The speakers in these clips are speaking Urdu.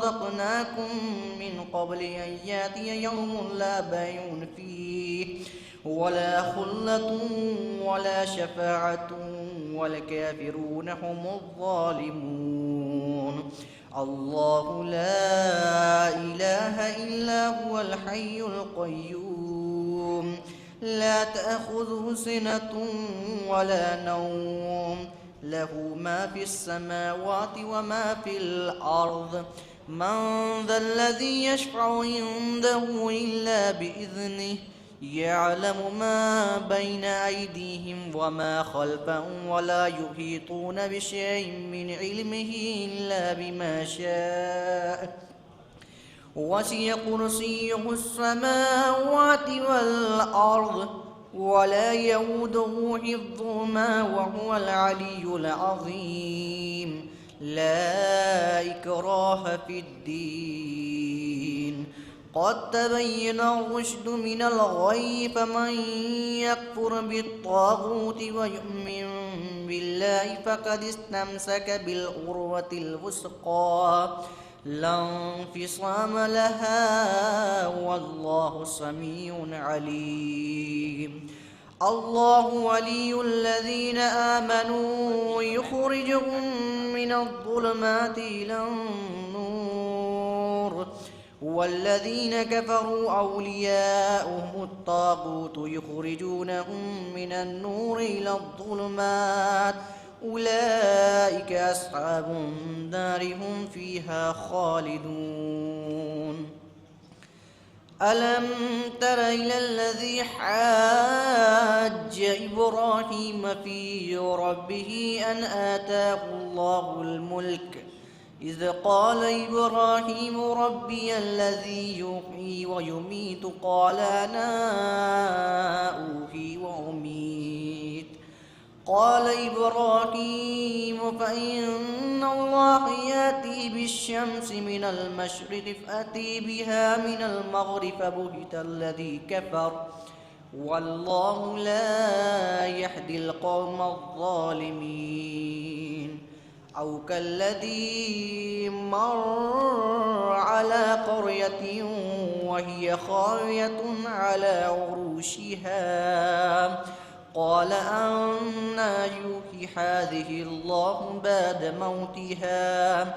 خلقناكم من قبل أن يأتي يوم لا بيع فيه ولا خلة ولا شفاعة والكافرون هم الظالمون. الله لا إله إلا هو الحي القيوم لا تأخذه سنة ولا نوم له ما في السماوات وما في الأرض من ذا الذي يشفع عنده إلا بإذنه يعلم ما بين أيديهم وما خلفهم ولا يحيطون بشيء من علمه إلا بما شاء وسع كرسيه السماوات والأرض ولا يؤوده حفظهما وهو العلي العظيم. لا إكراه في الدين قد تبين الرشد من الغي فمن يكفر بالطاغوت ويؤمن بالله فقد استمسك بالعروة الوثقى لا انفصام لها والله سميع عليم. الله ولي الذين آمنوا يخرجهم من الظلمات إلى النور والذين كفروا أولياؤهم الطاغوت يخرجونهم من النور إلى الظلمات أولئك أصحاب النار هم فيها خالدون. ألم تر إلى الذي حاج إبراهيم في ربه أن آتاه الله الملك إذ قال إبراهيم ربي الذي يحيي ويميت قال أنا أحيي وأميت قال إبراهيم فإن الله يأتي بالشمس من المشرق فأتي بها من المغرب فبهت الذي كفر والله لا يهدي القوم الظالمين. أو كالذي مر على قرية وهي خاوية على عروشها قال أنى يحيي هذه الله بعد موتها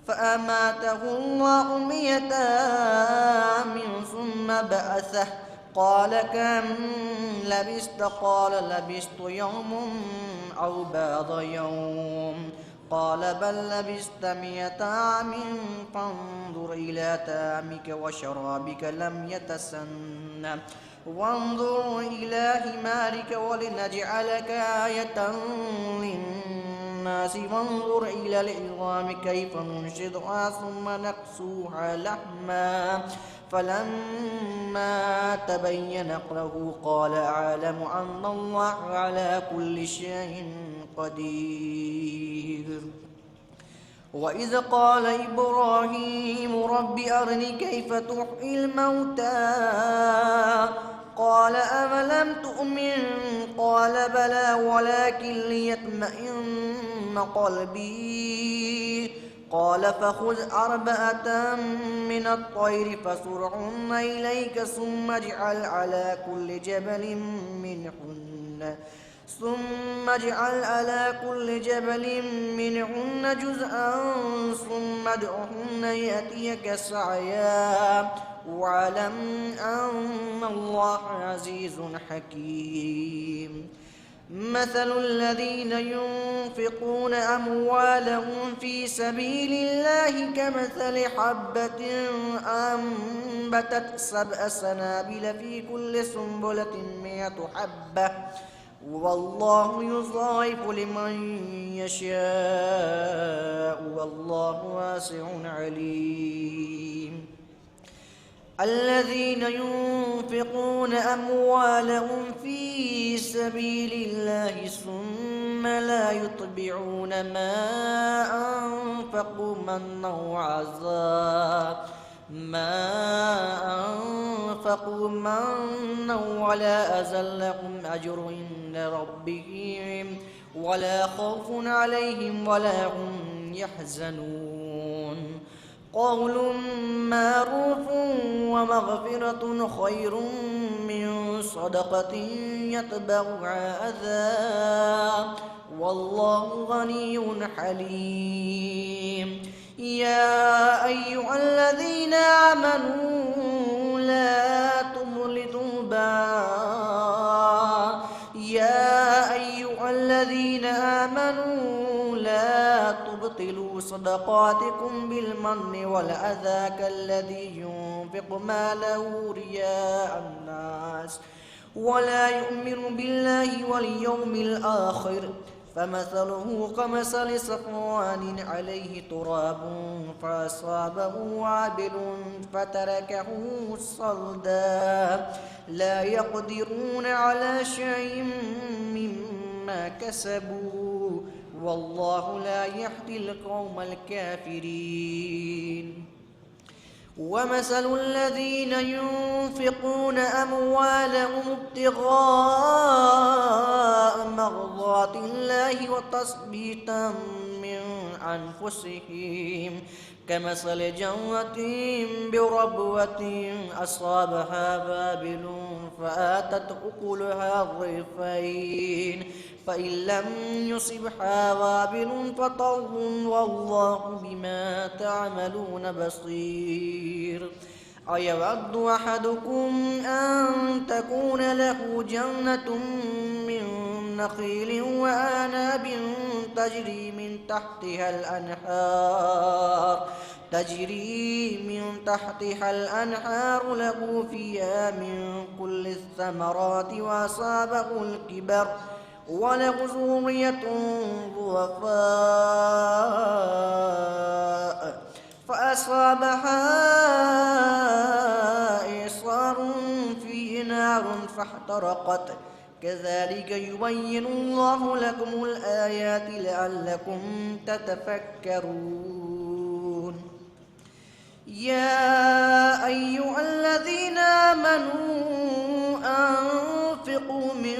فأماته الله 100 عام ثم بعثه قال كم لبثت قال لبثت يوم أو بعض يوم قال بل لبثت 100 عام فانظر إلى طعامك وشرابك لم يتسنه وانظر إلى حمارك ولنجعلك آية للناس وانظر إلى العظام كيف ننشدها ثم نكسوها لحما فلما تبين له قال أعلم أن الله على كل شيء قدير. وإذ قال إبراهيم رب أرني كيف تحيي الموتى قال أولم تؤمن قال بلى ولكن ليطمئن قلبي قال فخذ 4 من الطير فصرهن إليك ثم اجعل على كل جبل منهن جزءا ثم ادعهن يأتيك سعيا واعلم أن الله عزيز حكيم. مثل الذين ينفقون أموالهم في سبيل الله كمثل حبة أنبتت 7 سنابل في كل سنبلة 100 حبة والله يضاعف لمن يشاء والله واسع عليم. الذين ينفقون أموالهم في سبيل الله ثم لا يتبعون ما أنفقوا منا ولا أذى لهم أجر عند ربهم ولا خوف عليهم ولا هم يحزنون. قول معروف ومغفرة خير من صدقة يتبعها أذى والله غني حليم. يا أيها الذين آمنوا لا تبطلوا صدقاتكم بالمن والأذى كالذي ينفق ماله رياء الناس ولا يؤمن بالله واليوم الآخر فمثله كمثل صفوان عليه تراب فأصابه وابل فتركه صلدا لا يقدرون على شيء مما كسبوا والله لا يهدي القوم الكافرين. ومثل الذين ينفقون أموالهم ابتغاء مرضات الله وتثبيتا من أنفسهم كمثل جنة بربوة أصابها وابل فآتت أكلها ضعفين فإن لم يصبها وابل فطر والله بما تعملون بصير. أيود أحدكم أن تكون له جنة من نخيل وأعناب تجري من تحتها الأنهار له فيها من كل الثمرات وأصابه الكبر وله ذرية ضعفاء فأصابها إعصار فيه نار فاحترقت كذلك يبين الله لكم الآيات لعلكم تتفكرون. يا أيها الذين آمنوا أنفقوا من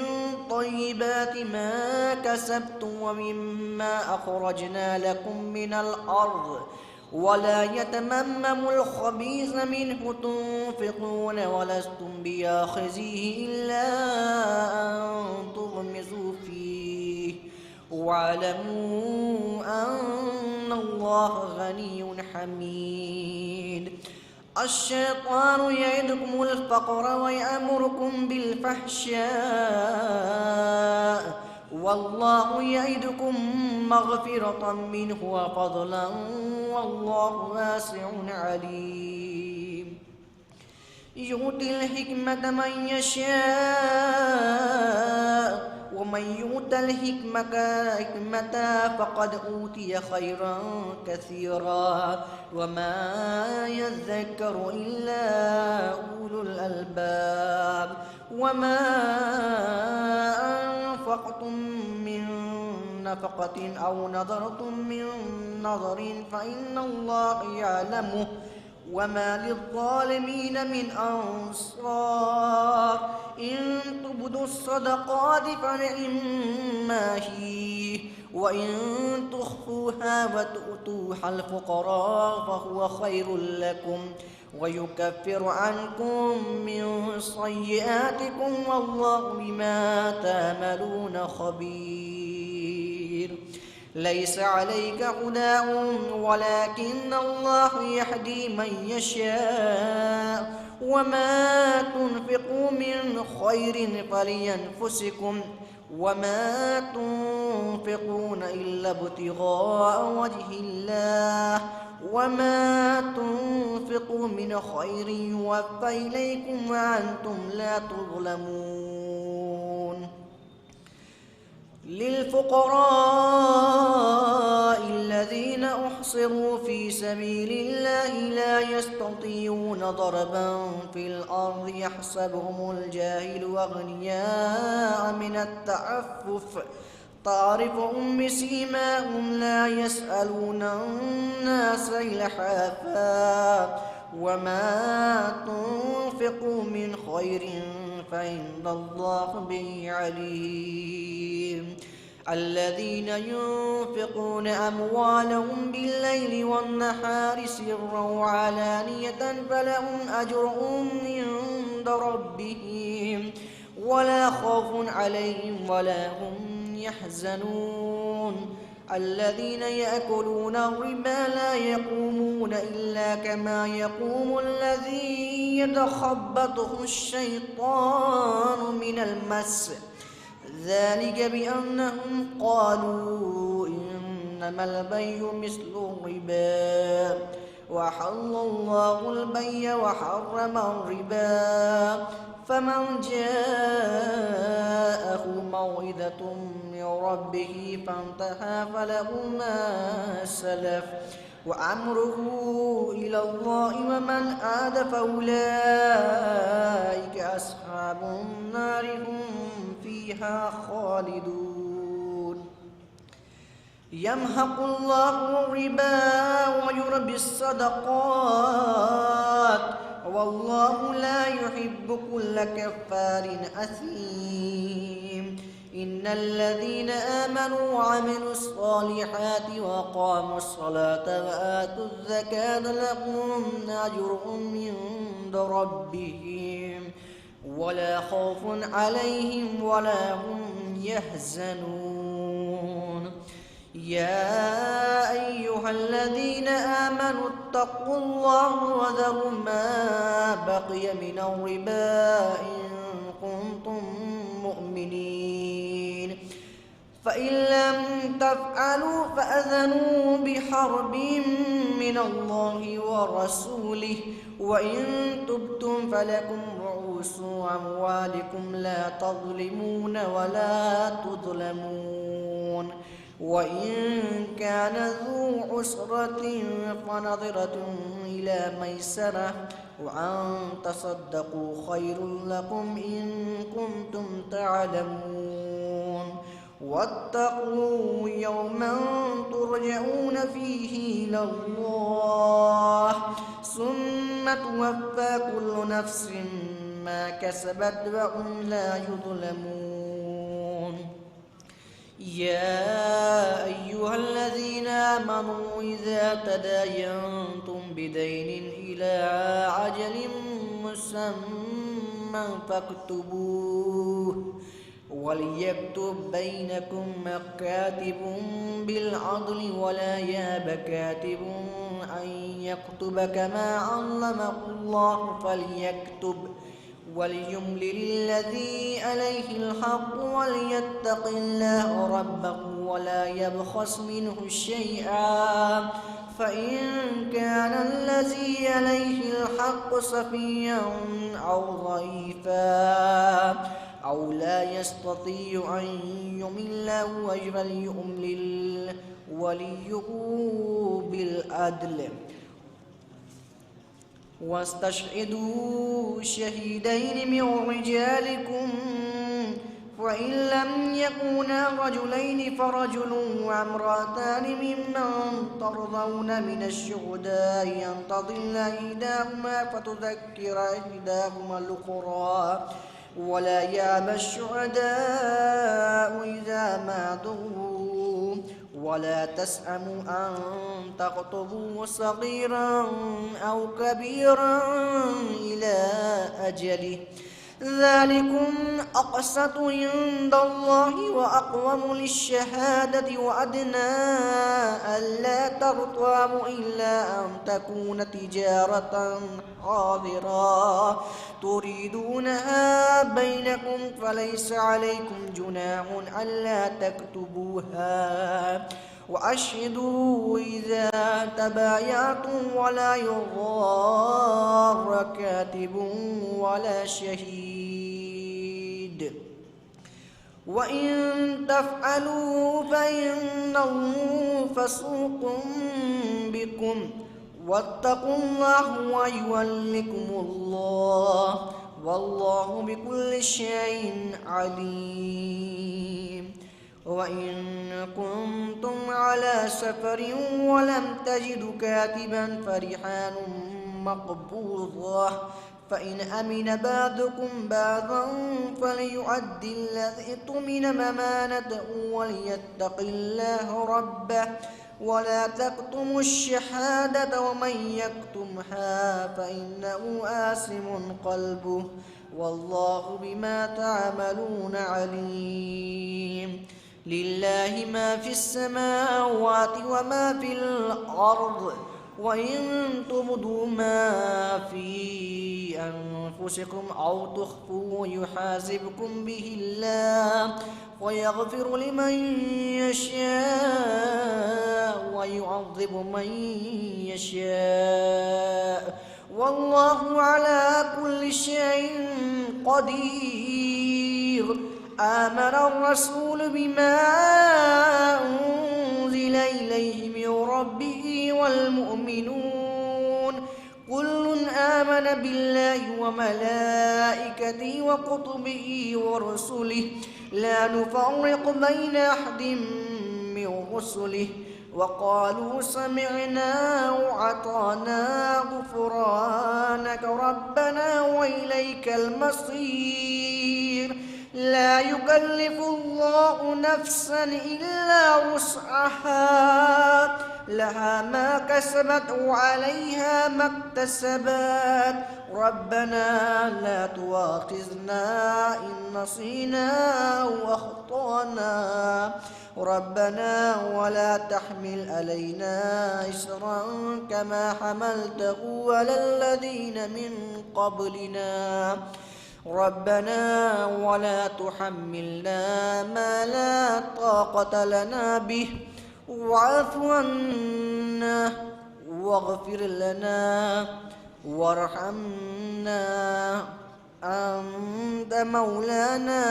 طيبات ما كسبتم ومما أخرجنا لكم من الأرض ولا يتممموا الخبيث منه تنفقون ولستم بآخذيه إلا أن تغمزوا فيه واعلموا أن الله غني حميد. الشيطان يعدكم الفقر ويأمركم بالفحشاء والله يعدكم مغفرة منه وفضلا والله واسع عليم. يؤتي الحكمة من يشاء ومن يؤت الحكمة فقد أوتي خيرا كثيرا وما يذكر إلا أولو الألباب. وما أنفقتم من نفقة أو نذرتم من نذر فإن الله يعلمه وما للظالمين من أنصار. إن تبدوا الصدقات فنعما هي وإن تخفوها وتؤتوها الفقراء فهو خير لكم ويكفر عنكم من سيئاتكم والله بما تعملون خبير. ليس عليك هداهم ولكن الله يهدي من يشاء وما تنفقوا من خير فلينفسكم وما تنفقون إلا ابتغاء وجه الله وما تنفقوا من خير يوفى إليكم وأنتم لا تظلمون. للفقراء الذين أحصروا في سبيل الله لا يستطيعون ضربا في الأرض يحسبهم الجاهل أغنياء من التعفف تعرفهم بسيماهم لا يسألون الناس إلحافا وما تنفقوا من خير فإن الله به عليم. الذين ينفقون أموالهم بالليل والنهار سرا وعلانية فلهم أجرهم عند ربهم ولا خوف عليهم ولا هم يحزنون الذين يأكلون الربا لا يقومون إلا كما يقوم الذي يتخبطه الشيطان من المس ذلك بأنهم قالوا إنما البيع مثل الربا وأحل الله البيع وحرم الربا فمن جاءه موعظة من ربه فانتهى فله ما سلف وأمره إلى الله ومن عاد فأولئك أصحاب النار هم فيها خالدون يمحق الله الربا ويربي الصدقات والله لا يحب كل كفار أثيم إن الذين آمنوا وعملوا الصالحات وأقاموا الصلاة وآتوا الزكاة لهم أجرهم عند ربهم ولا خوف عليهم ولا هم يحزنون يا أيها الذين آمنوا اتقوا الله وذروا ما بقي من الربا إن كنتم مؤمنين فإن لم تفعلوا فأذنوا بحرب من الله ورسوله وإن تبتم فلكم رؤوس أموالكم لا تظلمون ولا تظلمون وإن كان ذو عسرة فنظرة إلى ميسرة وأن تصدقوا خير لكم إن كنتم تعلمون واتقوا يوما ترجعون فيه إلى الله ثم توفى كل نفس ما كسبت وهم لا يظلمون يا أيها الذين آمنوا إذا تداينتم بدين إلى أجل مسمى فاكتبوه وليكتب بينكم كاتب بالعدل ولا ياب كاتب أن يكتب كما علمه الله فليكتب وليملل الذي عليه الحق وليتق الله ربه ولا يبخس منه شيئا فإن كان الذي عليه الحق سفيا أو ضعيفا أو لا يستطيع أن يمل فليملل وليه بالعدل واستشهدوا شهيدين من رجالكم وإن لم يكونا رجلين فرجل وامرأتان ممن ترضون من الشهداء أن تضل إحداهما فتذكر إحداهما الأخرى ولا يأبى الشهداء إذا ما دعوا ولا تسأموا أن تكتبوا صغيرا أو كبيرا إلى أجله ذلكم أقسط عند الله وأقوم للشهادة وأدنى ألا ترتابوا إلا أن تكون تجارة حاضرة تريدونها بينكم فليس عليكم جناح ألا تكتبوها وأشهدوا إذا تبايعتم ولا يضار كاتب ولا شهيد وإن تفعلوا فإنه فسوق بكم واتقوا الله ويعلمكم الله والله بكل شيء عليم وإن كنتم على سفر ولم تجدوا كاتبا فرهان مقبوضة فإن أمن بعضكم بعضا فليؤد الذي اؤتمن أمانته وليتق الله ربه ولا تكتموا الشهادة ومن يكتمها فإنه آثم قلبه والله بما تعملون عليم. لله ما في السماوات وما في الأرض وإن تبدوا ما في أنفسكم أو تخفوه يحاسبكم به الله ويغفر لمن يشاء ويعذب من يشاء والله على كل شيء قدير. آمن الرسول بما أنزل إليه من ربه والمؤمنون كل آمن بالله وملائكته وكتبه ورسله لا نفرق بين أحد من رسله وقالوا سمعنا وأطعنا غفرانك ربنا وإليك المصير. لا يكلف الله نفسا إلا وسعها لها ما كسبت وعليها ما اكتسبت ربنا لا تؤاخذنا إن نسينا أو أخطأنا ربنا ولا تحمل علينا إصرا كما حملته على الذين من قبلنا ربنا ولا تحملنا ما لا طاقة لنا به واعف عنا واغفر لنا وارحمنا أنت مولانا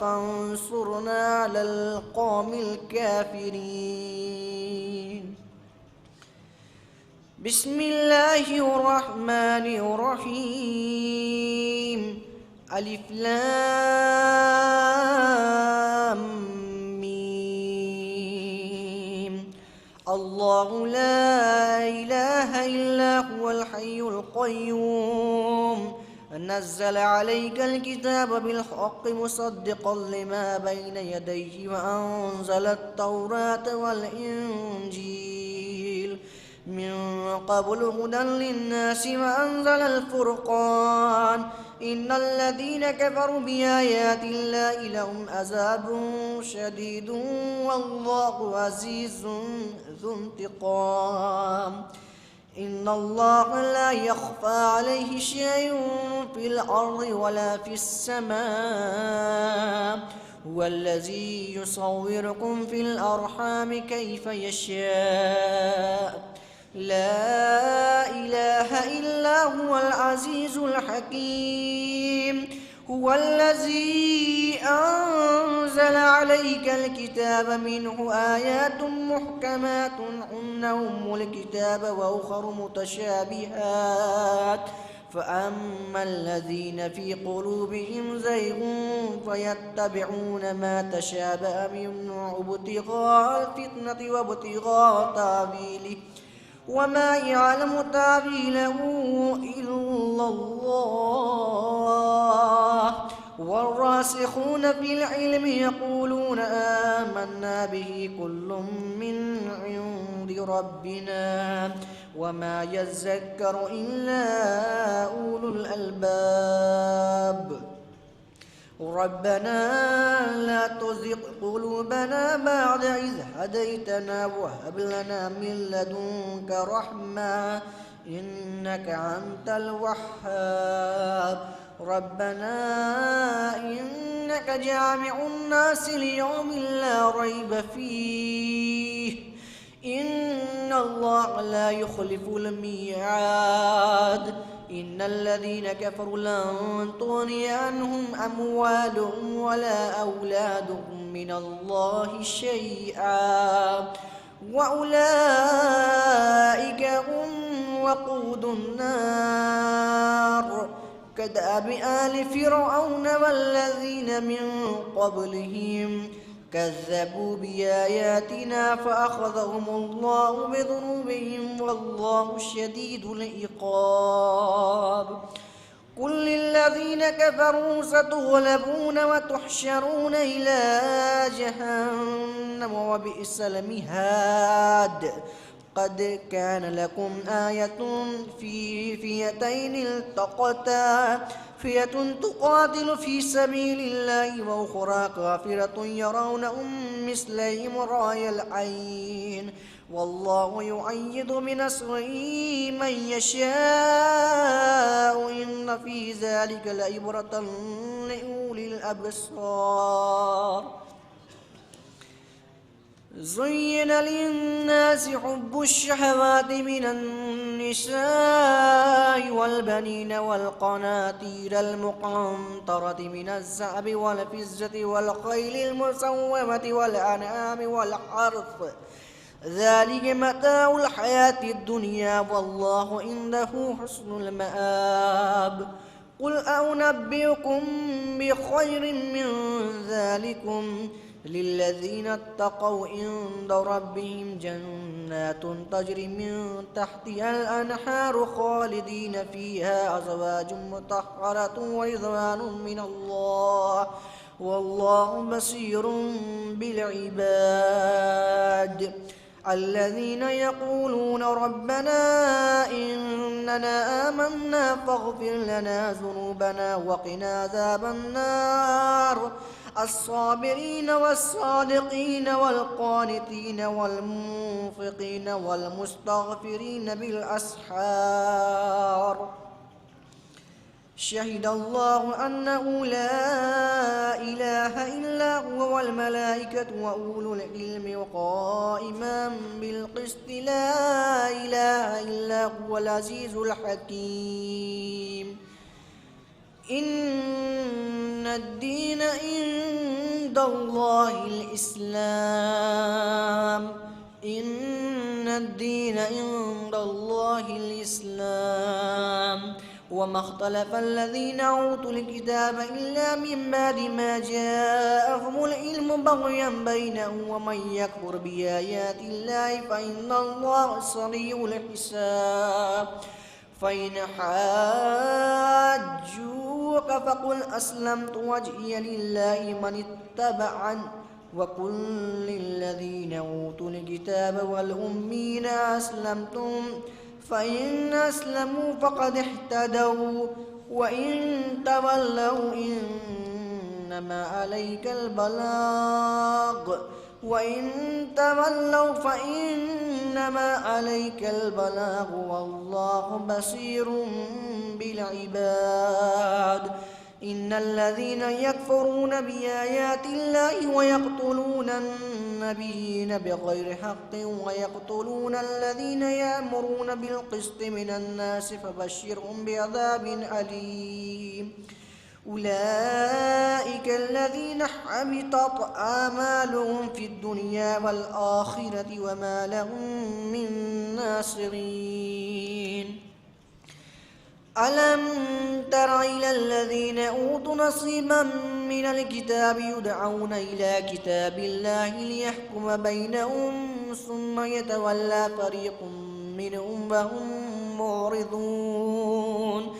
فانصرنا على القوم الكافرين. بسم الله الرحمن الرحيم. ألف لام ميم. الله لا إله إلا هو الحي القيوم نزل عليك الكتاب بالحق مصدقا لما بين يديه وأنزل التوراة والإنجيل من قبل هدى للناس وأنزل الفرقان إن الذين كفروا بآيات الله لهم عذاب شديد والله عزيز ذو انتقام. إن الله لا يخفى عليه شيء في الأرض ولا في السماء هو الذي يصوركم في الأرحام كيف يشاء لا إله إلا هو العزيز الحكيم. هو الذي أنزل عليك الكتاب منه آيات محكمات هن أم الكتاب وأخر متشابهات فأما الذين في قلوبهم زيغ فيتبعون ما تشابه منه ابتغاء الفتنة وابتغاء تأويله وما يعلم تأويله إلا الله والراسخون في العلم يقولون آمنا به كل من عند ربنا وما يذكر إلا أولو الألباب. ربنا لا تزغ قلوبنا بعد إذ هديتنا وهب لنا من لدنك رحمة إنك أنت الوهاب. ربنا إنك جامع الناس ليوم لا ريب فيه إن الله لا يخلف الميعاد. إن الذين كفروا لن تغني عنهم أموالهم ولا أولادهم من الله شيئا وأولئك هم وقود النار كدأب آل فرعون والذين من قبلهم كذبوا بآياتنا فأخذهم الله بذنوبهم والله شديد العقاب. قل للذين كفروا ستغلبون وتحشرون إلى جهنم وبئس المهاد قد كان لكم آية في فئتين التقتا فئة تقاتل في سبيل الله وأخرى كافرة يرونهم مثليهم رأي العين والله يؤيد بنصره من يشاء إن في ذلك لعبرة لأولي الأبصار زين للناس حب الشهوات من النساء والبنين والقناطير المقنطرة من الذهب والفضة والخيل المسومة والأنعام والحرث ذلك متاع الحياة الدنيا والله عنده حسن المآب قل أنبئكم بخير من ذلكم للذين اتقوا عند ربهم جنات تجري من تحتها الأنهار خالدين فيها أزواج مطهرة ورضوان من الله والله بصير بالعباد الذين يقولون ربنا إننا آمنا فاغفر لنا ذنوبنا وقنا عذاب النار الصابرين والصادقين والقانتين والمنفقين والمستغفرين بالأسحار شهد الله أنه لا إله إلا هو والملائكة وأولو العلم قائما بالقسط لا إله إلا هو العزيز الحكيم إن الدين عند الله الإسلام إن الدين عند الله الإسلام وما اختلف الذين أوتوا الكتاب إلا من بعد ما جاءهم العلم بغيا بينهم ومن يكفر بآيات الله فإن الله سريع الحساب فإن حاجوك فقل أسلمت وجهي لله من اتبعني وقل للذين أوتوا الكتاب والأمين أسلمتم فإن أسلموا فقد اهتدوا وإن تولوا إنما عليك البلاغ وإن تولوا فإنما عليك البلاغ والله بصير بالعباد إن الذين يكفرون بآيات الله ويقتلون النبيين بغير حق ويقتلون الذين يأمرون بالقسط من الناس فبشرهم بعذاب أليم أولئك الذين حبطت أعمالهم في الدنيا والآخرة وما لهم من ناصرين ألم تر إلى الذين أوتوا نصيبا من الكتاب يدعون إلى كتاب الله ليحكم بينهم ثم يتولى فريق منهم وهم معرضون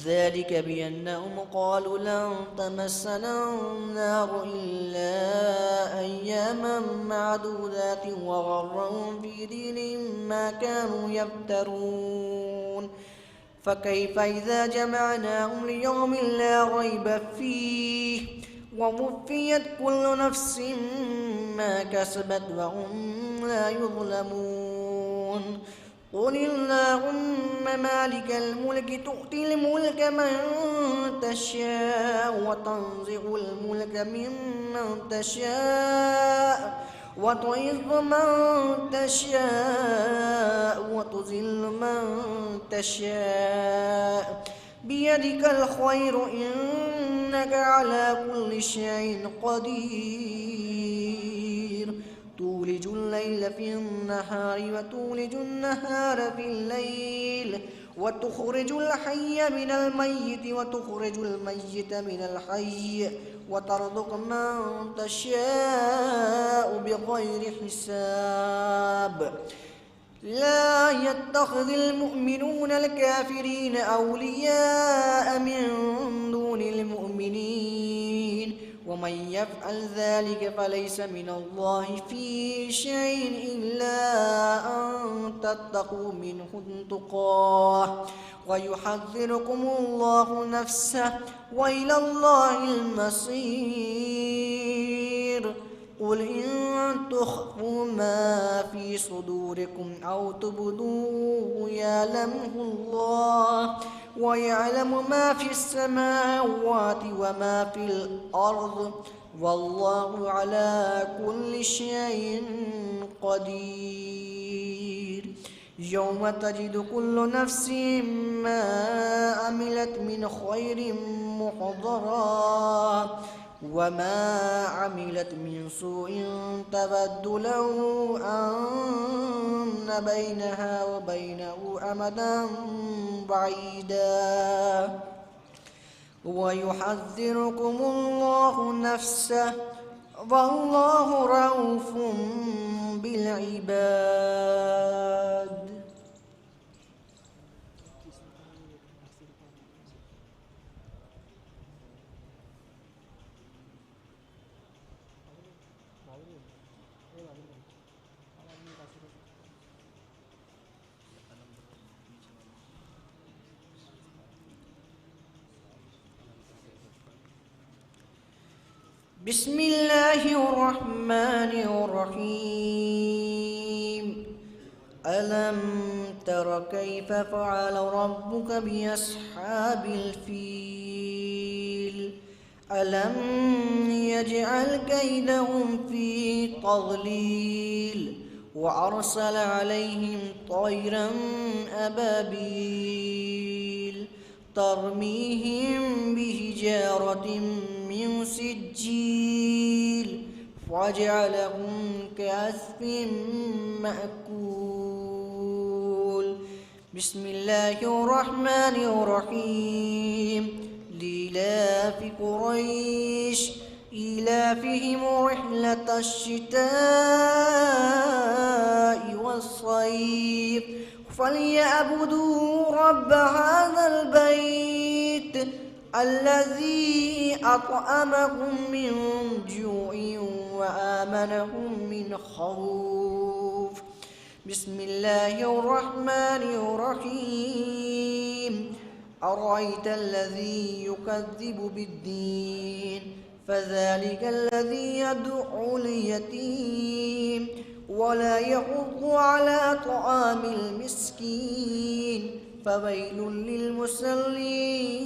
ذلك بأنهم قالوا لن تمسنا النار إلا أياما معدودات وغرهم في دينهم ما كانوا يفترون فكيف إذا جمعناهم ليوم لا ريب فيه ووفيت كل نفس ما كسبت وهم لا يظلمون قل اللهم مالك الملك تؤتي الملك من تشاء وتنزع الملك ممن تشاء وتعز من تشاء وتذل من تشاء بيدك الخير إنك على كل شيء قدير تولج الليل في النهار وتولج النهار في الليل وتخرج الحي من الميت وتخرج الميت من الحي وترزق من تشاء بغير حساب لا يتخذ المؤمنون الكافرين أولياء من دون المؤمنين ومن يفعل ذلك فليس من الله في شيء إلا أن تتقوا منهم تقاه ويحذركم الله نفسه وإلى الله المصير. قل إن تخفوا ما في صدوركم أو تبدوه يعلمه الله ويعلم ما في السماوات وما في الأرض والله على كل شيء قدير. يوم تجد كل نفس ما عملت من خير محضرا وما عملت من سوء تود لو أن بينها وبينه أمدا بعيدا ويحذركم الله نفسه والله رؤوف بالعباد. بسم الله الرحمن الرحيم. ألم تر كيف فعل ربك بأصحاب الفيل ألم يجعل كيدهم في تضليل وأرسل عليهم طيرا أبابيل ترميهم بحجارة من سجيل فجعلهم كعصف مأكول. بسم الله الرحمن الرحيم. لإلاف قريش إيلافهم رحلة الشتاء والصيف فليعبدوا رب هذا البيت الذي أطعمهم من جوع وآمنهم من خوف. بسم الله الرحمن الرحيم. أرأيت الذي يكذب بالدين فذلك الذي يدعو اليتيم ولا يحض على طعام المسكين فويل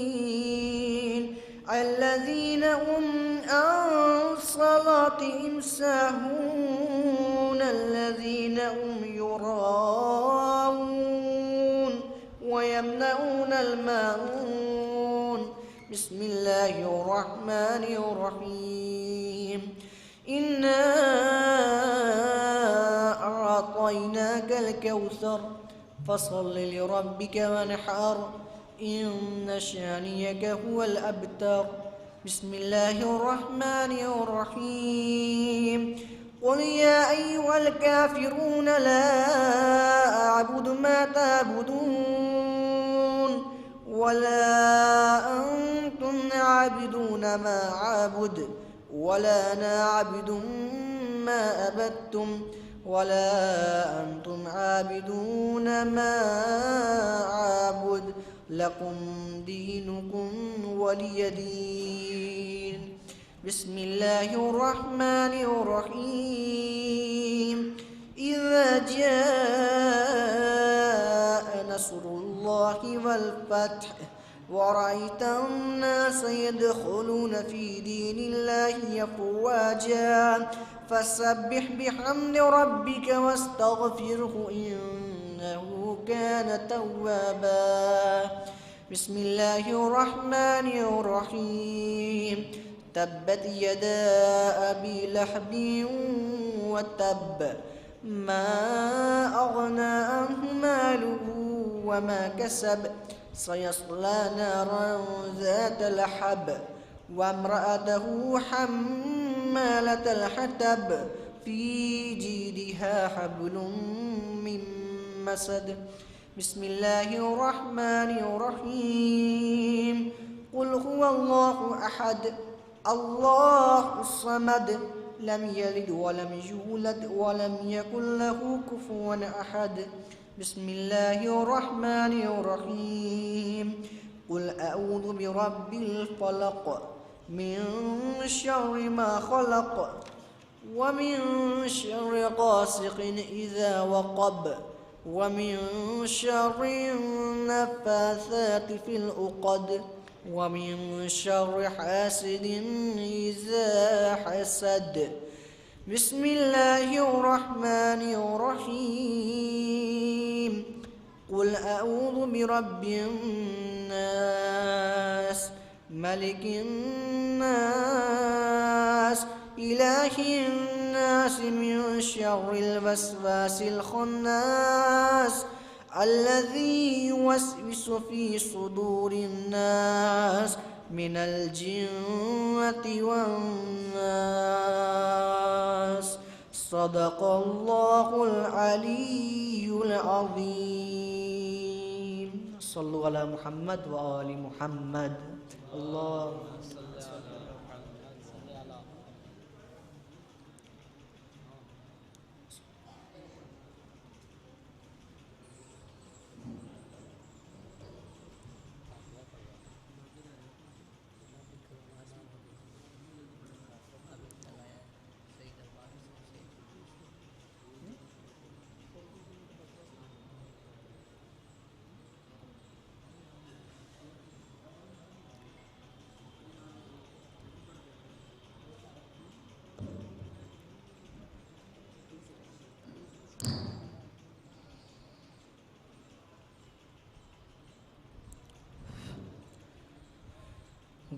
للمصلين الذين هم عن صلاتهم ساهون الذين هم يراءون ويمنعون الماعون. بسم الله الرحمن الرحيم. إنا أعطيناك الكوثر فصل لربك وانحر إن شانئك هو الأبتر. بسم الله الرحمن الرحيم. قل يا أيها الكافرون لا أعبد ما تعبدون ولا أنتم عابدون ما أعبد ولا أنا عابد ما عبدتم ولا أنتم عابدون ما أعبد لكم دينكم ولي دين. بسم الله الرحمن الرحيم. إذا جاء نصر الله والفتح ورأيت الناس يدخلون في دين الله أفواجا فسبح بحمد ربك واستغفره إنه كان توابا. بسم الله الرحمن الرحيم. تبت يدا أبي لهب وتب ما أغنى عنه ماله وما كسب سيصلى نارا ذات لهب وامرأته حمالة الحطب في جيدها حبل من حسد بسم الله الرحمن الرحيم قل هو الله أحد الله الصمد لم يلد ولم يولد ولم يكن له كفوا أحد بسم الله الرحمن الرحيم قل أعوذ برب الفلق من شر ما خلق ومن شر غاسق إذا وقب ومن شر النفاثات في العقد ومن شر حاسد إذا حسد بسم الله الرحمن الرحيم قل أعوذ برب الناس ملك الناس إله الناس من شر الوسواس الخناس الذي يوسوس في صدور الناس من الجنة والناس صدق الله العلي العظيم صلوا على محمد وآل محمد اللهم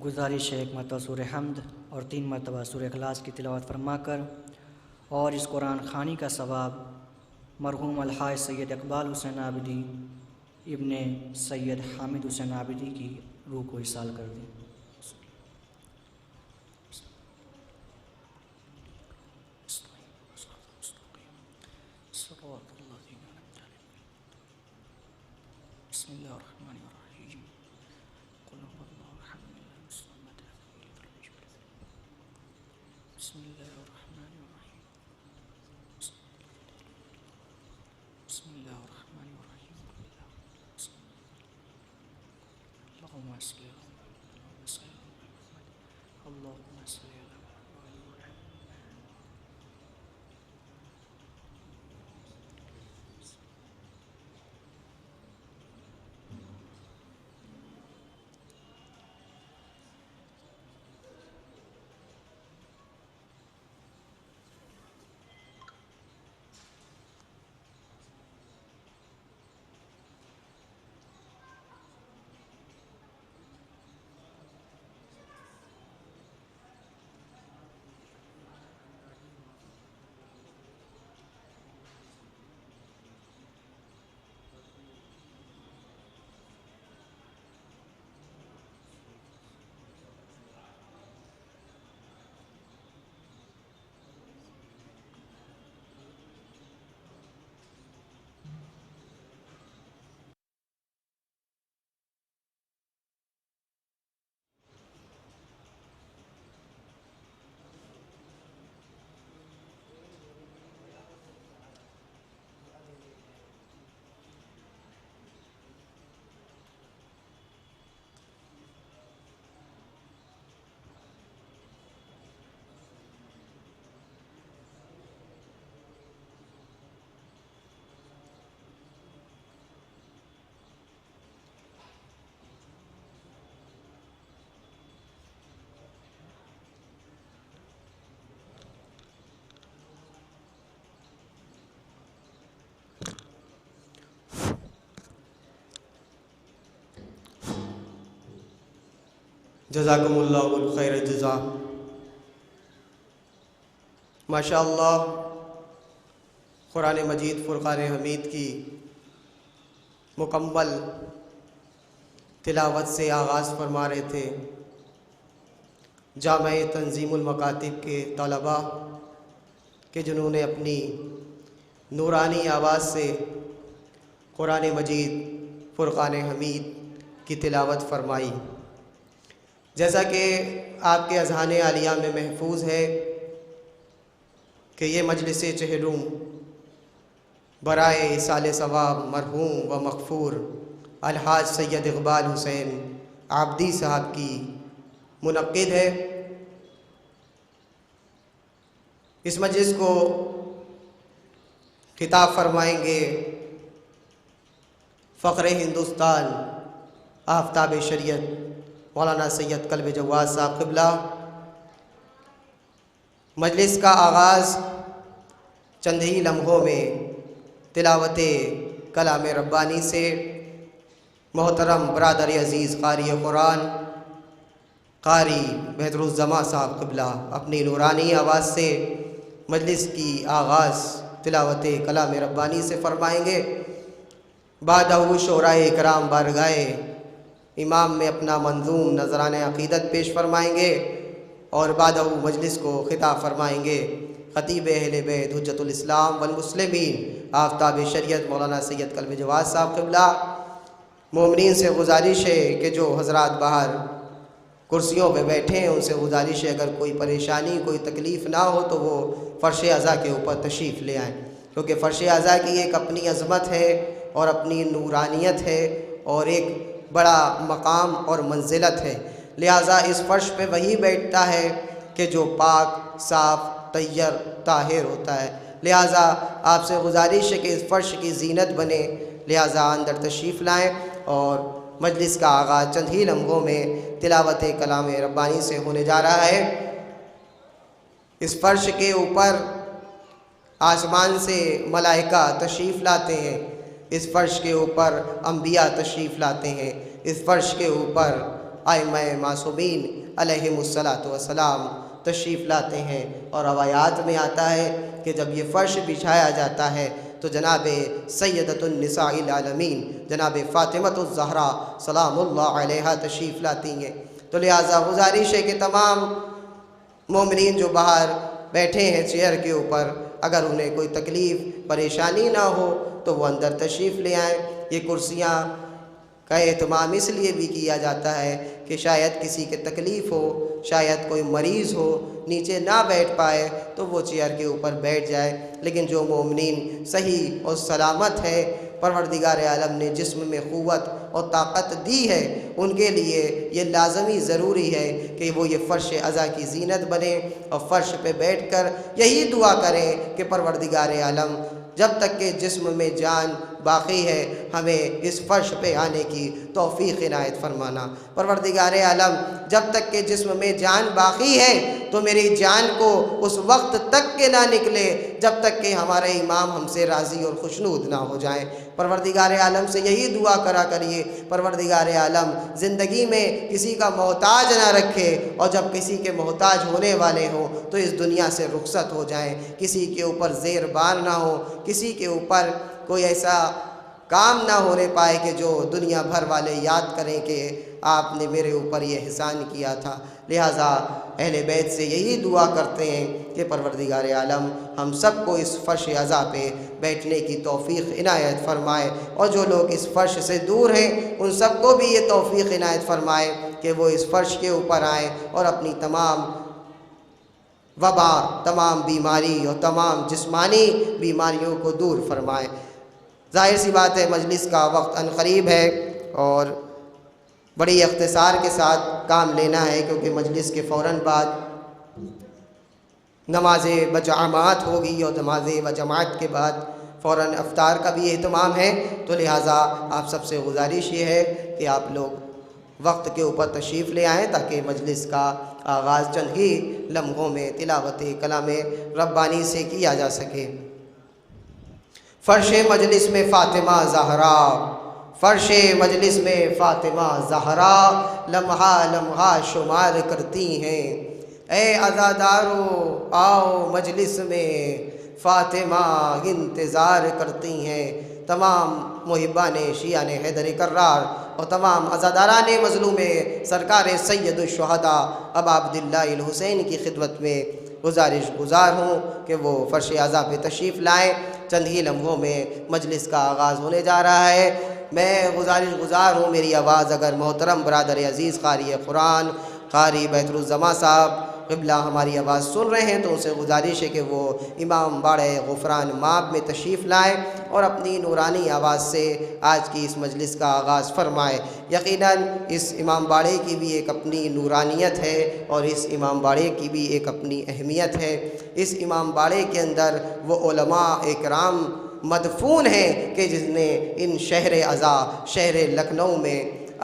گزارش ہے ایک مرتبہ سورہ حمد اور 3 مرتبہ سورہ اخلاص کی تلاوت فرما کر اور اس قرآن خوانی کا ثواب مرحوم الحاج سید اقبال حسین عابدی ابن سید حامد حسین عابدی کی روح کو ایصال کر دیں. بسم اللہ الرحمن الرحیم قل هو الله احد الصمد بسم الله الرحمن الرحیم بسم الله الرحمن الرحیم اللهم صل على محمد اللهم صل على جزاکم اللہ الخیر جزا. ماشاء اللہ قرآن مجید فرقان حمید کی مکمل تلاوت سے آغاز فرما رہے تھے جامع تنظیم المکاتب کے طلباء کہ جنہوں نے اپنی نورانی آواز سے قرآن مجید فرقان حمید کی تلاوت فرمائی۔ جیسا کہ آپ کے اذہان عالیہ میں محفوظ ہے کہ یہ مجلس چہلم برائے ایصال ثواب مرحوم و مغفور الحاج سید اقبال حسین عابدی صاحب کی منعقد ہے۔ اس مجلس کو خطاب فرمائیں گے فخر ہندوستان آفتاب شریعت مولانا سید قلب جواز صاحب قبلہ۔ مجلس کا آغاز چند ہی لمحوں میں تلاوت کلام ربانی سے محترم برادر عزیز قاری قرآن قاری بہدر الزماں صاحب قبلہ اپنی نورانی آواز سے مجلس کی آغاز تلاوت کلام ربانی سے فرمائیں گے۔ بعدہ شعراء کرام بارگاہ امام میں اپنا منظوم نذرانہ عقیدت پیش فرمائیں گے اور بعدہ مجلس کو خطاب فرمائیں گے خطیب اہل بیت حجت الاسلام والمسلمین آفتاب شریعت مولانا سید قلب جواز صاحب قبلہ۔ مومنین سے گزارش ہے کہ جو حضرات باہر کرسیوں پہ بیٹھے ہیں ان سے گزارش ہے اگر کوئی پریشانی کوئی تکلیف نہ ہو تو وہ فرش عزا کے اوپر تشریف لے آئیں، کیونکہ فرش عزا کی ایک اپنی عظمت ہے اور اپنی نورانیت ہے اور ایک بڑا مقام اور منزلت ہے۔ لہٰذا اس فرش پہ وہی بیٹھتا ہے کہ جو پاک صاف طیب طاہر ہوتا ہے۔ لہٰذا آپ سے گزارش ہے کہ اس فرش کی زینت بنے، لہٰذا اندر تشریف لائیں اور مجلس کا آغاز چند ہی لمحوں میں تلاوت کلام ربانی سے ہونے جا رہا ہے۔ اس فرش کے اوپر آسمان سے ملائکہ تشریف لاتے ہیں، اس فرش کے اوپر انبیاء تشریف لاتے ہیں، اس فرش کے اوپر ائمہ معصومین علیہم الصلاۃ والسلام تشریف لاتے ہیں، اور روایات میں آتا ہے کہ جب یہ فرش بچھایا جاتا ہے تو جناب سیدۃ النساء العالمین جناب فاطمہ الزہرا سلام اللہ علیہا تشریف لاتی ہیں۔ تو لہٰذا گزارش ہے کہ تمام مومنین جو باہر بیٹھے ہیں چیئر کے اوپر اگر انہیں کوئی تکلیف پریشانی نہ ہو تو وہ اندر تشریف لے آئیں۔ یہ کرسیاں کا اہتمام اس لیے بھی کیا جاتا ہے کہ شاید کسی کے تکلیف ہو، شاید کوئی مریض ہو نیچے نہ بیٹھ پائے تو وہ چیئر کے اوپر بیٹھ جائے، لیکن جو مومنین صحیح اور سلامت ہے پروردگار عالم نے جسم میں قوت اور طاقت دی ہے ان کے لیے یہ لازمی ضروری ہے کہ وہ یہ فرش عزا کی زینت بنے اور فرش پہ بیٹھ کر یہی دعا کریں کہ پروردگار عالم جب تک کہ جسم میں جان باقی ہے ہمیں اس فرش پہ آنے کی توفیق عنایت فرمانا۔ پروردگار عالم جب تک کہ جسم میں جان باقی ہے تو میری جان کو اس وقت تک کہ نہ نکلے جب تک کہ ہمارے امام ہم سے راضی اور خوشنود نہ ہو جائیں۔ پروردگار عالم سے یہی دعا کرا کریے پروردگار عالم زندگی میں کسی کا محتاج نہ رکھے، اور جب کسی کے محتاج ہونے والے ہوں تو اس دنیا سے رخصت ہو جائیں، کسی کے اوپر زیر بار نہ ہو، کسی کے اوپر کوئی ایسا کام نہ ہونے پائے کہ جو دنیا بھر والے یاد کریں کہ آپ نے میرے اوپر یہ احسان کیا تھا۔ لہٰذا اہل بیت سے یہی دعا کرتے ہیں کہ پروردگار عالم ہم سب کو اس فرش عزا پہ بیٹھنے کی توفیق عنایت فرمائے، اور جو لوگ اس فرش سے دور ہیں ان سب کو بھی یہ توفیق عنایت فرمائے کہ وہ اس فرش کے اوپر آئیں اور اپنی تمام وبا، تمام بیماری اور تمام جسمانی بیماریوں کو دور فرمائیں۔ ظاہر سی بات ہے مجلس کا وقت عنقریب ہے اور بڑی اختصار کے ساتھ کام لینا ہے، کیونکہ مجلس کے فوراً بعد نماز بجماعت ہوگی اور نماز بجماعت کے بعد فوراً افطار کا بھی اہتمام ہے۔ تو لہٰذا آپ سب سے گزارش یہ ہے کہ آپ لوگ وقت کے اوپر تشریف لے آئیں تاکہ مجلس کا آغاز چند ہی لمحوں میں تلاوت کلام ربانی سے کیا جا سکے۔ فرش مجلس میں فاطمہ زہرا، فرش مجلس میں فاطمہ زہرا لمحہ لمحہ شمار کرتی ہیں، اے عزادارو آؤ مجلس میں فاطمہ انتظار کرتی ہیں۔ تمام محبان شیعان حیدر کرار اور تمام عزاداران مظلوم سرکار سید الشہداء ابا عبداللہ الحسین کی خدمت میں گزار ہوں کہ وہ فرش عزا پہ تشریف لائیں چند ہی لمحوں میں مجلس کا آغاز ہونے جا رہا ہے۔ میں گزار ہوں، میری آواز اگر محترم برادر عزیز قاری قرآن قاری بیت الزماں صاحب قبلہ ہماری آواز سن رہے ہیں تو ان سے گزارش ہے کہ وہ امام باڑے غفران مآب میں تشریف لائیں اور اپنی نورانی آواز سے آج کی اس مجلس کا آغاز فرمائے۔ یقیناً اس امام باڑے کی بھی ایک اپنی نورانیت ہے اور اس امام باڑے کی بھی ایک اپنی اہمیت ہے۔ اس امام باڑے کے اندر وہ علماء اکرام مدفون ہیں کہ جس نے ان شہر عزا شہر لکھنؤ میں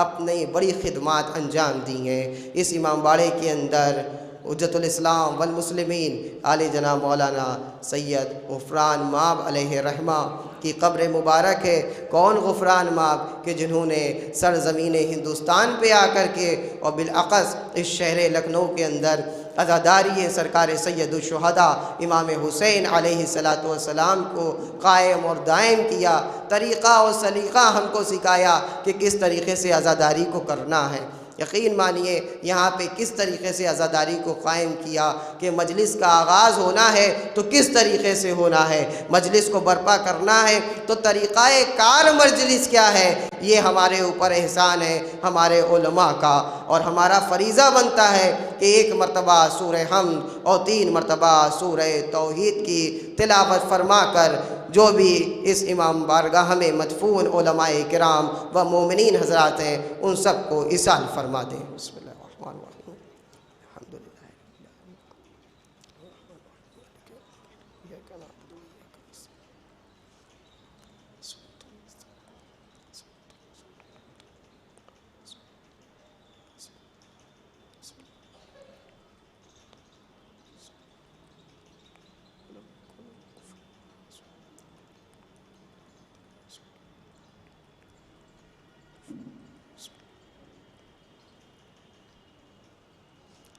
اپنی بڑی خدمات انجام دی ہیں۔ اس امام باڑے کے اندر حجت الاسلام والمسلمین عالی جناب مولانا سید غفران مآب علیہ رحمہ کی قبر مبارک ہے۔ کون غفران مآب کہ جنہوں نے سرزمین ہندوستان پہ آ کر کے اور بالاخص اس شہر لکھنؤ کے اندر عزاداری سرکار سید الشہداء امام حسین علیہ السلام کو قائم اور دائم کیا، طریقہ اور سلیقہ ہم کو سکھایا کہ کس طریقے سے عزاداری کو کرنا ہے۔ یقین مانیے یہاں پہ کس طریقے سے عزاداری کو قائم کیا کہ مجلس کا آغاز ہونا ہے تو کس طریقے سے ہونا ہے، مجلس کو برپا کرنا ہے تو طریقہ کار مجلس کیا ہے، یہ ہمارے اوپر احسان ہے ہمارے علماء کا، اور ہمارا فریضہ بنتا ہے کہ 1 مرتبہ سورہ حمد اور 3 مرتبہ سورہ توحید کی تلاوت فرما کر جو بھی اس امام بارگاہ میں مدفون علماء کرام و مومنین حضرات ہیں ان سب کو اصال فرما دیں۔ بسم اللہ الرحمن الرحیم، الحمدللہ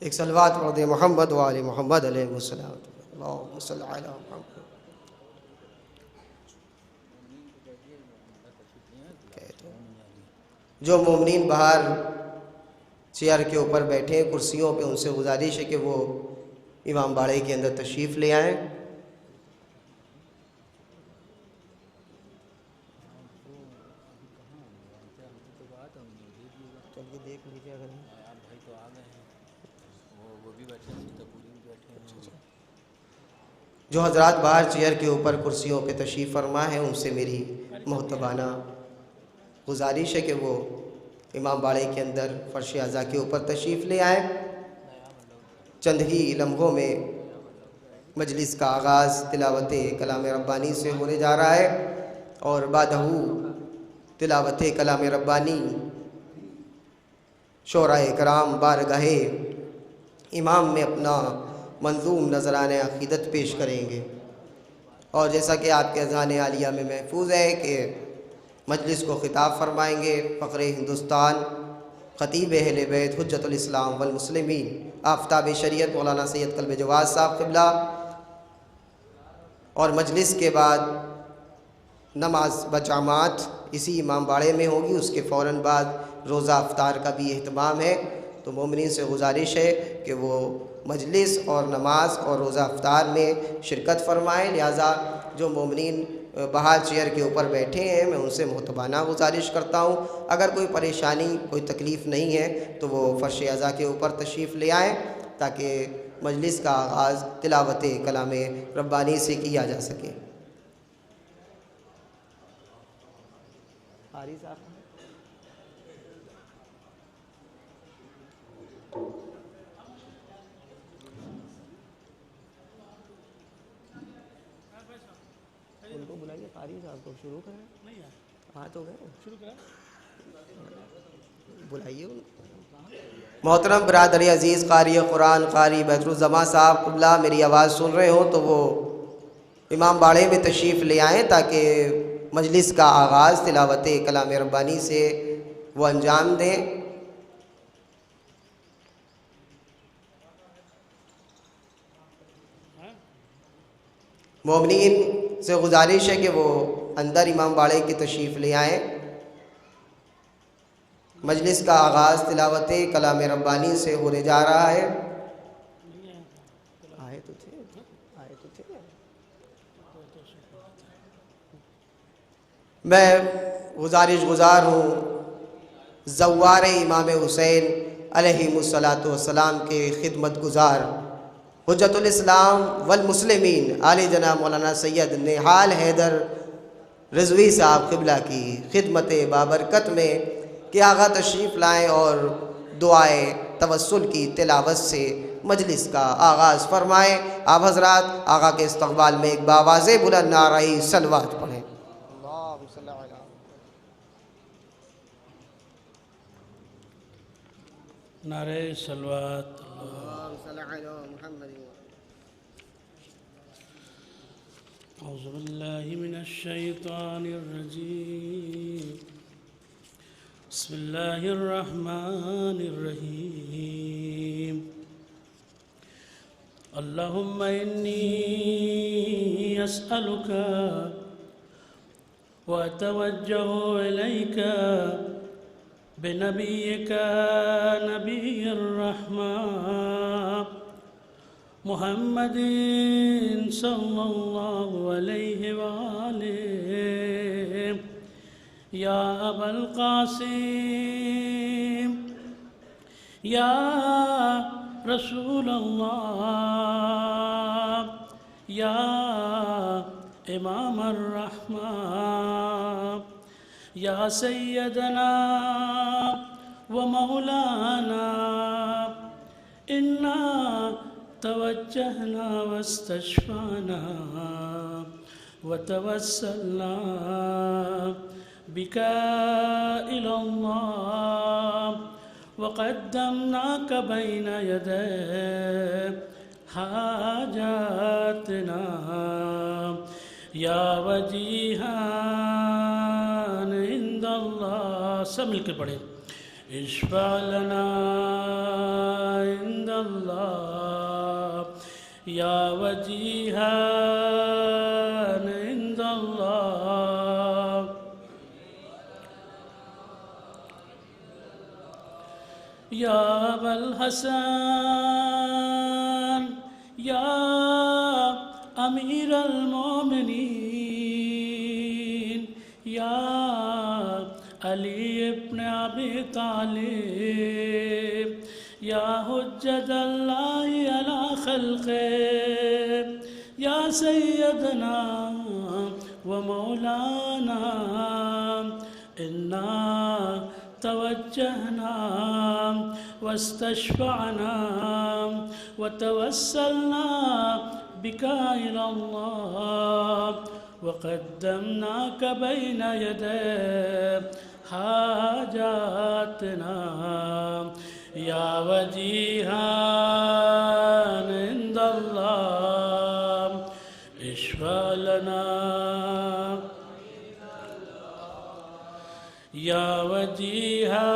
ایک صلوات پڑھ دیں محمد و آل محمد علیہ السلام، اللہم صل علی محمد۔ جو مومنین باہر چیئر کے اوپر بیٹھے ہیں کرسیوں پہ، ان سے گزارش ہے کہ وہ امام باڑے کے اندر تشریف لے آئیں۔ دیکھ لیجیے اگر بھائی تو آ گئے ہیں، وہ بھی بیٹھے ہیں، پوری بھی بیٹھے ہیں۔ جو حضرات باہر چیئر کے اوپر کرسیوں پہ تشریف فرما ہیں ان سے میری محتبانہ گزارش ہے کہ وہ امام باڑے کے اندر فرش عزا کے اوپر تشریف لے آئیں۔ چند ہی لمحوں میں مجلس کا آغاز تلاوت کلام ربانی سے ہونے جا رہا ہے، اور بعدہ تلاوت کلام ربانی شعراء کرام بارگاہ امام میں اپنا منظوم نذرانہ عقیدت پیش کریں گے، اور جیسا کہ آپ کے اذہان عالیہ میں محفوظ ہے کہ مجلس کو خطاب فرمائیں گے فخر ہندوستان خطیب اہل بیت حجت الاسلام والمسلمین آفتاب شریعت مولانا سید قلب جواز صاحب قبلہ، اور مجلس کے بعد نماز بجماعت اسی امام باڑے میں ہوگی، اس کے فوراً بعد روزہ افطار کا بھی اہتمام ہے۔ تو مومنین سے گزارش ہے کہ وہ مجلس اور نماز اور روزہ افطار میں شرکت فرمائیں، لہٰذا جو مومنین باہر چیئر کے اوپر بیٹھے ہیں میں ان سے محتبانہ گزارش کرتا ہوں اگر کوئی پریشانی کوئی تکلیف نہیں ہے تو وہ فرش عزا کے اوپر تشریف لے آئیں تاکہ مجلس کا آغاز تلاوت کلام ربانی سے کیا جا سکے۔ قاری صاحب ان کو بلائیے، قاری صاحب کو شروع کریں، ہاں تو گئے شروع کریں، بلائیے ان کو۔ محترم برادری عزیز قاری قرآن قاری بیت الزماں صاحب قبلہ میری آواز سن رہے ہوں تو وہ امام باڑے میں تشریف لے آئیں تاکہ مجلس کا آغاز تلاوت کلام ربانی سے وہ انجام دیں۔ مومنین سے گزارش ہے کہ وہ اندر امام باڑے کی تشریف لے آئیں۔ مجلس کا آغاز تلاوت کلام ربانی سے ہونے جا رہا ہے۔ آئے تو تھے میں گزار ہوں زوار امام حسین علیہ الصلاۃ کے خدمت گزار حجت الاسلام والمسلمین عالی جناب مولانا سید نہال حیدر رضوی صاحب قبلہ کی خدمت بابرکت میں کہ آغا تشریف لائیں اور دعائے توسل کی تلاوت سے مجلس کا آغاز فرمائیں۔ آپ حضرات آغا کے استقبال میں ایک باواز بلند نعرہ صلوات پڑھیں۔ نعرہ صلوات اعوذ باللہ من الشیطان الرجیم بسم اللہ الرحمن الرحیم اللہم انی اسألک واتوجہ الیک بنبیک نبی الرحمہ محمد صلی اللہ علیہ وآلہ یا ابا القاسم یا رسول اللہ یا امام الرحمہ یا سیدنا و مولانا انا توجہنا واستشفعنا وتوسلنا بك إلى الله وقدمناك بين يدي حاجاتنا يا وجيها عند الله سب مل کے پڑھیں اشفع لنا عند الله يا وجيها عند الله يا أبا الحسن يا أمير المؤمنين يا علي بن أبي طالب يا حجة الله على خلقه يا سيدنا ومولانا إنا توجهنا واستشفعنا وتوسلنا بك إلى الله وقدمناك بين يدي حاجاتنا يا وجيها عند الله اشفع لنا يا وجيها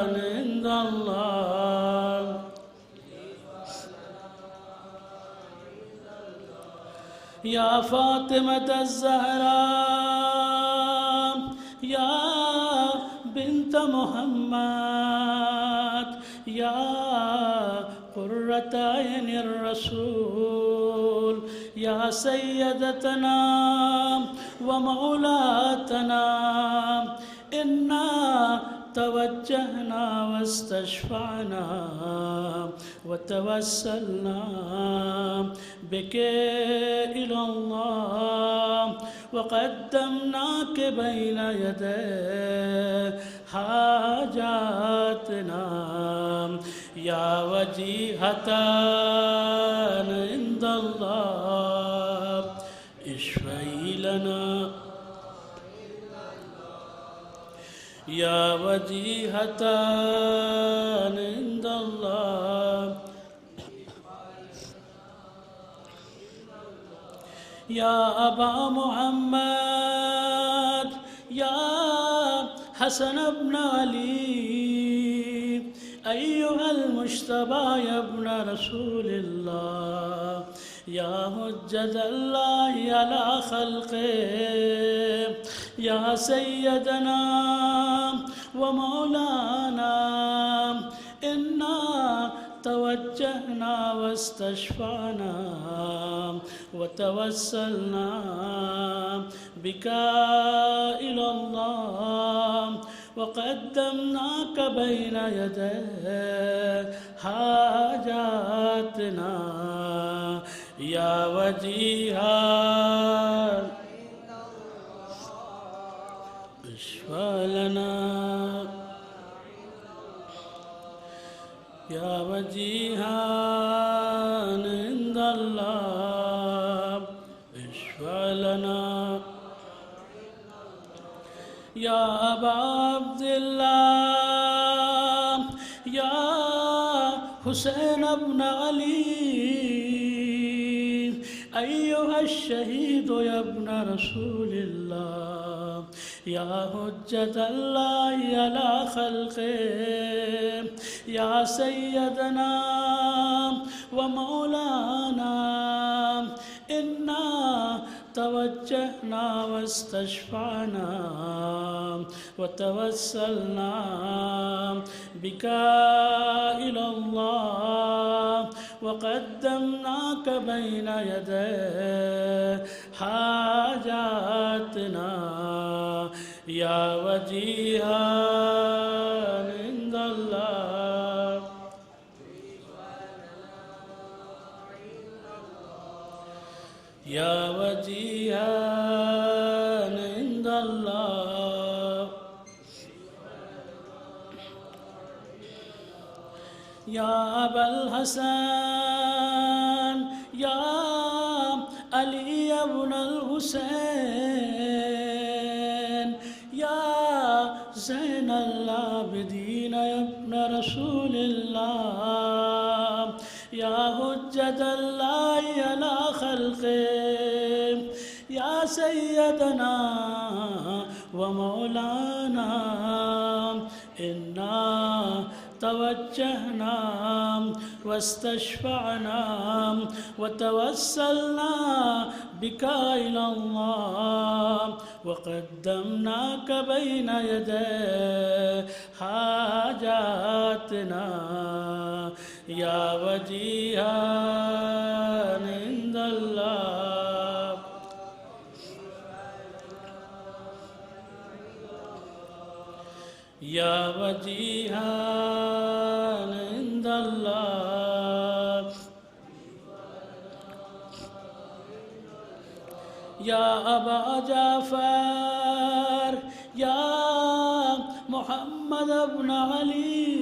عند الله يا فاطمة الزهراء يا بنت محمد يا قرة عين الرسول يا سيدتنا ومولاتنا إنا توجهنا واستشفعنا وتوسلنا بك إلى الله وقدمناك بين يدي حاجاتنا يا وجيهة عند الله اشفعي لنا يا وجيهة عند الله يا أبا محمد يا حسن بن علي أيها المجتبى يا ابن رسول الله يا حجة الله على خلقه يا سيدنا ومولانا إنا توجهنا واستشفعنا وتوسلنا بك إلى الله وقدمناك بين يدي حاجاتنا يا وجيها اشفع لنا يا وجيها عند الله اشفع لنا يا أبا عبد الله يا حسين بن علي أيها الشهيد يا ابن رسول الله يا حجة الله على خلقه يا سيدنا ومولانا إنا توجهنا واستشفعنا وتوسلنا بك إلى الله وقدمناك بين يدي حاجاتنا يا وجيها عند الله يا وجيها عند الله يا أبا الحسن يا علي بن الحسين يا زين العابدين يا ابن رسول الله يا حجة الله على خلقه يا سيدنا ومولانا إنا توجهنا واستشفعنا وتوسلنا بك إلى الله وقدمناك بين يدي حاجاتنا يا وجيها عند الله يا وجيها عند الله يا أبا جعفر يا محمد بن علي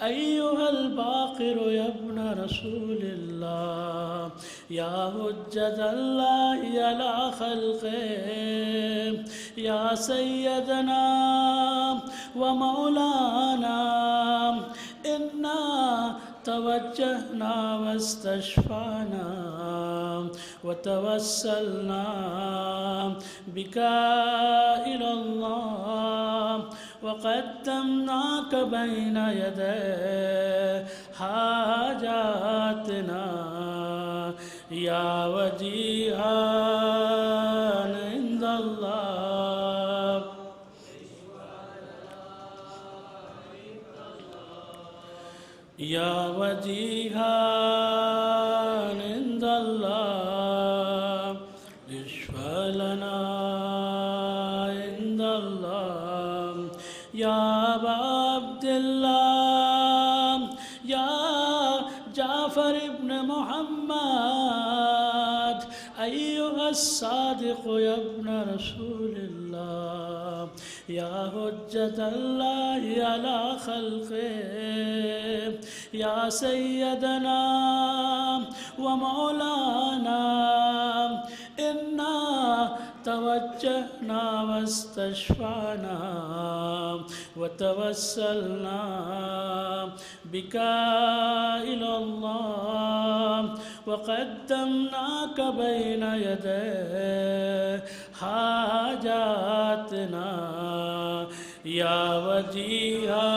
أيها الباقر يا ابن رسول الله يا حجة الله على خلقه يا سيدنا ومولانا إنا توجهنا واستشفعنا وتوسلنا بك إلى الله وقدمناك بين يدي حاجاتنا يا وجيها عند الله يا وجيها عند الله اشفع لنا عند الله يا أبا عبد الله يا جعفر بن محمد أيها الصادق يا ابن رسول الله يا حجة الله على خلقه يا سيدنا ومولانا إنا توجهنا واستشفعنا وتوسلنا بك إلى الله وقدمناك بين يدي حاجاتنا يا وجيها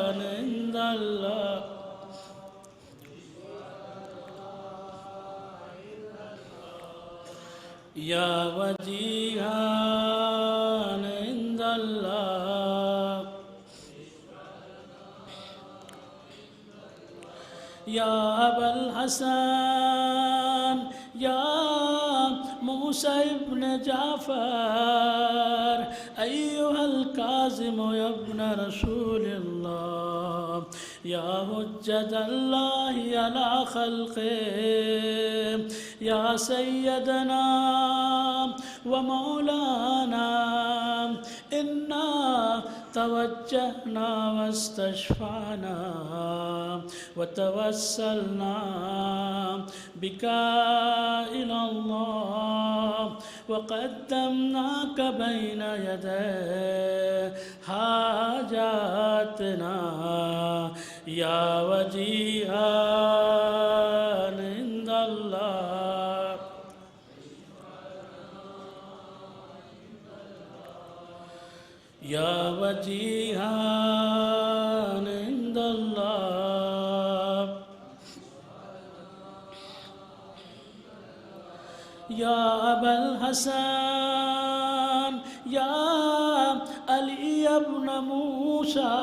عند الله يا وجيها عند الله الحسن یا موسى ابن جعفر أيها الكاظم يا ابن رسول الله يا حجة الله على خلقه يا سيدنا ومولانا إنا توجهنا واستشفعنا وتوسلنا بك إلى الله وقدمناك بين يدي حاجاتنا يا وجيها عند الله يا وجيها عند الله يا أبا الحسن يا علي بن موسى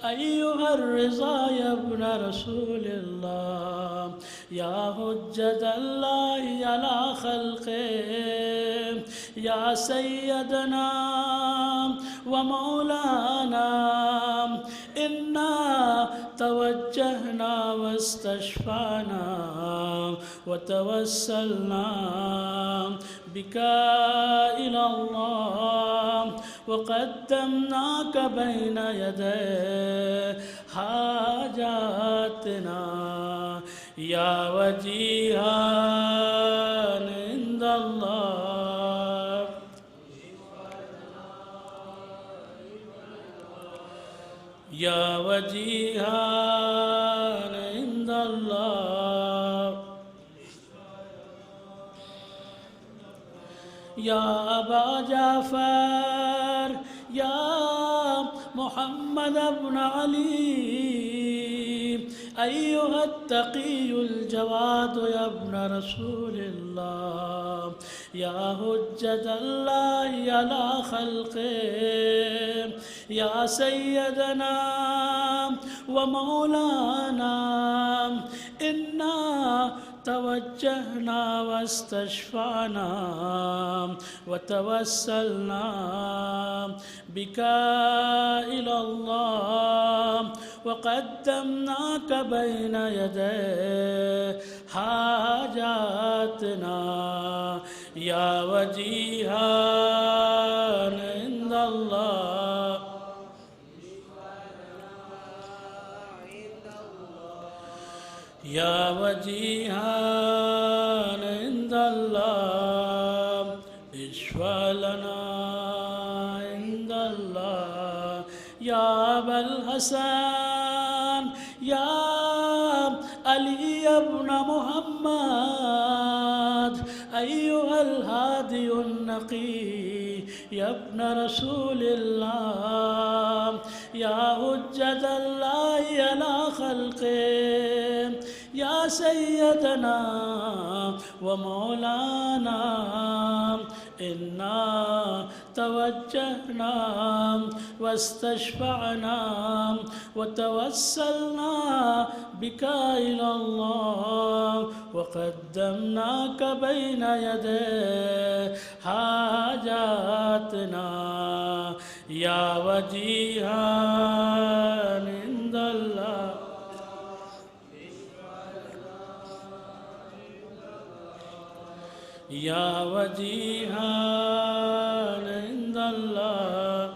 أيها الرضا يا ابن رسول الله يا حجة الله على خلقه يا سيدنا ومولانا إنا توجهنا واستشفعنا وتوسلنا بك إلى الله وقدمناك بين يدي حاجاتنا يا وجيها عند الله يا وجيها عند الله يا أبا جعفر يا محمد بن علي أيها التقي الجواد يا ابن رسول الله يا حجة الله على خلقه يا سيدنا ومولانا إنا توجهنا واستشفعنا وتوسلنا بك إلى الله وقدمناك بين يدي حاجاتنا يا وجيها عند الله يا وجيها عند الله اشفع لنا عند الله يا أبا الحسن يا علي بن محمد أيها الهادي النقي يا ابن رسول الله يا حجة الله على خلقه يا سيدنا ومولانا إنا توجهنا واستشفعنا وتوسلنا بك إلى الله وقدمناك بين يدي حاجاتنا يا وجيها عند الله يا وجيها عند الله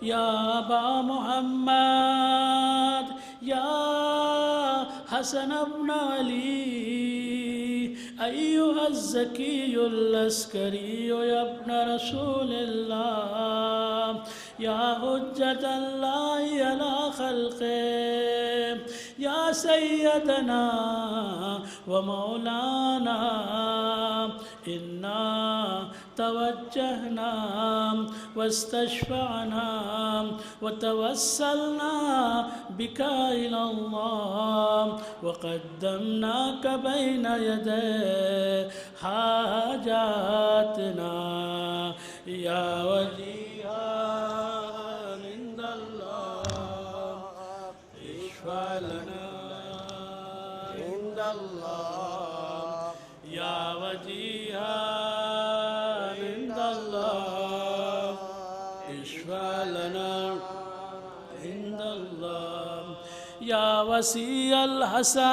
يا أبا محمد يا حسن بن علي أيها الزكي العسكري يا ابن رسول الله يا حجة الله على خلقه يا سيدنا ومولانا إنا توجهنا واستشفعنا وتوسلنا بك إلى الله وقدمناك بين يدي حاجاتنا يا وجيها عند الله عند الله يا وجيها عند الله اشفع لنا عند الله يا وسيع الحسن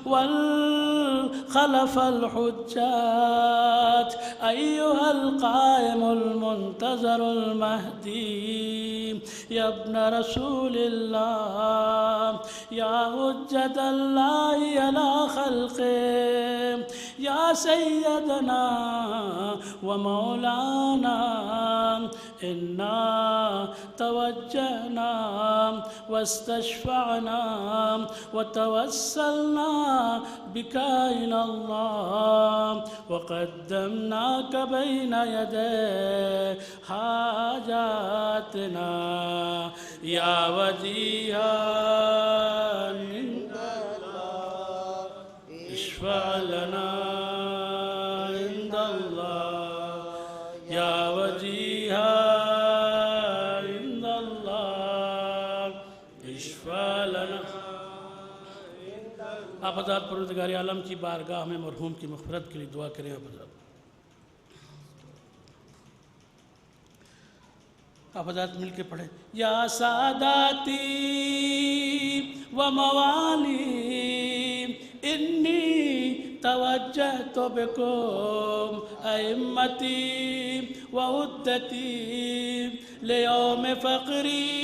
والخلف الحجات أيها القائم المنتظر المهدي يا ابن رسول الله يا حجة الله على خلقه يا سيدنا ومولانا إنا توجهنا واستشفعنا وتوسلنا بك إلى الله وقدمناك بين يدي حاجاتنا يا وجيها عند الله اشفع لنا عند الله يا وجيها عند الله اشفع لنا. آپ حضرات پروردگار عالم کی بارگاہ میں مرحوم کی مغفرت کے لیے دعا کریں. آپ حضرات مل کے پڑھیں. یا ساداتی و موالی انی توجہت بکم ائمتی و عدتی لیوم فقری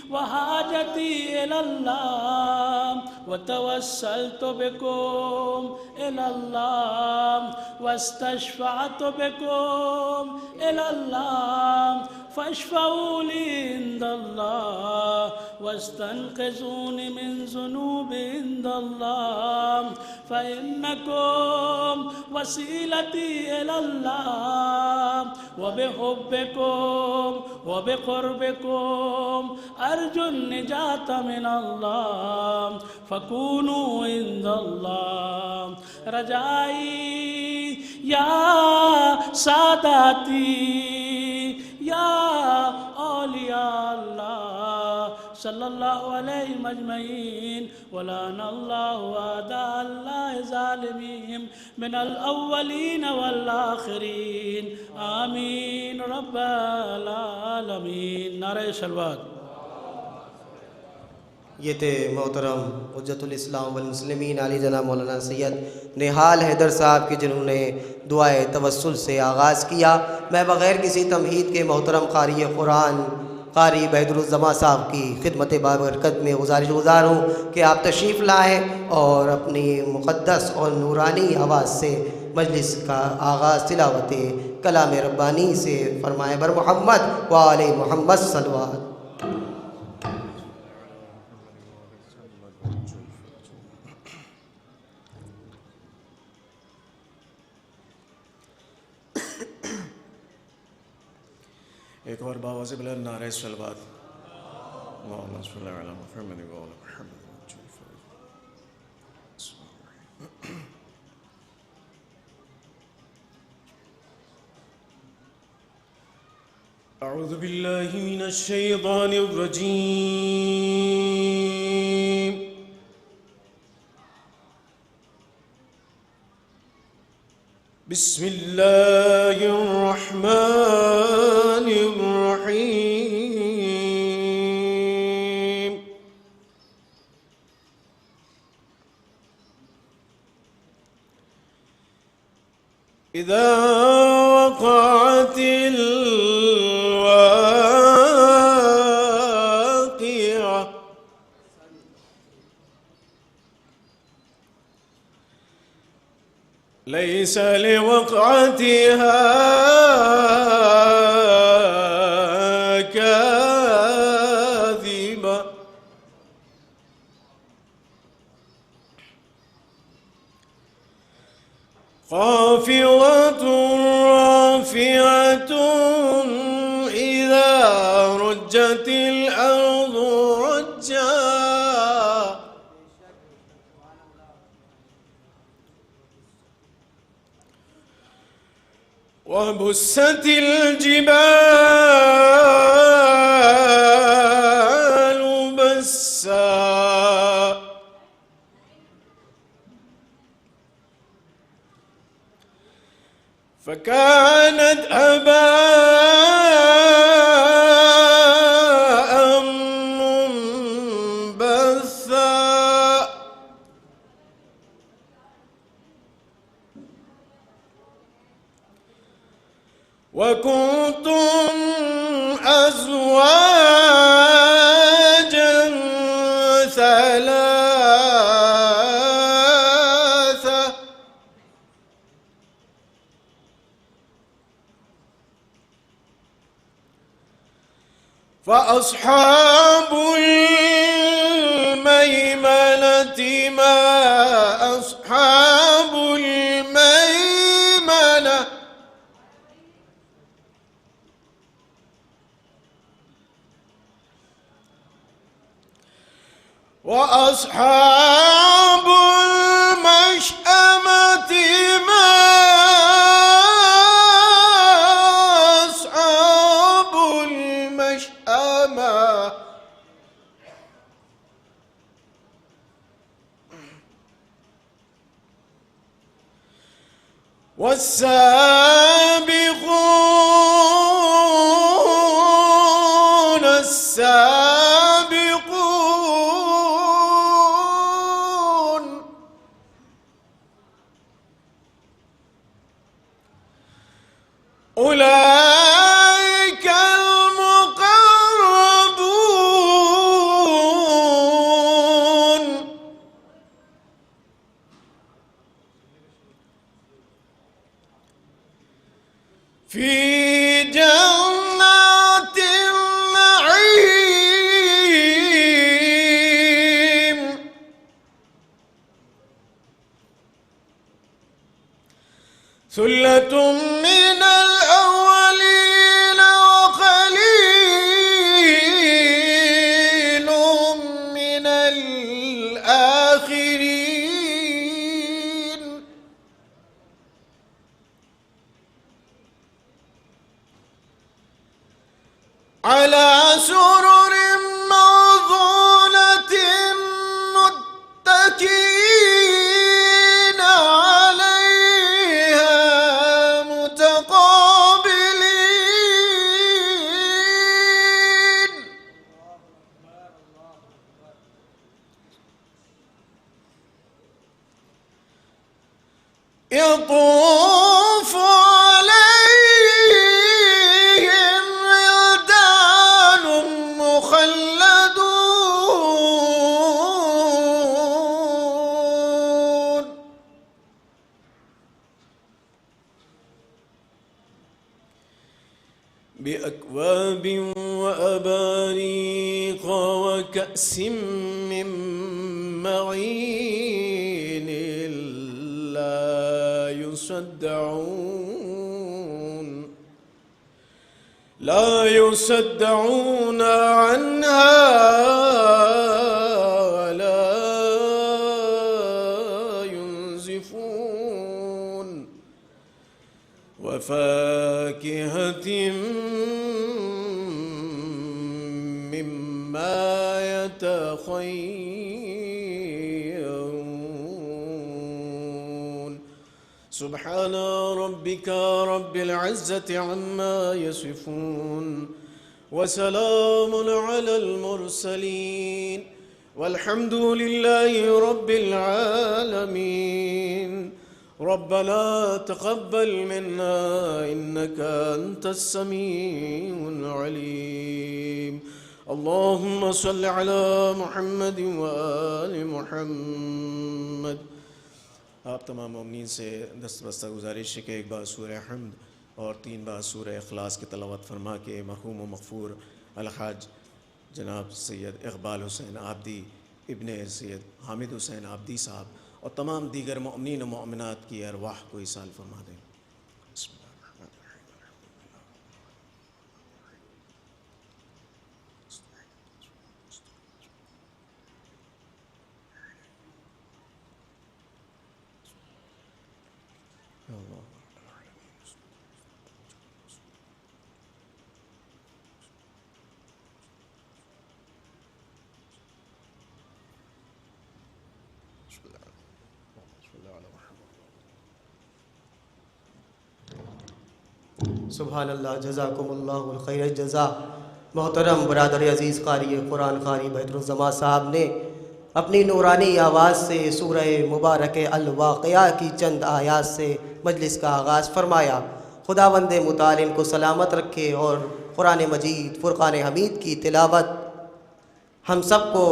وحاجتی الی اللہ وتوسلت بكم إلى الله واستشفعت بكم إلى الله فاشفعوا لي عند الله واستنقذوني من ذنوب عند الله فإنكم وسيلتي إلى الله وبحبكم وبقربكم أرجو النجاة من الله فكونوا عند الله رجائي يا ساداتي يا أولياء الله صلى الله عليهم أجمعين ولعن الله أعداء الله ظالمين من الأولين والآخرين آمين رب العالمين. نعرہ صلوات. یہ تھے محترم حجت الاسلام والمسلمین علی جناب مولانا سید نہال حیدر صاحب کی جنہوں نے دعائے توسل سے آغاز کیا. میں بغیر کسی تمہید کے محترم قاری قرآن قاری بہدر الزماں صاحب کی خدمت بابرکت میں گزار ہوں کہ آپ تشریف لائیں اور اپنی مقدس اور نورانی آواز سے مجلس کا آغاز تلاوت کلام ربانی سے فرمائیں. بر محمد و آل محمد صلوات. ایک اور باواز بلند نعرہ صلوات. اللہم صل علی محمد و آل محمد. اعوذ باللہ من الشیطان الرجیم. بسم اللہ الرحمن الرحیم. اذا وقعت الواقعة ليس لوقعتها كاذبة خافضة رافعة إذا رجت الأرض رجا وبست الجبال بسا فكانت هباء منبثا وكنتم أزواجا ثلاثة فأصحاب الميمنة ما أصحاب الميمنة وأصحاب المشأمة ما أصحاب المشأمة والسابقون السابقون أولئك المقربون في جنات النعيم ثلة من الأولين وقليل من الآخرين على سرر موضونة متكئين عليها متقابلين يطوف عليهم ولدان مخلدون بأكواب وأباريق وكأس من معين لا يصدعون عنها ولا ينزفون وفاكهة مما يتخيرون سبحان ربك رب العزة عما يصفون وسلام على المرسلين والحمد لله رب العالمين ربنا تقبل منا إنك أنت السميع العليم اللهم صل على محمد وآل محمد آپ تمام مومنین سے دستبستہ گزارش ہے کہ ایک بار سورہ حمد اور 3 بار سورہ اخلاص کی تلاوت فرما کے مرحوم و مغفور الحاج جناب سید اقبال حسین عابدی ابن سید حامد حسین عابدی صاحب اور تمام دیگر مؤمنین و مؤمنات کی ارواح کو ایصال فرما دیں بسم اللہ الرحمن الرحیم اللہ بسم اللہ علی محمد سبحان اللہ، جزاکم اللہ الخیر الجزا۔ محترم برادر عزیز قاری قرآن قاری بہتر الزما صاحب نے اپنی نورانی آواز سے سورہ مبارک الواقعہ کی چند آیات سے مجلس کا آغاز فرمایا۔ خداوند متعال ان کو سلامت رکھے اور قرآن مجید فرقان حمید کی تلاوت ہم سب کو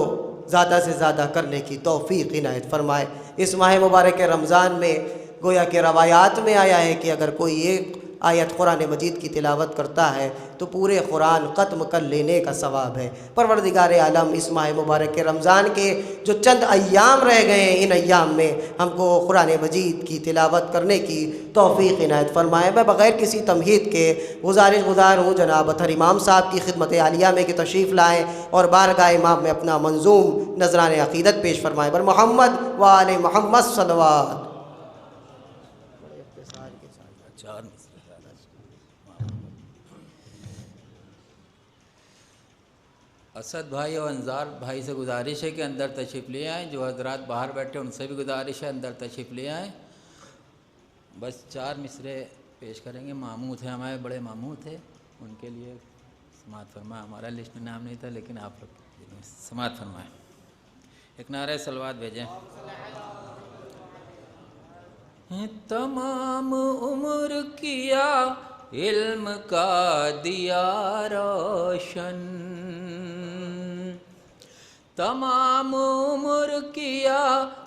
زیادہ سے زیادہ کرنے کی توفیق عنایت فرمائے۔ اس ماہ مبارک رمضان میں گویا کہ روایات میں آیا ہے کہ اگر کوئی ایک آیت قرآن مجید کی تلاوت کرتا ہے تو پورے قرآن ختم کر لینے کا ثواب ہے۔ پروردگار عالم اس ماہ مبارک رمضان کے جو چند ایام رہ گئے ہیں، ان ایام میں ہم کو قرآن مجید کی تلاوت کرنے کی توفیق عنایت فرمائے۔ میں بغیر کسی تمہید کے گزار ہوں جناب اطہر امام صاحب کی خدمت عالیہ میں کہ تشریف لائیں اور بارگاہ امام میں اپنا منظوم نذران عقیدت پیش فرمائیں۔ بر محمد و آل محمد صلوات۔ اسد بھائی اور انظار بھائی سے گزارش ہے کہ اندر تشریف لے آئیں۔ جو حضرات باہر بیٹھے ان سے بھی گزارش ہے اندر تشریف لے آئیں۔ بس 4 مصرے پیش کریں گے۔ ماموں تھے ہمارے، بڑے ماموں تھے، ان کے لیے سماعت فرمائیں۔ ہمارا لسٹ میں نام نہیں تھا لیکن آپ لوگ سماعت فرمائیں۔ ایک نعرہ صلوات بھیجیں۔ تمام عمر کیا علم کا دیا روشن، تمام عمر کیا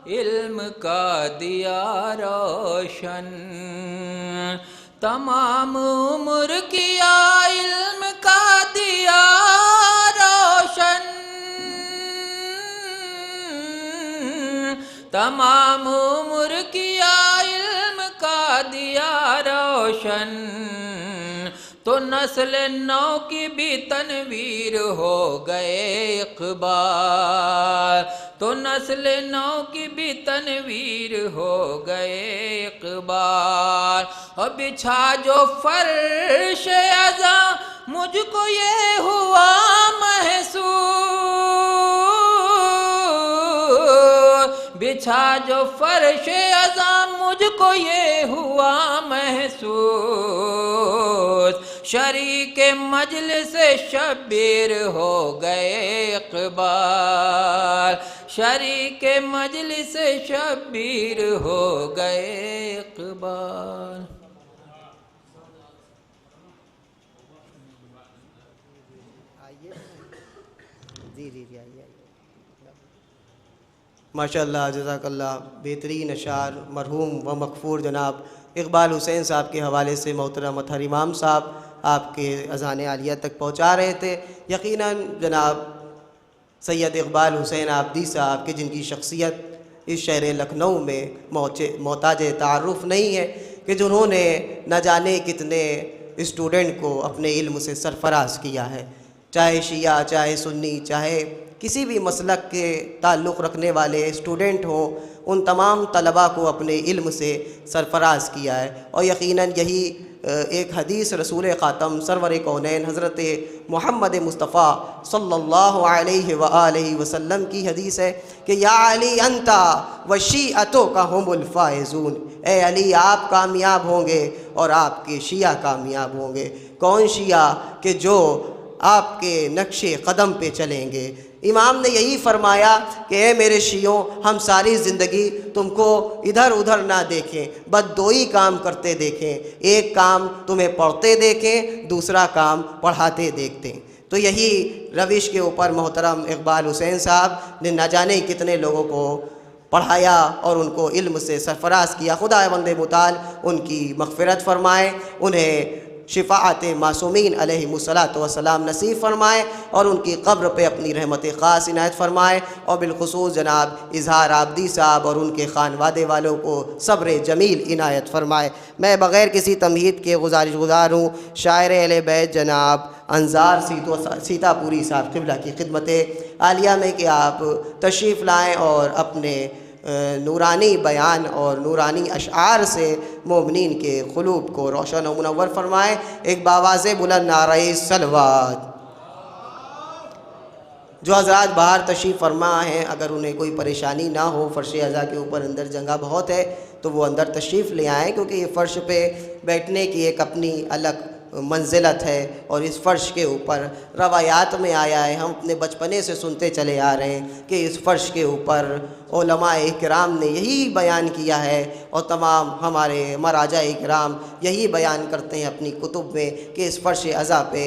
علم کا دیا روشن، تمام عمر کیا علم کا دیا روشن، تمام عمر کیا علم کا دیا روشن، تو نسل نو کی بھی تنویر ہو گئے اقبال، تو نسل نو کی بھی تنویر ہو گئے اقبال۔ اور بچھا جو فرش ازاں مجھ کو یہ ہوا محسوس، بچھا جو فرش ازاں مجھ کو یہ ہوا محسوس، شریک مجلس شبیر ہو گئے اقبال، شریک مجلس شبیر ہو گئے اقبال۔ ماشاءاللہ، جزاک اللہ۔ بہترین اشعار مرحوم و مغفور جناب اقبال حسین صاحب کے حوالے سے محترم اطہر امام صاحب آپ کے اذان عالیہ تک پہنچا رہے تھے۔ یقیناً جناب سید اقبال حسین آبدی صاحب کی جن کی شخصیت اس شہر لکھنؤ میں محتاج تعارف نہیں ہے، کہ جنہوں نے نہ جانے کتنے اسٹوڈنٹ کو اپنے علم سے سرفراز کیا ہے، چاہے شیعہ، چاہے سنی، چاہے کسی بھی مسلک کے تعلق رکھنے والے اسٹوڈنٹ ہوں، ان تمام طلباء کو اپنے علم سے سرفراز کیا ہے۔ اور یقیناً یہی ایک حدیث رسول خاتم سرور کونین حضرت محمد مصطفیٰ صلی اللہ علیہ وآلہ وسلم کی حدیث ہے کہ یا علی انتا وشیعتک ہم الفائزون، اے علی آپ کامیاب ہوں گے اور آپ کے شیعہ کامیاب ہوں گے۔ کون شیعہ؟ کہ جو آپ کے نقش قدم پہ چلیں گے۔ امام نے یہی فرمایا کہ اے میرے شیعوں، ہم ساری زندگی تم کو ادھر ادھر نہ دیکھیں، بس 2 ہی کام کرتے دیکھیں، ایک کام تمہیں پڑھتے دیکھیں، دوسرا کام پڑھاتے دیکھتے۔ تو یہی روش کے اوپر محترم اقبال حسین صاحب نے نہ جانے کتنے لوگوں کو پڑھایا اور ان کو علم سے سرفراز کیا۔ خدا بند متعال ان کی مغفرت فرمائے، انہیں شفاعت معصومین علیہم الصلاۃ والسلام نصیب فرمائے اور ان کی قبر پہ اپنی رحمت خاص عنایت فرمائے، اور بالخصوص جناب اظہار آبدی صاحب اور ان کے خانوادے والوں کو صبر جمیل عنایت فرمائے۔ میں بغیر کسی تمہید کے گزار ہوں شاعر اہل بیت جناب انظار سیتا پوری صاحب قبلہ کی خدمت عالیہ میں کہ آپ تشریف لائیں اور اپنے نورانی بیان اور نورانی اشعار سے مومنین کے قلوب کو روشن و منور فرمائیں۔ ایک باواز بلند نعرہ صلوات۔ جو حضرات باہر تشریف فرما ہیں، اگر انہیں کوئی پریشانی نہ ہو، فرش اعضاء کے اوپر اندر جگہ بہت ہے تو وہ اندر تشریف لے آئیں، کیونکہ یہ فرش پہ بیٹھنے کی ایک اپنی الگ منزلت ہے، اور اس فرش کے اوپر روایات میں آیا ہے، ہم اپنے بچپنے سے سنتے چلے آ رہے ہیں کہ اس فرش کے اوپر علماء اکرام نے یہی بیان کیا ہے، اور تمام ہمارے مراجع اکرام یہی بیان کرتے ہیں اپنی کتب میں کہ اس فرش اعضاء پہ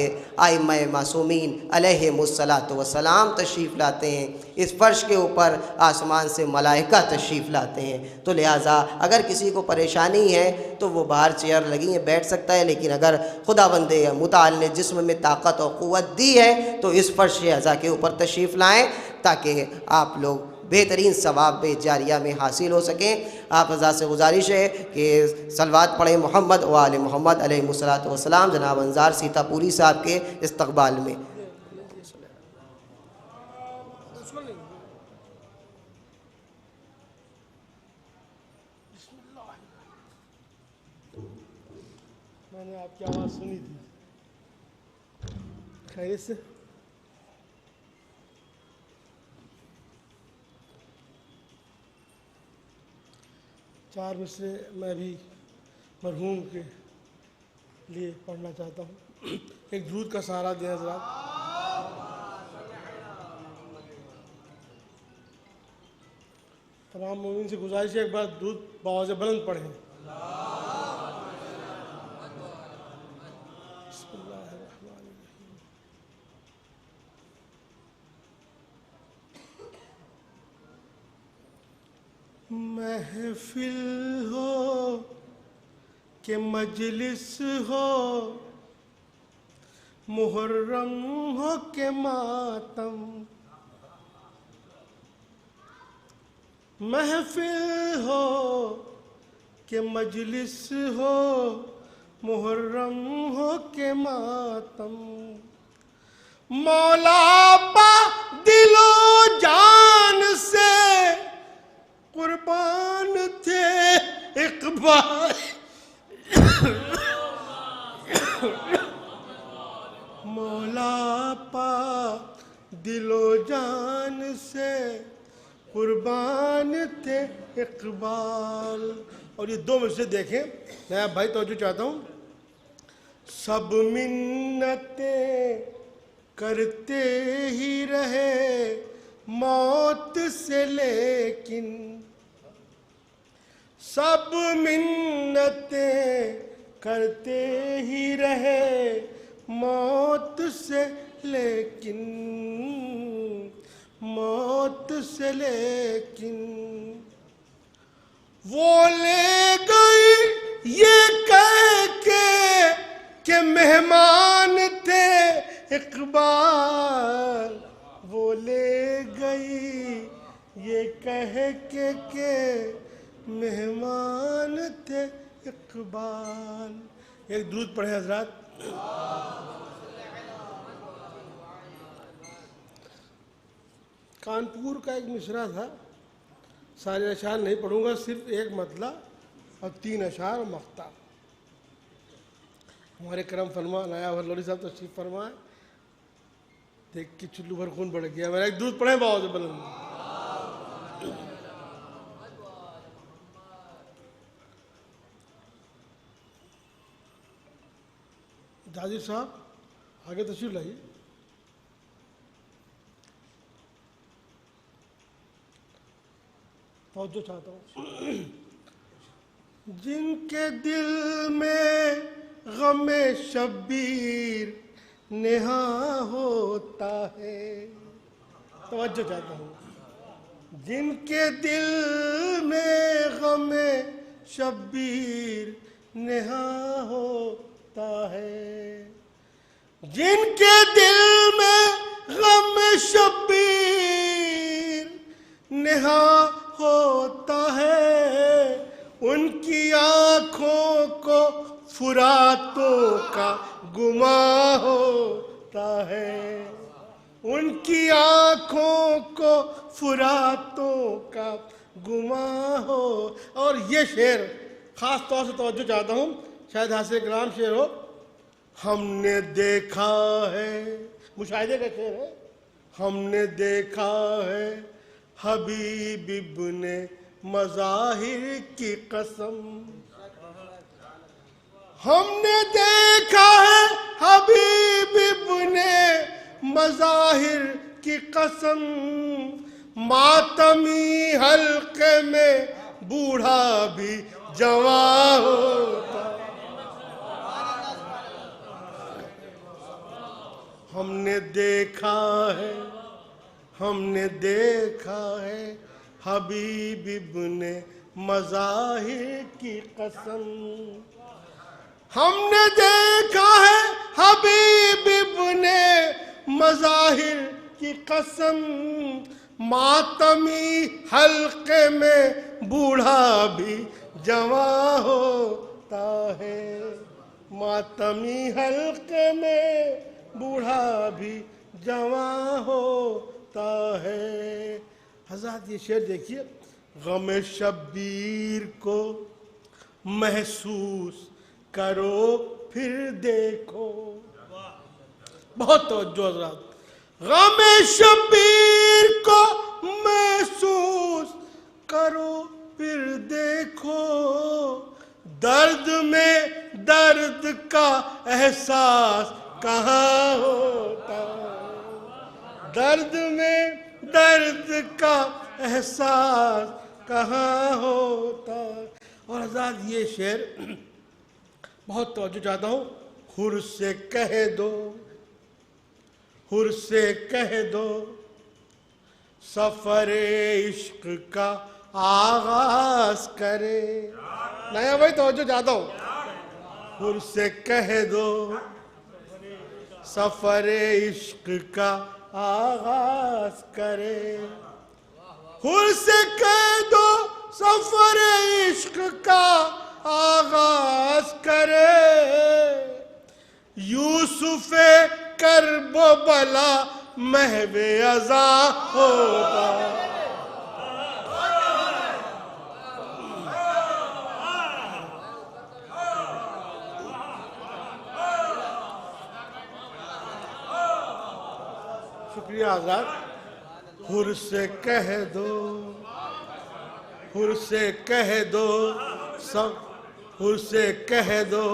ائمہ معصومین علیہم الصلاۃ والسلام تشریف لاتے ہیں، اس فرش کے اوپر آسمان سے ملائکہ تشریف لاتے ہیں۔ تو لہٰذا اگر کسی کو پریشانی ہے تو وہ باہر چیئر لگی ہیں بیٹھ سکتا ہے، لیکن اگر خداوند متعال نے جسم میں طاقت اور قوت دی ہے تو اس فرش اعضاء کے اوپر تشریف لائیں تاکہ آپ لوگ بہترین ثواب جاریہ میں حاصل ہو سکیں۔ آپ حضرات سے گزارش ہے کہ صلوات پڑھیں محمد و آل محمد علیہ الصلاۃ والسلام، جناب انظار سیتا پوری صاحب کے استقبال میں۔ میں نے آپ کی آواز سنی تھی، خیریت سے؟ چار مصرے میں بھی مرحوم کے لیے پڑھنا چاہتا ہوں۔ ایک درود کا سہارا دیں حضرات۔ تمام مومنین سے گزارش ہے ایک بار درود بآواز بلند پڑھیں۔ بسم اللہ الرحمن الرحیم۔ محفل ہو کہ مجلس ہو، محرم ہو کہ ماتم، محفل ہو کہ مجلس ہو، محرم ہو کہ ماتم، مولا پا دل و جان سے قربان تھے اقبال، مولا پا دل و جان سے قربان تھے اقبال۔ اور یہ دو مجھ سے دیکھیں، میں بھائی توجہ چاہتا ہوں۔ سب منتیں کرتے ہی رہے موت سے، لیکن سب منتیں کرتے ہی رہے موت سے، لیکن موت سے، لیکن وہ لے گئی یہ کہہ کے کہ مہمان تھے اقبال، وہ لے گئی یہ کہہ کے کہ مہمان تھے اقبال۔ ایک درود پڑھیں حضرات۔ کانپور کا ایک مصرع تھا، سارے اشعار نہیں پڑھوں گا، صرف ایک مطلع اور 3 اشعار اور مقطع۔ ہمارے کرم فرما نایا لولی صاحب تشریف فرمائے، دیکھ کے چلو بھر خون بڑھ گیا۔ میرا ایک درود پڑھیں بآواز بلند۔ جاجر صاحب آگے تشریف لائیے۔ توجہ چاہتا ہوں۔ جن کے دل میں غم شبیر نہاں ہوتا ہے، توجہ چاہتا ہوں، جن کے دل میں غم شبیر نہاں ہوتا ہے، جن کے دل میں غم شبیر نہاں ہوتا ہے، ان کی آنکھوں کو فراتوں کا گماں ہوتا ہے، ان کی آنکھوں کو فراتوں کا گماں ہو۔ اور یہ شعر خاص طور سے توجہ چاہتا ہوں، شاید حاصل کرام شعر ہو۔ ہم نے دیکھا ہے، مشاہدے کا شعر ہے، ہم نے دیکھا ہے حبیب ابن مظاہر کی قسم، ہم نے دیکھا ہے حبیب ابن مظاہر کی قسم، ماتمی حلقے میں بوڑھا بھی جوان ہوتا، ہم نے دیکھا ہے حبیب ابن مظاہر کی قسم، ہم نے دیکھا ہے حبیب ابن مظاہر کی قسم، ماتمی حلقے میں بوڑھا بھی جوان ہوتا ہے، ماتمی حلقے میں بوڑھا بھی جوان ہوتا ہے۔ حضرات یہ شعر دیکھیے، غم شبیر کو محسوس کرو پھر دیکھو، بہت توجہ حضرات، غم شبیر کو محسوس کرو پھر دیکھو، درد میں درد کا احساس کہاں ہوتا ہے، درد میں درد کا احساس کہاں ہوتا ہے۔ اور حضرات یہ شعر بہت توجہ چاہتا ہوں، حر سے کہہ دو، حر سے کہہ دو سفر عشق کا آغاز کرے، نیا بھائی توجہ چاہتا ہوں، حر سے کہہ دو سفر عشق کا آغاز کرے، حر سے کہہ دو سفر عشق کا آغاز کرے، یوسف کرب و بلا محو ازاں ہوگا، شکریہ آزاد۔ حر سے کہہ دو، حر سے کہہ دو سب، حر سے کہہ دو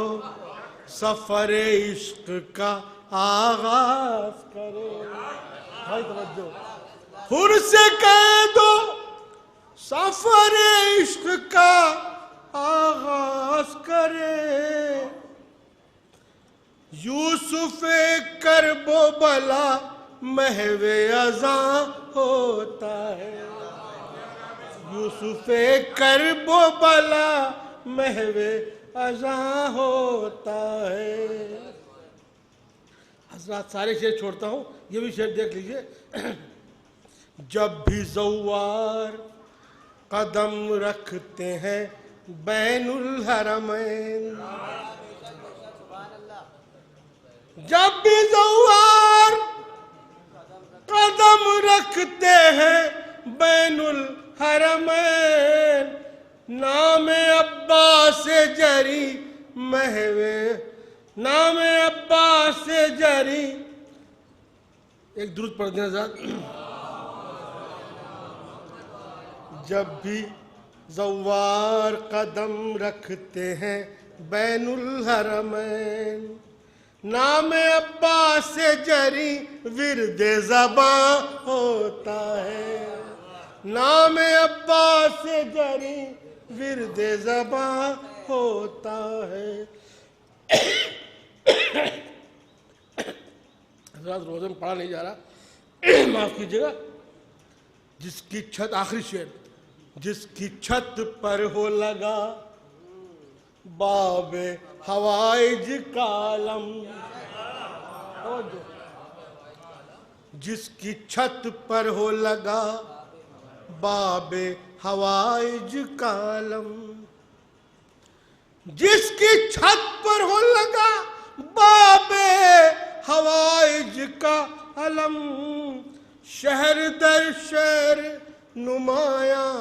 سفر عشق کا آغاز کرے، بھائی توجہ، حر سے کہہ دو سفر عشق کا آغاز کرے، یوسف کرب و بلا محو ازاں ہوتا ہے، یوسف کرب و بلا محو ازاں ہوتا ہے۔ حضرات سارے شعر چھوڑتا ہوں، یہ بھی شعر دیکھ لیجئے، جب بھی زوار قدم رکھتے ہیں بین الحرمین، جب بھی زوار قدم رکھتے ہیں بین الحرمین، نام عباس جری محو، نام عباس جری، ایک درود پڑھ دیں حضرات، جب بھی زوار قدم رکھتے ہیں بین الحرمین، نام عباس جری ورد زباں ہوتا ہے، نام عباس جری ورد زباں ہوتا ہے۔ حضرات روزے میں پڑھا نہیں جا رہا، معاف کیجیے گا، جس کی چھت، آخری شعر، جس کی چھت پر ہو لگا باب حوائج کا علم، جس کی چھت پر ہو لگا باب حوائج کا علم، جس کی چھت پر ہو لگا باب حوائج کا علم، شہر در شہر نمایاں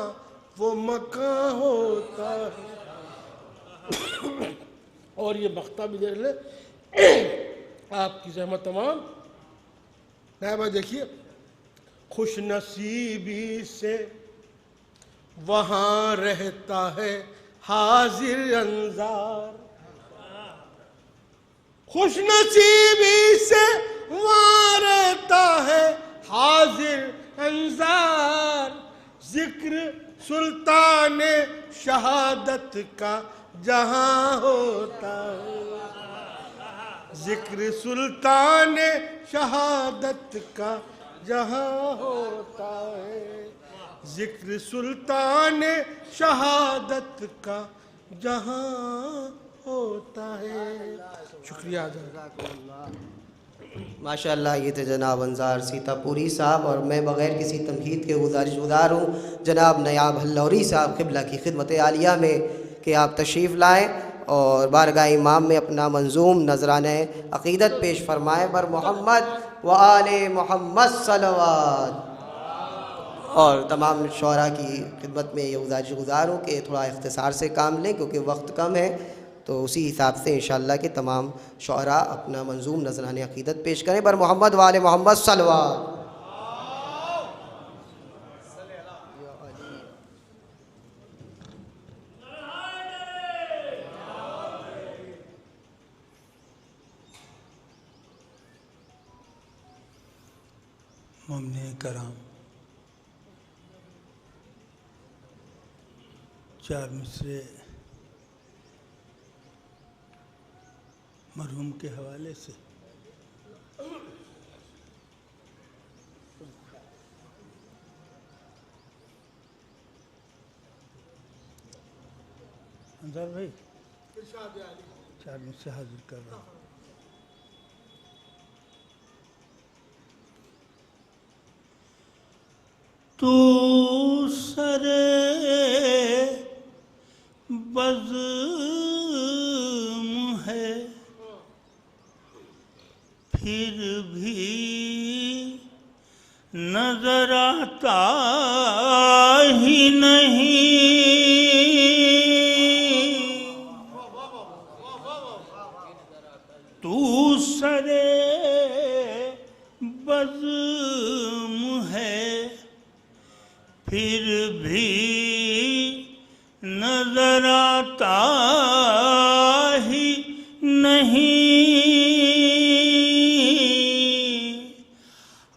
وہ مکان ہوتا ہے۔ اور یہ مقطع بھی دیکھ لیں، آپ کی زحمت تمام، نائبہ دیکھیے، خوش نصیبی سے وہاں رہتا ہے حاضر انظار، خوش نصیبی سے وہاں رہتا ہے حاضر انظار، ذکر سلطان شہادت کا جہاں ہوتا ہے، ذکر سلطان شہادت کا جہاں ہوتا ہے، ذکر سلطان شہادت کا جہاں ہوتا ہے۔ شکریہ ماشاءاللہ یہ تھے جناب انظار سیتا پوری صاحب، اور میں بغیر کسی تنقید کے گزارش گزار ہوں جناب نیاب ہلوری صاحب قبلہ کی خدمت عالیہ میں کہ آپ تشریف لائیں اور بارگاہ امام میں اپنا منظوم نذرانہ عقیدت پیش فرمائیں۔ بر محمد و آل محمد صلوات۔ اور تمام شعراء کی خدمت میں یہ گزارش گزار ہوں کہ تھوڑا اختصار سے کام لیں کیونکہ وقت کم ہے، تو اسی حساب سے انشاءاللہ کہ تمام شعراء اپنا منظوم نذرانہ عقیدت پیش کریں۔ بر محمد و آل محمد صلوات۔ مومنین کرام، چار مصرے مرحوم کے حوالے سے انظار بھائی چار مصرے حاضر کر رہا ہوں۔ تو سرے بزم ہے پھر بھی نظر آتا ہی نہیں، تو سرے بزم ہے پھر بھی نظر آتا ہی نہیں،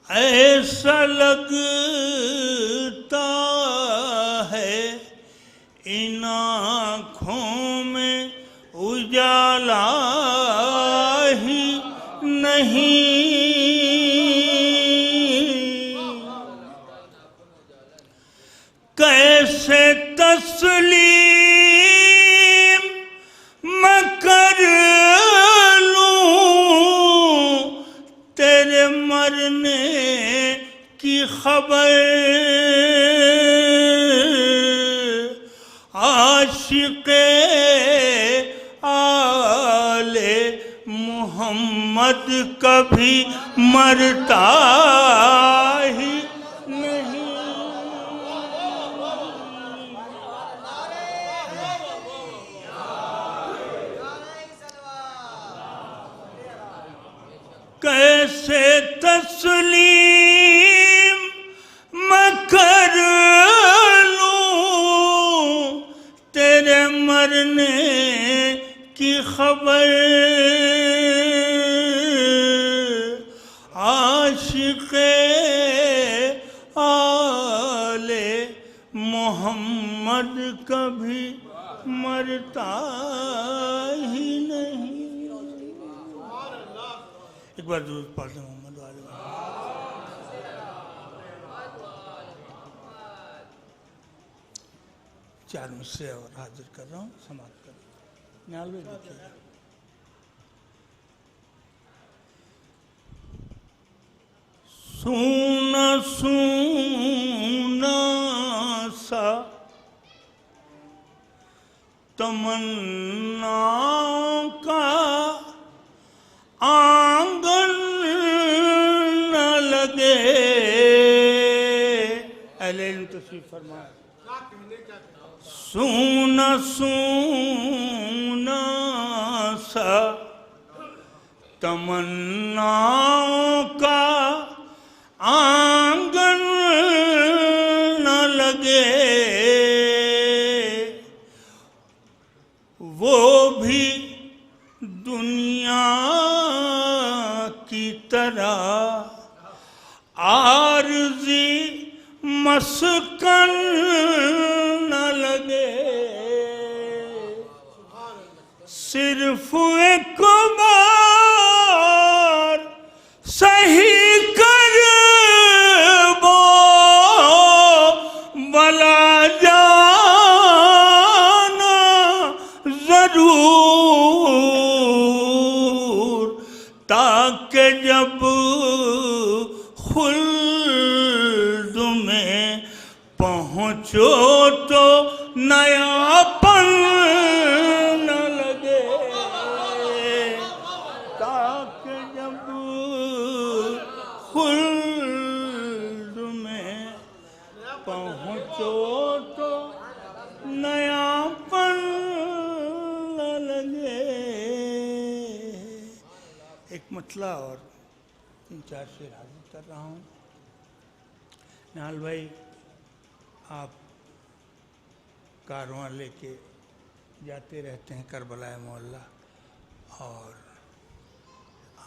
ایسا لگتا ہے ان آنکھوں میں اجالا ہی نہیں، کیسے تسلیم میں کر لوں تیرے مرنے کی خبر، عاشق آل محمد کبھی مرتا ہی نہیں، کیسے تسلیم میں کر لوں تیرے مرنے کی خبر، عاشق آل محمد کبھی مرتا ہی نہیں۔ ایک بار درود پڑھ لیں محمد والے چار مصرے اور حاضر کر رہا ہوں، سماعت کر نیال بھی دیکھیے گا۔ سونا سونا سا تمنا کا آنگن نہ لگے، اہل علم تشریف فرمائے، سونا سونا سا تمنا کا آنگن وہ بھی دنیا کی طرح عارضی مسکن نہ لگے، صرف ایک بار صحیح کر وہ بلا جانا ضرور، تاکہ جب خلد میں پہنچو تو نیا پن نہ لگے، تاکہ جب خلد میں پہنچو تو نیا پن نہ لگے۔ ایک مطلع اور 3-4 شعر حاضر کر رہا ہوں۔ نہال بھائی، آپ کارواں لے کے جاتے رہتے ہیں کربلا معلیٰ، اور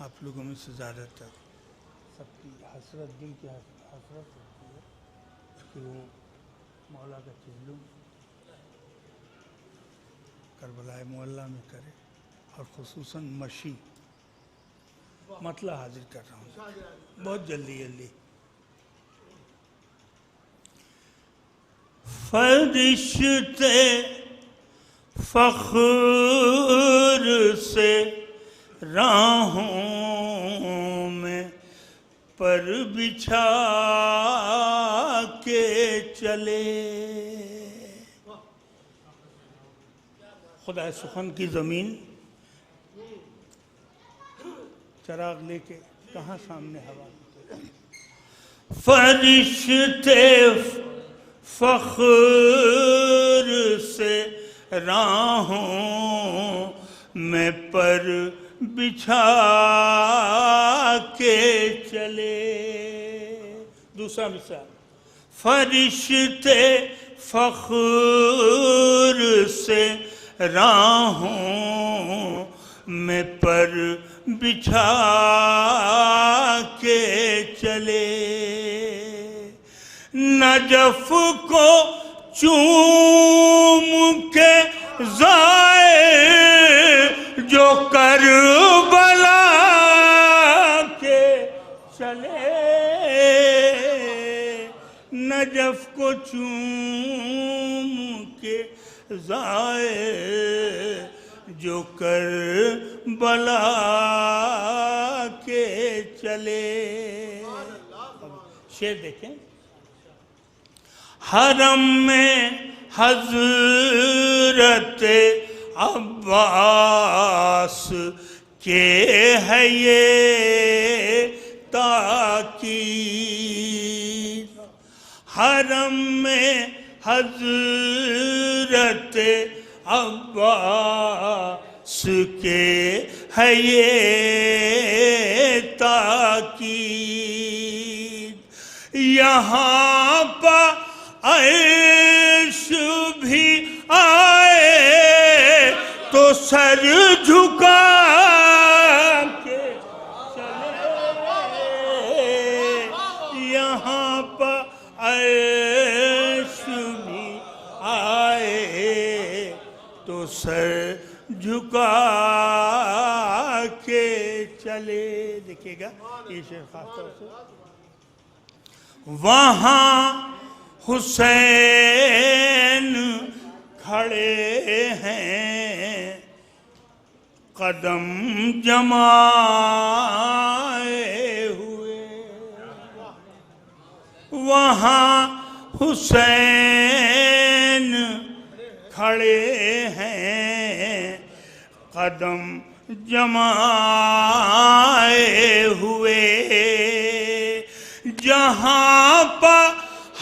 آپ لوگوں میں سے زیادہ تر سب کی حسرت، دل کی حسرت ہوتی ہے کہ وہ مولا کا چلم کربلا معلیٰ میں کرے، اور خصوصاً مشی۔ مطلع حاضر کر رہا ہوں بہت جلدی جلدی۔ فرشتے فخر سے راہوں میں پر بچھا کے چلے، خدا سخن کی زمین چراغ لے کے کہاں سامنے ہوا۔ فرشتے فخر سے راہوں میں پر بچھا کے چلے۔ دوسرا مثال، فرشتے فخر سے راہوں میں پر بچھا کے چلے، نجف کو چوم کے زائر جو کربلا کے چلے، نجف کو چوم کے زائر جو کربلا کے چلے۔ شعر دیکھیں، حرم میں حضرت عباس کے ہے یہ تاکید، حرم میں حضرت عباس کے ہے یہ تاکید، یہاں پر عیش بھی آئے تو سر جھکا کے چلے، یہاں پر عیش بھی آئے تو سر جھکا کے چلے۔ دیکھیے گا یہ شعر خاص طور سے، وہاں حسین کھڑے ہیں قدم جمائے ہوئے، وہاں حسین کھڑے ہیں قدم جمائے ہوئے، جہاں پر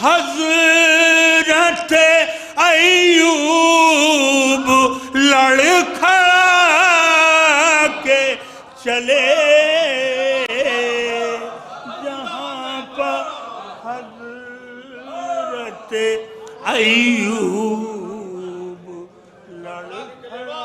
حضرت ایوب لڑکھڑا کے چلے، جہاں پر حضرت ایوب لڑکھڑا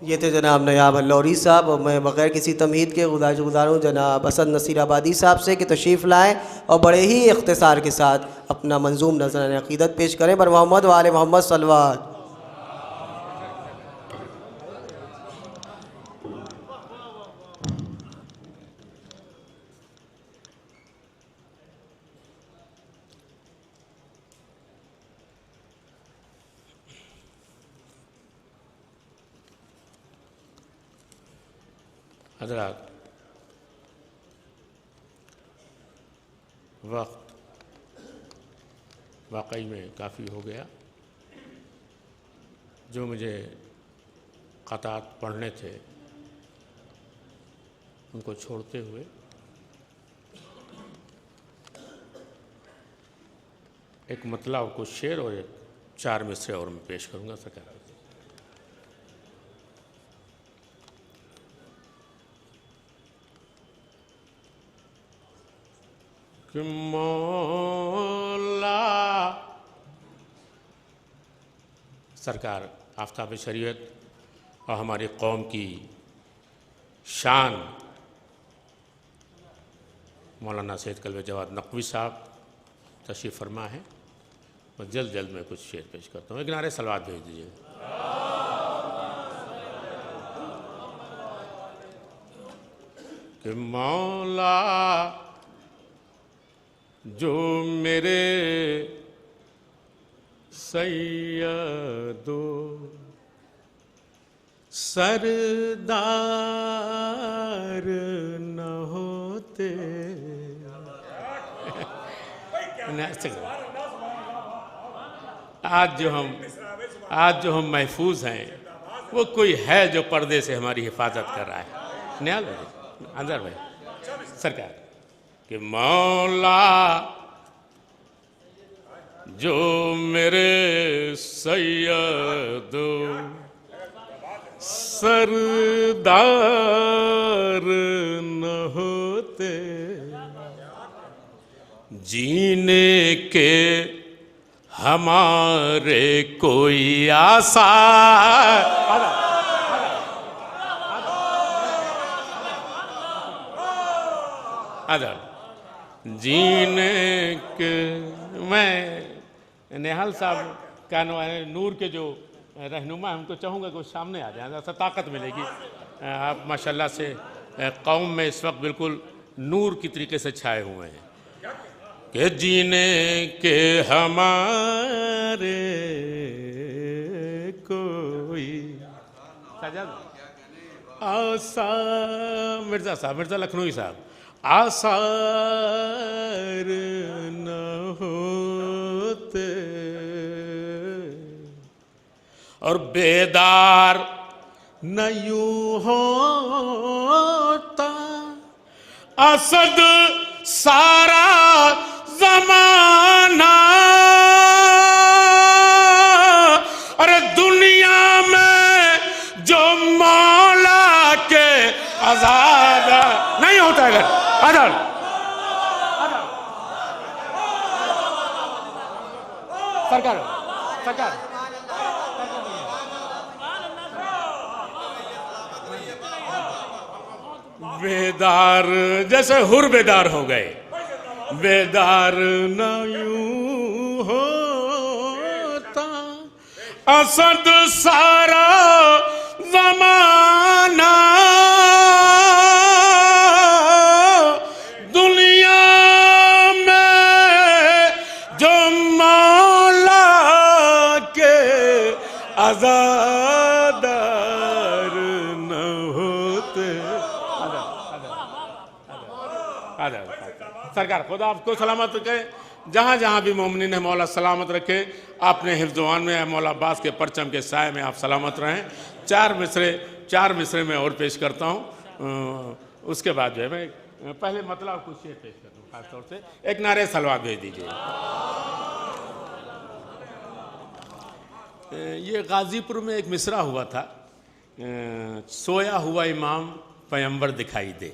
یہ تھے جناب نیاب اللوری صاحب، اور میں بغیر کسی تمہید کے گزاروں جناب اسد نصیر آبادی صاحب سے کہ تشریف لائیں اور بڑے ہی اختصار کے ساتھ اپنا منظوم نذرانہ عقیدت پیش کریں بر محمد و آل محمد صلوات۔ حضرات، وقت واقعی میں کافی ہو گیا۔ جو مجھے قطعات پڑھنے تھے ان کو چھوڑتے ہوئے ایک مطلع اور کچھ شعر اور ایک 4 مصرے اور میں پیش کروں گا سرکار۔ کہ مولا سرکار آفتاب شریعت اور ہماری قوم کی شان مولانا سید کلب جواد نقوی صاحب تشریف فرما ہے۔ میں جلد میں کچھ شعر پیش کرتا ہوں، ایک نعرہ صلوات بھیج دیجیے۔ کہ مولا جو میرے سیدو سردار نہ ہوتے. آج جو ہم محفوظ ہیں وہ کوئی ہے جو پردے سے ہماری حفاظت کر رہا ہے. نیال بھائی, انظر بھائی, سرکار کہ مولا جو میرے سیدو سردار نہ ہوتے جینے کے ہمارے کوئی آسار. جینے کے میں نہال صاحب نور کے جو رہنما ہیں ان کو چاہوں گا کہ وہ سامنے آ جائیں, ایسا طاقت ملے گی. آپ ماشاءاللہ سے قوم میں اس وقت بالکل نور کی طریقے سے چھائے ہوئے ہیں کہ جینے کے ہمارے کوئی آسار. مرزا صاحب, مرزا لکھنوئی صاحب, آثار نہ ہوتے اور بیدار نہ یوں ہوتا اسد سارا زمانہ. اور دنیا میں جو مولا کے آزاد نہیں ہوتا ہے. سرکار بیدار جیسے حر بیدار ہو گئے, بیدار نہ یوں ہوتا اسد سارا زمانہ. دنیا میں جو مولا کے عزادار نہ ہوتے. سرکار خدا آپ کو سلامت رکھے, جہاں جہاں بھی مومنین ہے مولا سلامت رکھے. اپنے حفظ و امان میں مولا عباس کے پرچم کے سائے میں آپ سلامت رہیں. چار مصرے میں اور پیش کرتا ہوں, اس کے بعد جو ہے میں پہلے مطلب کچھ شعر پیش کرتا ہوں. خاص طور سے ایک نعرہ صلوات بھیج دیجیے. یہ غازی پور میں ایک مصرع ہوا تھا, سویا ہوا امام پیمبر دکھائی دے.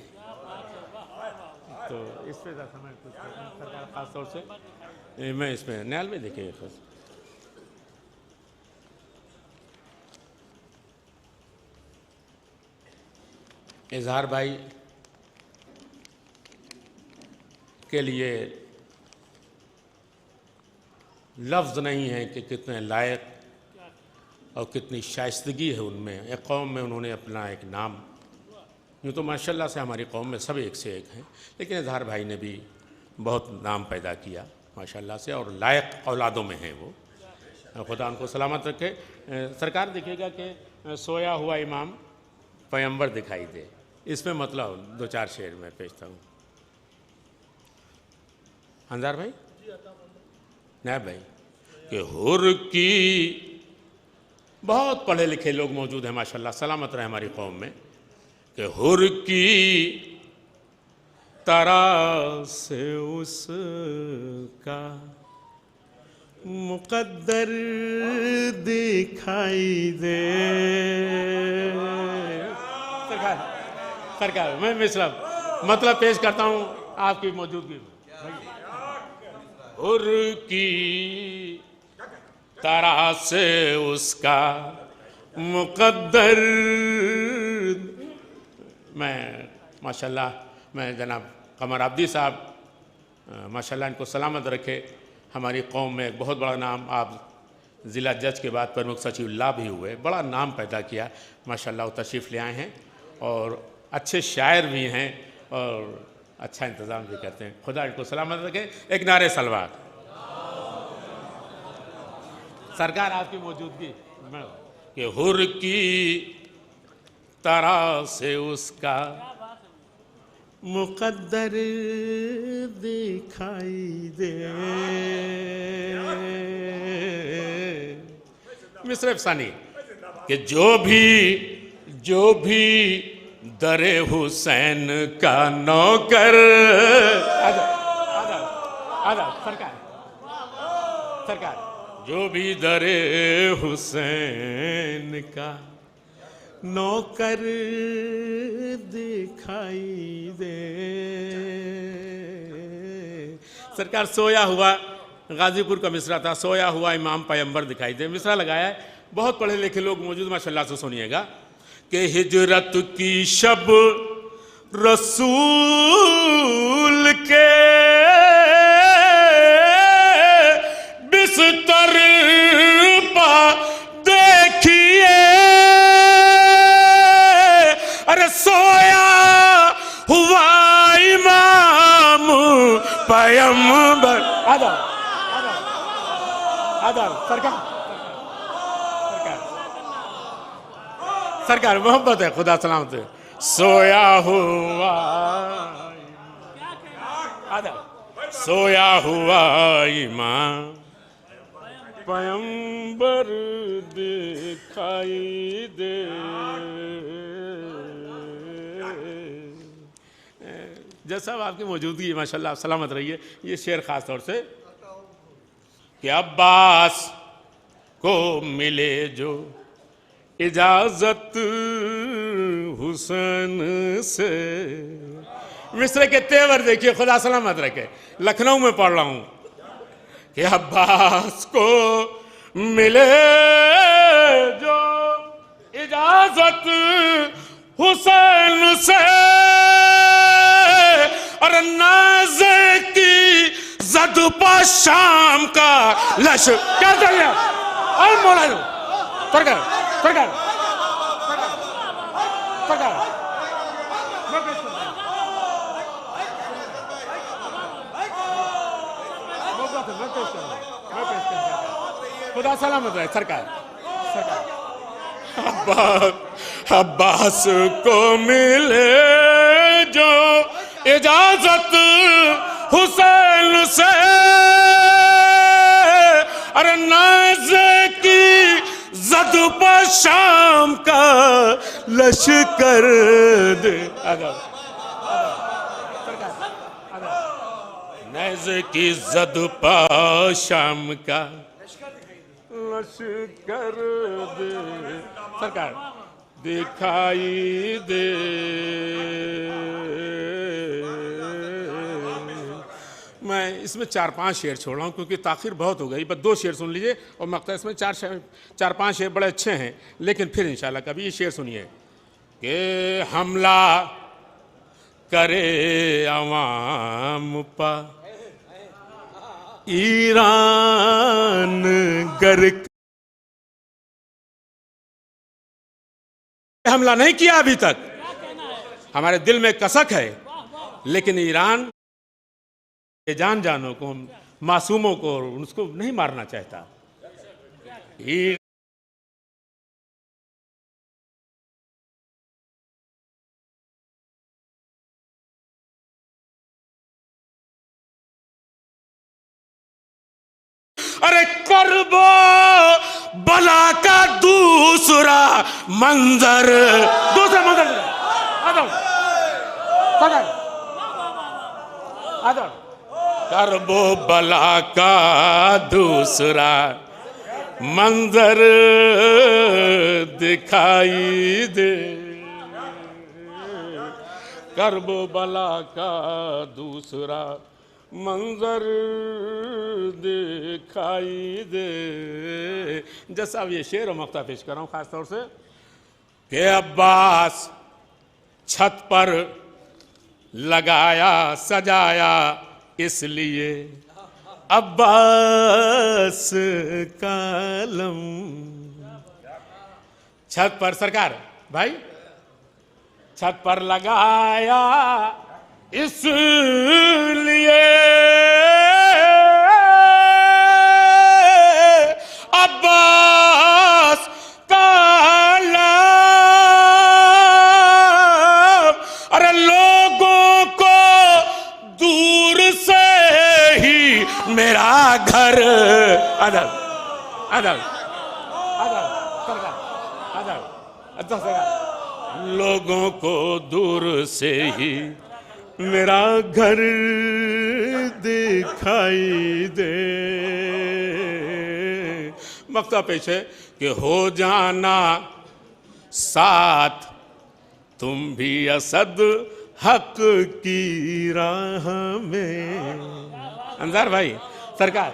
تو اس پہ ذرا سمجھ کچھ سرکار خاص طور سے میں اس میں نیال میں دیکھیں گے. اظہار بھائی کے لیے لفظ نہیں ہے کہ کتنے لائق اور کتنی شائستگی ہے ان میں. ایک قوم میں انہوں نے اپنا ایک نام, یوں تو ماشاءاللہ سے ہماری قوم میں سب ایک سے ایک ہیں, لیکن اظہار بھائی نے بھی بہت نام پیدا کیا ماشاءاللہ سے, اور لائق اولادوں میں ہیں وہ. خدا ان کو سلامت رکھے. سرکار دیکھیے گا کہ سویا ہوا امام پیمبر دکھائی دے, اس میں مطلب دو چار شعر میں پیشتا ہوں. انظار بھائی, نیب بھائی, کہ حر کی, بہت پڑھے لکھے لوگ موجود ہیں ماشاءاللہ, سلامت رہے ہماری قوم میں, کہ حر کی طرح سے اس کا مقدر دکھائی دے. سرکار میں مطلب پیش کرتا ہوں آپ کی موجودگی میں. حر کی طرح سے اس کا مقدر. میں ماشاءاللہ میں جناب قمر عبدی صاحب ماشاءاللہ ان کو سلامت رکھے. ہماری قوم میں ایک بہت بڑا نام, آپ ضلع جج کے بعد پرمکھ سچیو اللہ بھی ہوئے, بڑا نام پیدا کیا ماشاءاللہ. وہ تشریف لے آئے ہیں اور اچھے شاعر بھی ہیں, اور اچھا انتظام بھی کرتے ہیں. خدا ان کو سلامت رکھے. ایک نعرے سلوات. سرکار آپ کی موجودگی کہ حر کی طرح سے اس کا مقدر دکھائی دے. مصر افسانی کہ جو بھی در حسین کا نوکر. سرکار جو بھی در حسین کا نوکر دکھائی دے. سرکار سویا ہوا غازی پور کا مصرع تھا. سویا ہوا امام پیمبر دکھائی دے. مصرع لگایا ہے. بہت پڑھے لکھے لوگ موجود ماشاءاللہ سے سنیے گا کہ ہجرت کی شب رسول کے بستر پا دیکھیے. ارے سویا ہوا امام پیمبر. سرکار محبت ہے. خدا سلامت ہے. سویا ہوا امام پیمبر دکھائی دے. جیسا آپ کی موجودگی ماشاءاللہ آپ سلامت رہیے. یہ شعر خاص طور سے کہ عباس کو ملے جو اجازت حسین سے. مصر کے تیور دیکھیے. خدا سلامت رکھے. لکھنؤ میں پڑھ رہا ہوں کہ عباس کو ملے جو اجازت حسین سے اور نازے کی زد پا شام کا لش. کیا چاہیے اور مولانا سرکار خدا سلامت رہے. سرکار عباس کو ملے جو اجازت حسین سے اور نازے کی زد پا شام کا لشکر دے. نیزے کی زد پا شام کا لشکر دے. سرکار دکھائی دے. میں اس میں 4-5 شعر چھوڑ رہا ہوں کیونکہ تاخیر بہت ہو گئی. بس 2 شعر سن لیجئے اور مقطع اس میں 4-5 شعر بڑے اچھے ہیں. لیکن پھر انشاءاللہ کبھی یہ شعر سنیے کہ حملہ کرے عوام پا ایران گر. حملہ نہیں کیا ابھی تک. ہمارے دل میں کسک ہے لیکن ایران جانوں کو معصوموں کو اس کو نہیں مارنا چاہتا. ارے کرب و بلا کا دوسرا منظر کرب و بلا کا دوسرا منظر دکھائی دے. کرب و بلا کا دوسرا منظر دکھائی دے. جیسا اب یہ شعر و مقطع پیش کر رہا ہوں خاص طور سے کہ عباس چھت پر لگایا سجایا اس لیے عباس کا علم. چھت پر سرکار بھائی چھت پر لگایا اس لیے عباس کا لام، ارے لوگوں کو دور سے ہی میرا گھر ادب ادب لوگوں کو دور سے ہی میرا گھر دکھائی دے. مقطع پیش ہے کہ ہو جانا ساتھ تم بھی اسد حق کی راہ میں. انصار بھائی سرکار،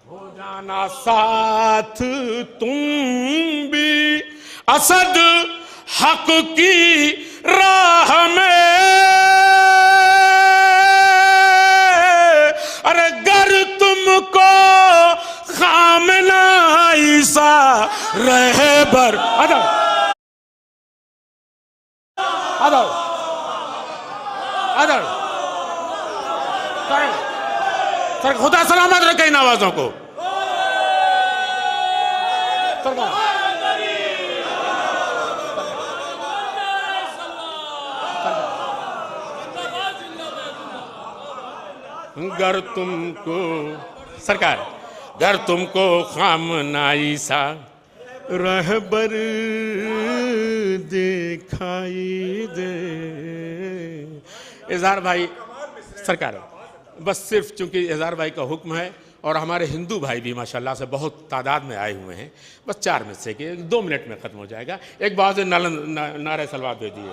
ہو جانا ساتھ تم بھی اسد حق کی راہ میں. ارے گر تم کو خامنہ عیسیٰ رہبر ادب ادب ادب سر خدا سلامت رکھے ان آوازوں کو. گر تم کو سرکار، گر تم کو خامنہ عیسیٰ رہبر دکھائی دے. اظہار بھائی سرکار، بس صرف چونکہ اظہار بھائی کا حکم ہے اور ہمارے ہندو بھائی بھی ماشاءاللہ سے بہت تعداد میں آئے ہوئے ہیں، بس 4 میں سے کہ 2 منٹ میں ختم ہو جائے گا. ایک باز نعرہ سلوات دے دیے.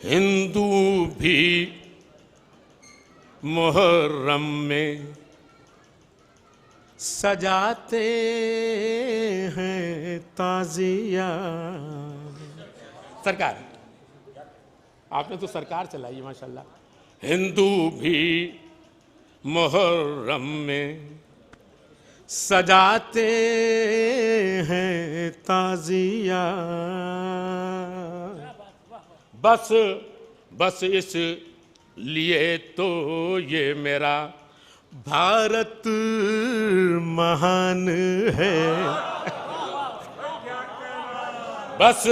ہندو بھی محرم میں سجاتے ہیں تعزیہ. سرکار آپ نے تو سرکار چلائی ماشاءاللہ. ہندو بھی محرم میں سجاتے ہیں تعزیہ. بس اس لیے تو یہ میرا بھارت مہان ہے. بس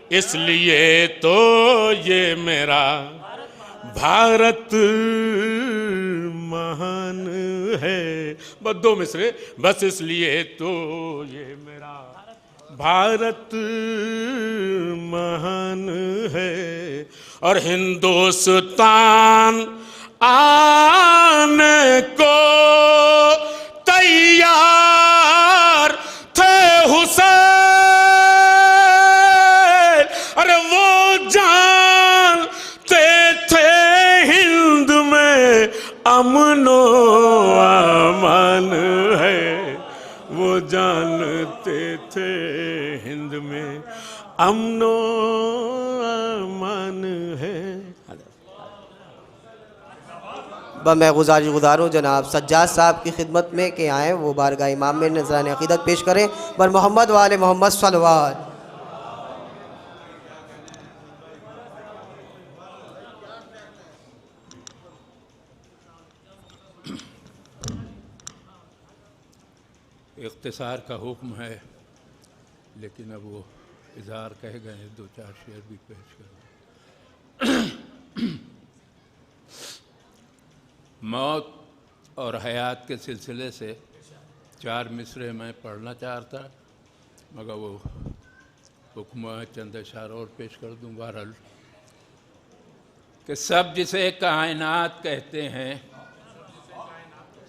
اس لیے تو یہ میرا بھارت مہان ہے. بس 2 مصرے. بس اس لیے تو یہ میرا بھارت مہان ہے. اور ہندوستان آنے کو تیار تھے حسین. ارے وہ جانتے تھے ہند میں امن و امان ہے. وہ جانتے تھے ہند میں امن و امان ہے. میں گزاروں جناب سجاد صاحب کی خدمت میں کہ آئیں وہ بارگاہ امام میں نذران عقیدت پیش کریں. بر محمد و آل محمد صلوات. اختصار کا حکم ہے لیکن اب وہ اظہار کہہ گئے ہیں 2-4 شعر بھی پیش کریں. موت اور حیات کے سلسلے سے 4 مصرے میں پڑھنا چاہتا مگر وہ حکم ہے چند اشعار اور پیش کر دوں. بہرحال کہ سب جسے کائنات کہتے ہیں،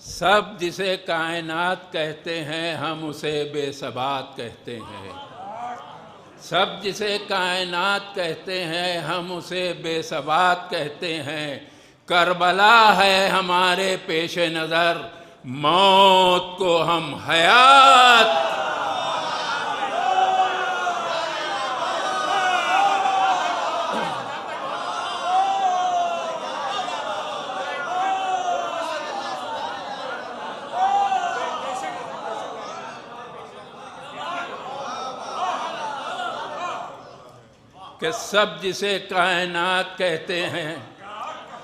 سب جسے کائنات کہتے ہیں ہم اسے بے ثبات کہتے ہیں. سب جسے کائنات کہتے ہیں ہم اسے بے ثبات کہتے ہیں. کربلا ہے ہمارے پیش نظر، موت کو ہم حیات. کہ سب جسے کائنات کہتے ہیں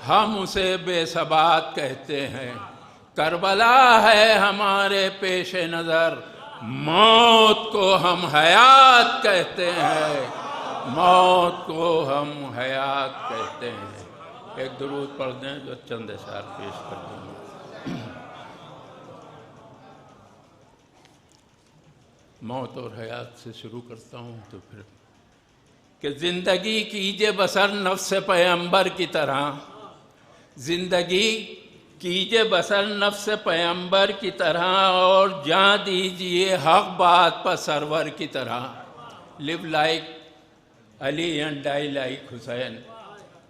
ہم اسے بے ثبات کہتے ہیں. کربلا ہے ہمارے پیش نظر، موت کو ہم حیات کہتے ہیں، موت کو ہم حیات کہتے ہیں. ایک درود پڑھ دیں جو چند اشعار پیش کر دوں گا. موت اور حیات سے شروع کرتا ہوں تو پھر کہ زندگی کیجے بسر نفس پیغمبر کی طرح، زندگی کیجے بسر نفس پیغمبر کی طرح، اور جان دیجئے حق بات پر سرور کی طرح. live like Ali and die like حسین.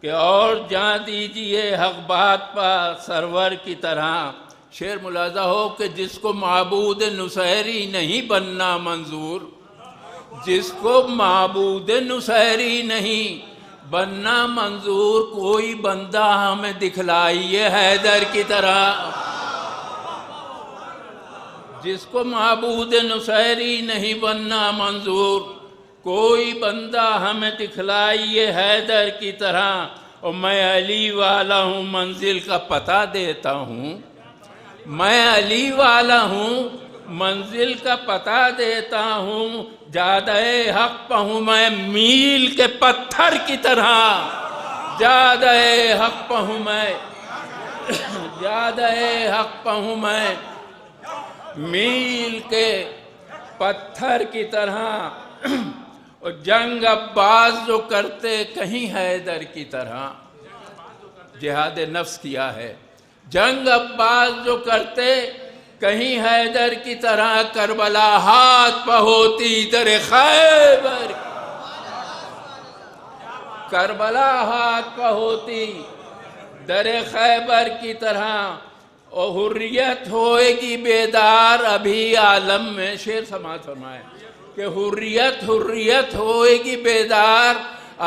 کہ اور جان دیجئے حق بات پر سرور کی طرح. شعر ملاحظہ ہو کہ جس کو معبود نصیری نہیں بننا منظور، جس کو معبود نصیری نہیں بننا منظور، کوئی بندہ ہمیں دکھلائیے حیدر کی طرح. جس کو معبود نصیری نہیں بننا منظور، کوئی بندہ ہمیں دکھلائیے حیدر کی طرح. اور میں علی والا ہوں منزل کا پتہ دیتا ہوں، میں علی والا ہوں منزل کا پتہ دیتا ہوں. جادہ حق پہ ہوں میں میل کے پتھر کی طرح، جادہ حق پہ ہوں میں، جادہ حق پہ ہوں میں میل کے پتھر کی طرح. اور جنگ عباس جو کرتے کہیں حیدر کی طرح. جہاد نفس کیا ہے. جنگ عباس جو کرتے کہیں حیدر کی طرح. کربلا ہاتھ پہ ہوتی در خیبر، کربلا ہاتھ پہ ہوتی در خیبر کی طرح. اور حریت ہوئے گی بیدار ابھی عالم میں. شعر سماعت فرمائے کہ حریت حریت ہوئے گی بیدار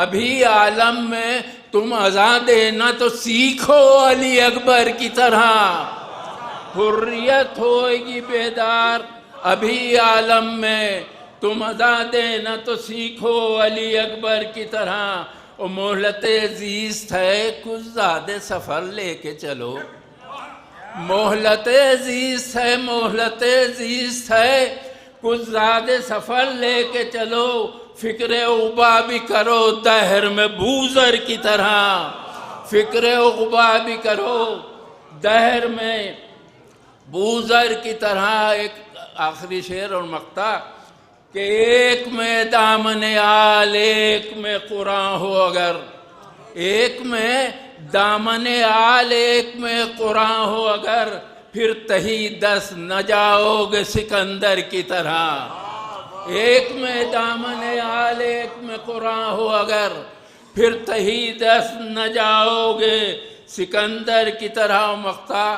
ابھی عالم میں. تم اذان دینا تو سیکھو علی اکبر کی طرح. حریت ہوئے گی بیدار ابھی عالم میں، تم اذان دینا تو سیکھو علی اکبر کی طرح. اور مہلت زیست ہے کچھ زیادہ سفر لے کے چلو، مہلت زیست ہے، مہلت زیست ہے کچھ زیادہ سفر لے کے چلو. فکر عقبا بھی کرو دہر میں بوزر کی طرح، فکر عقبا بھی کرو دہر میں بوزر کی طرح. ایک آخری شعر اور مقطع کہ ایک میں دامن آل ایک میں قرآن ہو اگر، ایک میں دامن آل ایک میں قرآن ہو اگر، پھر تہی دست نہ جاؤ گے سکندر کی طرح. ایک میں دامن آل ایک میں قرآن ہو اگر، پھر تہی دست نہ جاؤ گے سکندر کی طرح. مقطع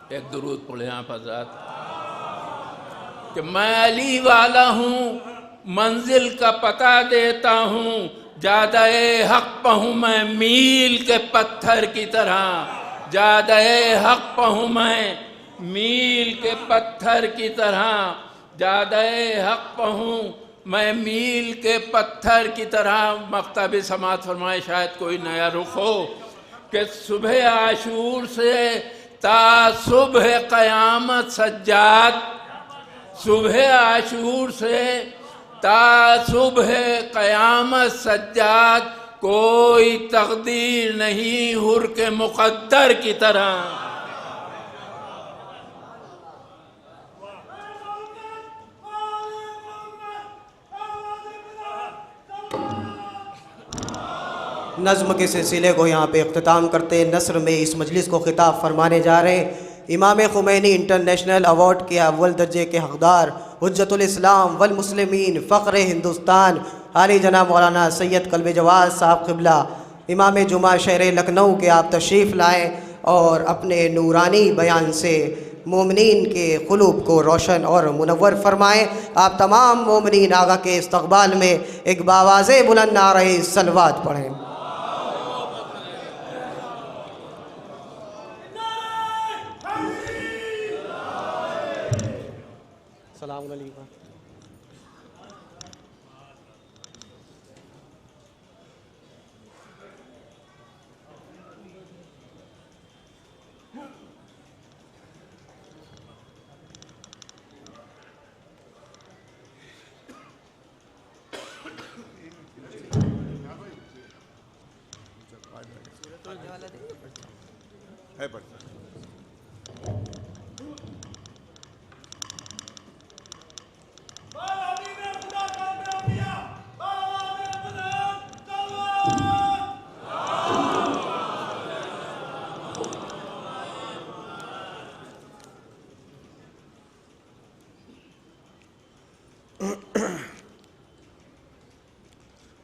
ایک درود پڑھیں آپ حضرات کہ میں علی والا ہوں منزل کا پتہ دیتا ہوں. جادہ حق پہ ہوں میں میل کے پتھر کی طرح، جادہ حق پہ ہوں میں میل کے پتھر کی طرح، جادہ حق پہ ہوں میں میل کے پتھر کی طرح. مقطع بھی سماعت فرمائے شاید کوئی نیا رخ ہو کہ صبح عاشور سے تا صبح قیامت سجاد، صبح عاشور سے تا صبح قیامت سجاد، کوئی تقدیر نہیں حر کے مقدر کی طرح. نظم کے سلسلے کو یہاں پہ اختتام کرتے نثر میں اس مجلس کو خطاب فرمانے جا رہے ہیں امام خمینی انٹرنیشنل ایوارڈ کے اول درجے کے حقدار حجت الاسلام والمسلمین فخر ہندوستان عالی جناب مولانا سید قلب جواز صاحب قبلہ امام جمعہ شہر لکھنؤ کے آپ تشریف لائیں اور اپنے نورانی بیان سے مومنین کے قلوب کو روشن اور منور فرمائیں. آپ تمام مومنین آقا کے استقبال میں ایک باواز بلند نعرہ صلوات پڑھیں. السلام علیکم. ہے پڑھتا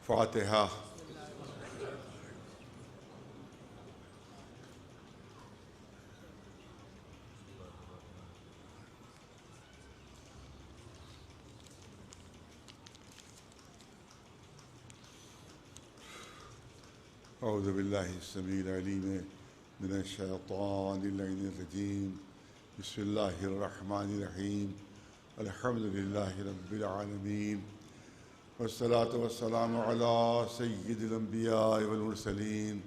فاتحہ. اعوذ باللہ السمیع العلیم من الشیطان اللعین الرجیم. بسم اللہ الرحمن الرحیم. الحمد للہ رب العالمین والصلاة والسلام علی سید الانبیاء والمرسلین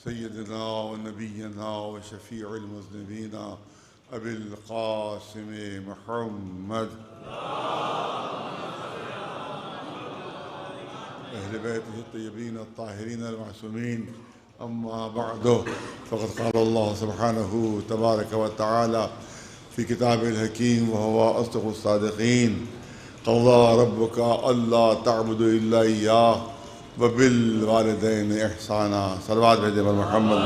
سیدنا و نبینا و شفیع المذنبین ابی القاسم محمد اہل بیتہ الطیبین الطاہرین المعصومین. اما بعد فقد قال اللہ سبحانہ تبارک و تعالی فی کتاب الحکیم وهو اصدق الصادقین. قضى ربك ألا تعبدوا إلا إياه وبالوالدين إحسانا. صلوات بھیجے پر محمد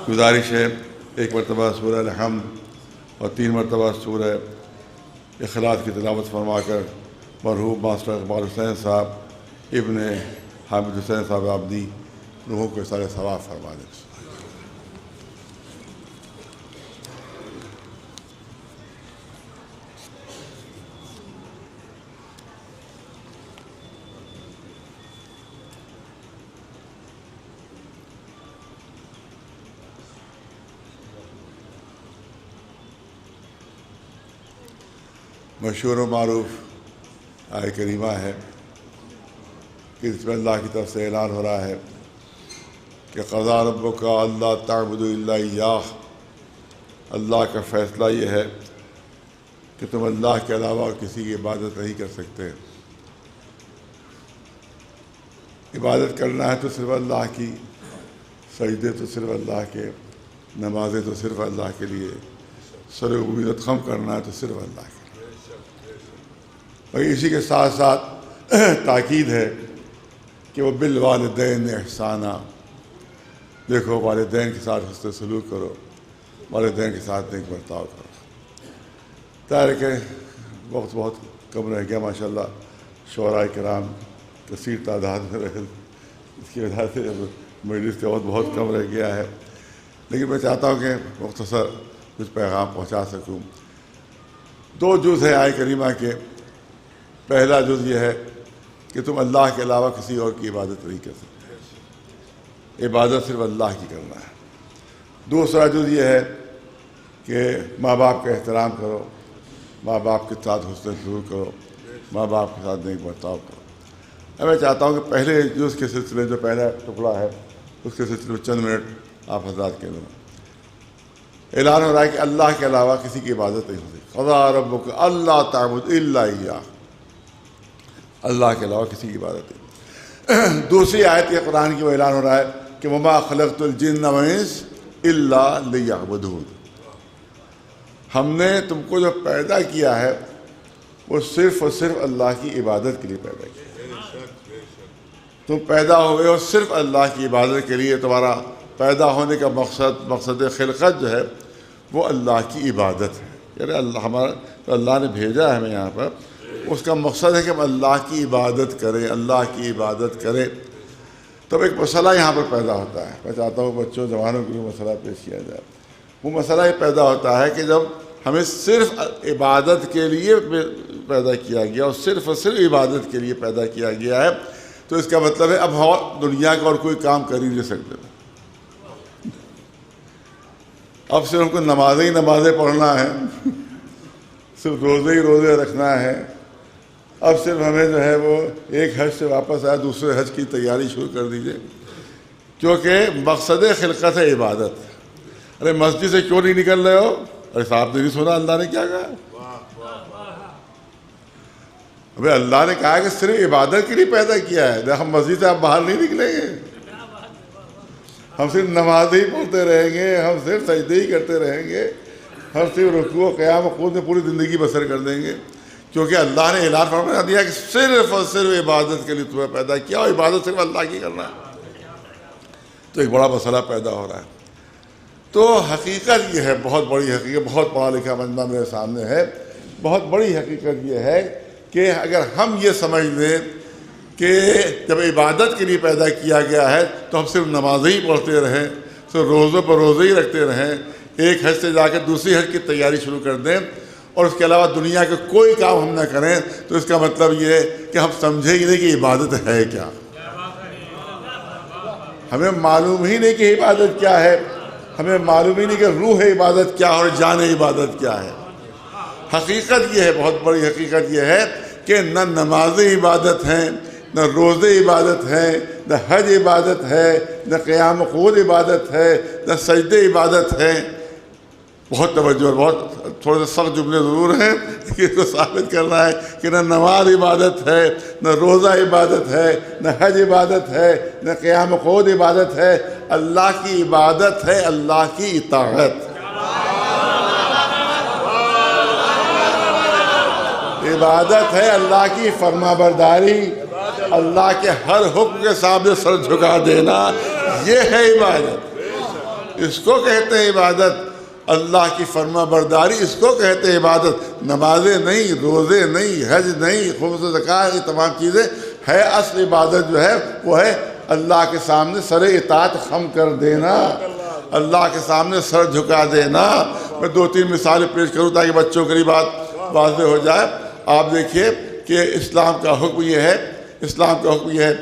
گزارش ہے ایک مرتبہ سورہ الحمد اور 3 مرتبہ سورہ اخلاص کی تلاوت فرما کر مرحوم ماسٹر اقبال حسین صاحب ابن حامد حسین صاحب عابدی روحوں کو سارے ثواب فرما دیں. مشہور و معروف آیہ کریمہ ہے کہ اس میں اللہ کی طرف سے اعلان ہو رہا ہے کہ قضا ربک الا تعبدوا الا ایاہ. اللہ کا فیصلہ یہ ہے کہ تم اللہ کے علاوہ کسی کی عبادت نہیں کر سکتے. عبادت کرنا ہے تو صرف اللہ کی، سجدے تو صرف اللہ کے، نمازیں تو صرف اللہ کے لیے، سر عبودیت خم کرنا ہے تو صرف اللہ کے. اور اسی کے ساتھ ساتھ تاکید ہے کہ وہ بالوالدین احسانہ. دیکھو والدین کے ساتھ حسن سلوک کرو، والدین کے ساتھ نیک برتاؤ کرو. ظاہر ہے کہ وقت بہت کم رہ گیا ماشاءاللہ. شعراء کرام کثیر تعداد میں رہے، اس کی وجہ سے مجلس کا وقت بہت کم رہ گیا ہے. لیکن میں چاہتا ہوں کہ مختصر کچھ پیغام پہنچا سکوں. 2 جز ہیں آیہ کریمہ کے. پہلا جز یہ ہے کہ تم اللہ کے علاوہ کسی اور کی عبادت نہیں کر سکتے، عبادت صرف اللہ کی کرنا ہے. دوسرا جز یہ ہے کہ ماں باپ کا احترام کرو، ماں باپ کے ساتھ حسن سلوک کرو، ماں باپ کے ساتھ نیک برتاؤ کرو. اب میں چاہتا ہوں کہ پہلے جز کے سلسلے جو پہلا ٹکڑا ہے اس کے سلسلے میں چند منٹ آپ حضرات کے دوں. اعلان ہو رہا ہے کہ اللہ کے علاوہ کسی کی عبادت نہیں ہو سکتی. قضا ربک الا تعبدوا الا ایاہ. اللہ کے علاوہ کسی کی عبادت نہیں. دوسری آیت یہ قرآن کی وہ اعلان ہو رہا ہے کہ وما خلقت الجن والانس الا لیعبدون. ہم نے تم کو جو پیدا کیا ہے وہ صرف اور صرف اللہ کی عبادت کے لیے پیدا کیا. تم پیدا ہو گئے ہو صرف اللہ کی عبادت کے لیے. تمہارا پیدا ہونے کا مقصد خلقت جو ہے وہ اللہ کی عبادت ہے. یعنی اللہ نے بھیجا ہے ہمیں یہاں پر، اس کا مقصد ہے کہ ہم اللہ کی عبادت کریں، اللہ کی عبادت کریں. تب ایک مسئلہ یہاں پر پیدا ہوتا ہے. میں چاہتا ہوں بچوں جوانوں کے لیے مسئلہ پیش کیا جائے. وہ مسئلہ یہ پیدا ہوتا ہے کہ جب ہمیں صرف عبادت کے لیے پیدا کیا گیا اور صرف عبادت کے لیے پیدا کیا گیا ہے تو اس کا مطلب ہے اب دنیا کا اور کوئی کام کر ہی نہیں سکتے. اب صرف ہم کو نمازیں پڑھنا ہے، صرف روزے رکھنا ہے. اب صرف ہمیں جو ہے وہ ایک حج سے واپس آیا دوسرے حج کی تیاری شروع کر دیجئے، کیونکہ مقصد خلقت ہے عبادت. ارے مسجد سے کیوں نہیں نکل رہے ہو؟ ارے صاحب نے نہیں سنا اللہ نے کیا کہا؟ ابھی اللہ نے کہا کہ صرف عبادت کے لیے پیدا کیا ہے. ہم مسجد سے آپ باہر نہیں نکلیں گے. ہم صرف نماز ہی پڑھتے رہیں گے، ہم صرف سجدے ہی کرتے رہیں گے، ہم صرف رکوع و قیام و قعود میں پوری زندگی بسر کر دیں گے، کیونکہ اللہ نے اعلان فرما دیا کہ صرف اور صرف عبادت کے لیے تمہیں پیدا کیا، اور عبادت صرف اللہ کی کرنا ہے۔ تو ایک بڑا مسئلہ پیدا ہو رہا ہے۔ تو حقیقت یہ ہے، بہت بڑی حقیقت، بہت پڑھا لکھا بندہ میرے سامنے ہے، بہت بڑی حقیقت یہ ہے کہ اگر ہم یہ سمجھ لیں کہ جب عبادت کے لیے پیدا کیا گیا ہے تو ہم صرف نمازیں ہی پڑھتے رہیں، صرف روزوں پر روزے ہی رکھتے رہیں، ایک حج سے جا کے دوسری حج کی تیاری شروع کر دیں اور اس کے علاوہ دنیا کے کوئی کام ہم نہ کریں، تو اس کا مطلب یہ ہے کہ ہم سمجھیں ہی نہیں کہ عبادت ہے کیا، ہمیں معلوم ہی نہیں کہ عبادت کیا ہے، ہمیں معلوم ہی نہیں کہ روح عبادت کیا اور جان عبادت کیا ہے۔ حقیقت یہ ہے، بہت بڑی حقیقت یہ ہے کہ نہ نمازیں عبادت ہیں، نہ روزے عبادت ہیں، نہ حج عبادت ہے، نہ قیام و قعود عبادت ہے، نہ سجدے عبادت ہیں۔ بہت توجہ، بہت تھوڑے سے سخت جملے ضرور ہیں کہ اس کو ثابت کرنا ہے کہ نہ نماز عبادت ہے، نہ روزہ عبادت ہے، نہ حج عبادت ہے، نہ قیام و قعود عبادت ہے۔ اللہ کی عبادت ہے اللہ کی اطاعت، عبادت ہے اللہ کی فرما برداری، اللہ کے ہر حکم کے سامنے سر جھکا دینا، یہ ہے عبادت، اس کو کہتے ہیں عبادت۔ اللہ کی فرما برداری اس کو کہتے ہیں عبادت، نمازیں نہیں، روزے نہیں، حج نہیں، خمس و زکوٰۃ، یہ تمام چیزیں ہے۔ اصل عبادت جو ہے وہ ہے اللہ کے سامنے سر اطاعت خم کر دینا، اللہ کے سامنے سر جھکا دینا۔ میں دو تین مثالیں پیش کروں تاکہ بچوں کے لیے بات واضح ہو جائے۔ آپ دیکھیے کہ اسلام کا حکم یہ ہے، اسلام کا حکم یہ ہے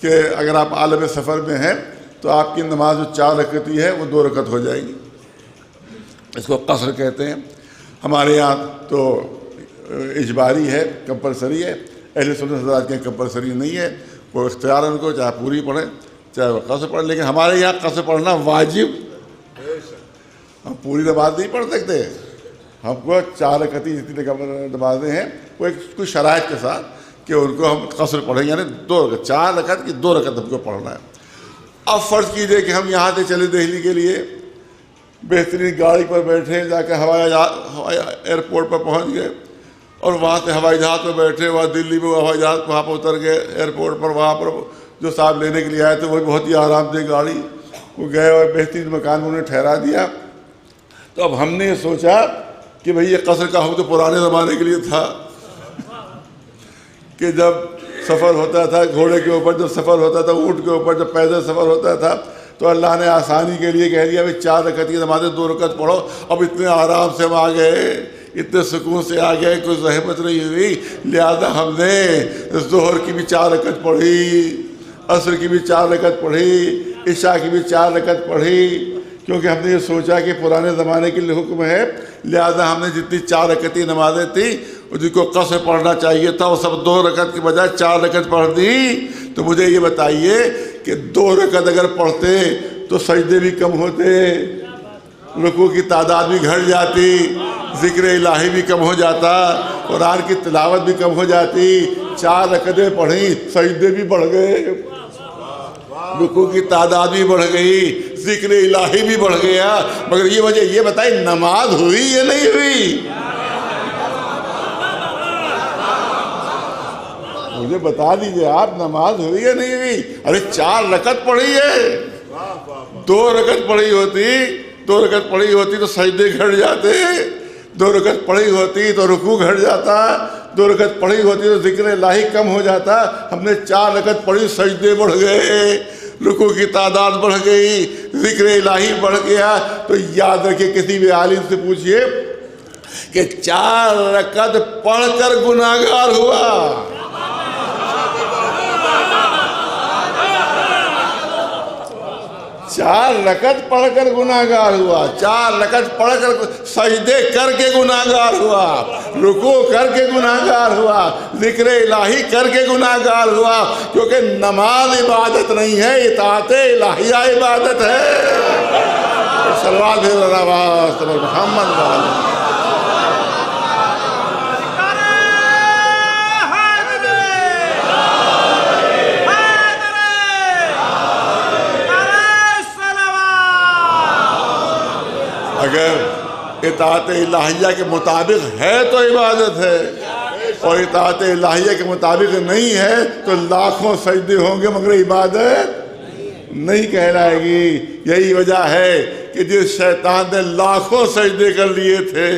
کہ اگر آپ عالم سفر میں ہیں تو آپ کی نماز جو 4 رکعتی ہے وہ 2 رکعت ہو جائے گی، اس کو قصر کہتے ہیں۔ ہمارے یہاں تو اجباری ہے، کمپلسری ہے، اہل سنت حضرات کے یہاں کمپلسری نہیں ہے، وہ اختیار ہے ان کو، چاہے پوری پڑھیں چاہے وہ قصر پڑھیں، لیکن ہمارے یہاں قصر پڑھنا واجب، ہم پوری نماز نہیں پڑھ سکتے، ہم کو 4 رکعتی جتنی نمازیں ہیں وہ ایک کچھ شرائط کے ساتھ کہ ان کو ہم قصر پڑھیں، یعنی 2 رکعت، 4 رکعت کی 2 رکعت ہم کو پڑھنا ہے۔ اب فرض کیجئے کہ ہم یہاں سے چلے دہلی کے لیے، بہترین گاڑی پر بیٹھے، جا کے ہوائی ایئرپورٹ پر پہنچ گئے اور وہاں سے ہوائی جہاز پر بیٹھے، وہاں دلی میں ہوائی جہاز وہاں پر اتر گئے ایئرپورٹ پر، وہاں پر جو صاحب لینے کے لیے آئے تھے وہ بہت ہی آرام دہ گاڑی، وہ گئے اور بہترین مکان میں انہیں ٹھہرا دیا۔ تو اب ہم نے یہ سوچا کہ بھئی یہ قصر کا حکم تو پرانے زمانے کے لیے تھا کہ جب سفر ہوتا تھا گھوڑے کے اوپر، جب سفر ہوتا تھا اونٹ کے اوپر، جب پیدل سفر ہوتا تھا تو اللہ نے آسانی کے لیے کہہ دیا بھئی 4 رکعت کی نمازیں 2 رکعت پڑھو۔ اب اتنے آرام سے ہم آ گئے، اتنے سکون سے آ گئے، کوئی زحمت نہیں ہوئی، لہذا ہم نے ظہر کی بھی 4 رکعت پڑھی، عصر کی بھی 4 رکعت پڑھی، عشاء کی بھی 4 رکعت پڑھی، کیونکہ ہم نے یہ سوچا کہ پرانے زمانے کے لیے حکم ہے، لہذا ہم نے جتنی 4 رکعتی نمازیں تھیں جن کو قصر پڑھنا چاہیے تھا وہ سب 2 رکعت کی بجائے 4 رکعت پڑھ دی۔ تو مجھے یہ بتائیے کہ 2 رکعت اگر پڑھتے تو سجدے بھی کم ہوتے، رکوع کی تعداد بھی گھٹ جاتی، ذکر الہی بھی کم ہو جاتا، قرآن کی تلاوت بھی کم ہو جاتی۔ 4 رکعتیں پڑھیں، سجدے بھی بڑھ گئے، رکوع کی تعداد بھی بڑھ گئی، ذکر الہی بھی بڑھ گیا، مگر یہ وجہ یہ بتائیں نماز ہوئی یا نہیں ہوئی؟ مجھے بتا دیجئے آپ، نماز ہوئی یا نہیں ہوئی؟ ارے 4 رکعت پڑھی ہے، 2 رکعت پڑھی ہوتی، 2 رکعت پڑھی ہوتی تو سجدے گھٹ جاتے، 2 رکعت پڑھی ہوتی تو رکوع گھٹ جاتا، 2 رکعت پڑھی ہوتی تو ذکر الہی کم ہو جاتا۔ ہم نے 4 رکعت پڑھی، سجدے بڑھ گئے، رکوع کی تعداد بڑھ گئی، ذکر الہی بڑھ گیا۔ تو یاد رکھیں، کسی بھی عالم سے پوچھئے کہ 4 رکعت پڑھ کر گناہگار ہوا، 4 رکعت پڑھ کر گناہگار ہوا، 4 رکعت پڑھ کر سجدے کر کے گناہگار ہوا، رکوع کر کے گناہگار ہوا، ذکر الہی کر کے گناہگار ہوا، کیونکہ نماز عبادت نہیں ہے، اطاعت الہیہ عبادت ہے۔ صلوات محمد وعلیہ اگر اطاعت الہیہ کے مطابق ہے تو عبادت ہے، اور اطاعت الہیہ کے مطابق نہیں ہے تو لاکھوں سجدے ہوں گے مگر عبادت نہیں کہلائے گی۔ یہی وجہ ہے کہ جس شیطان نے لاکھوں سجدے کر لیے تھے،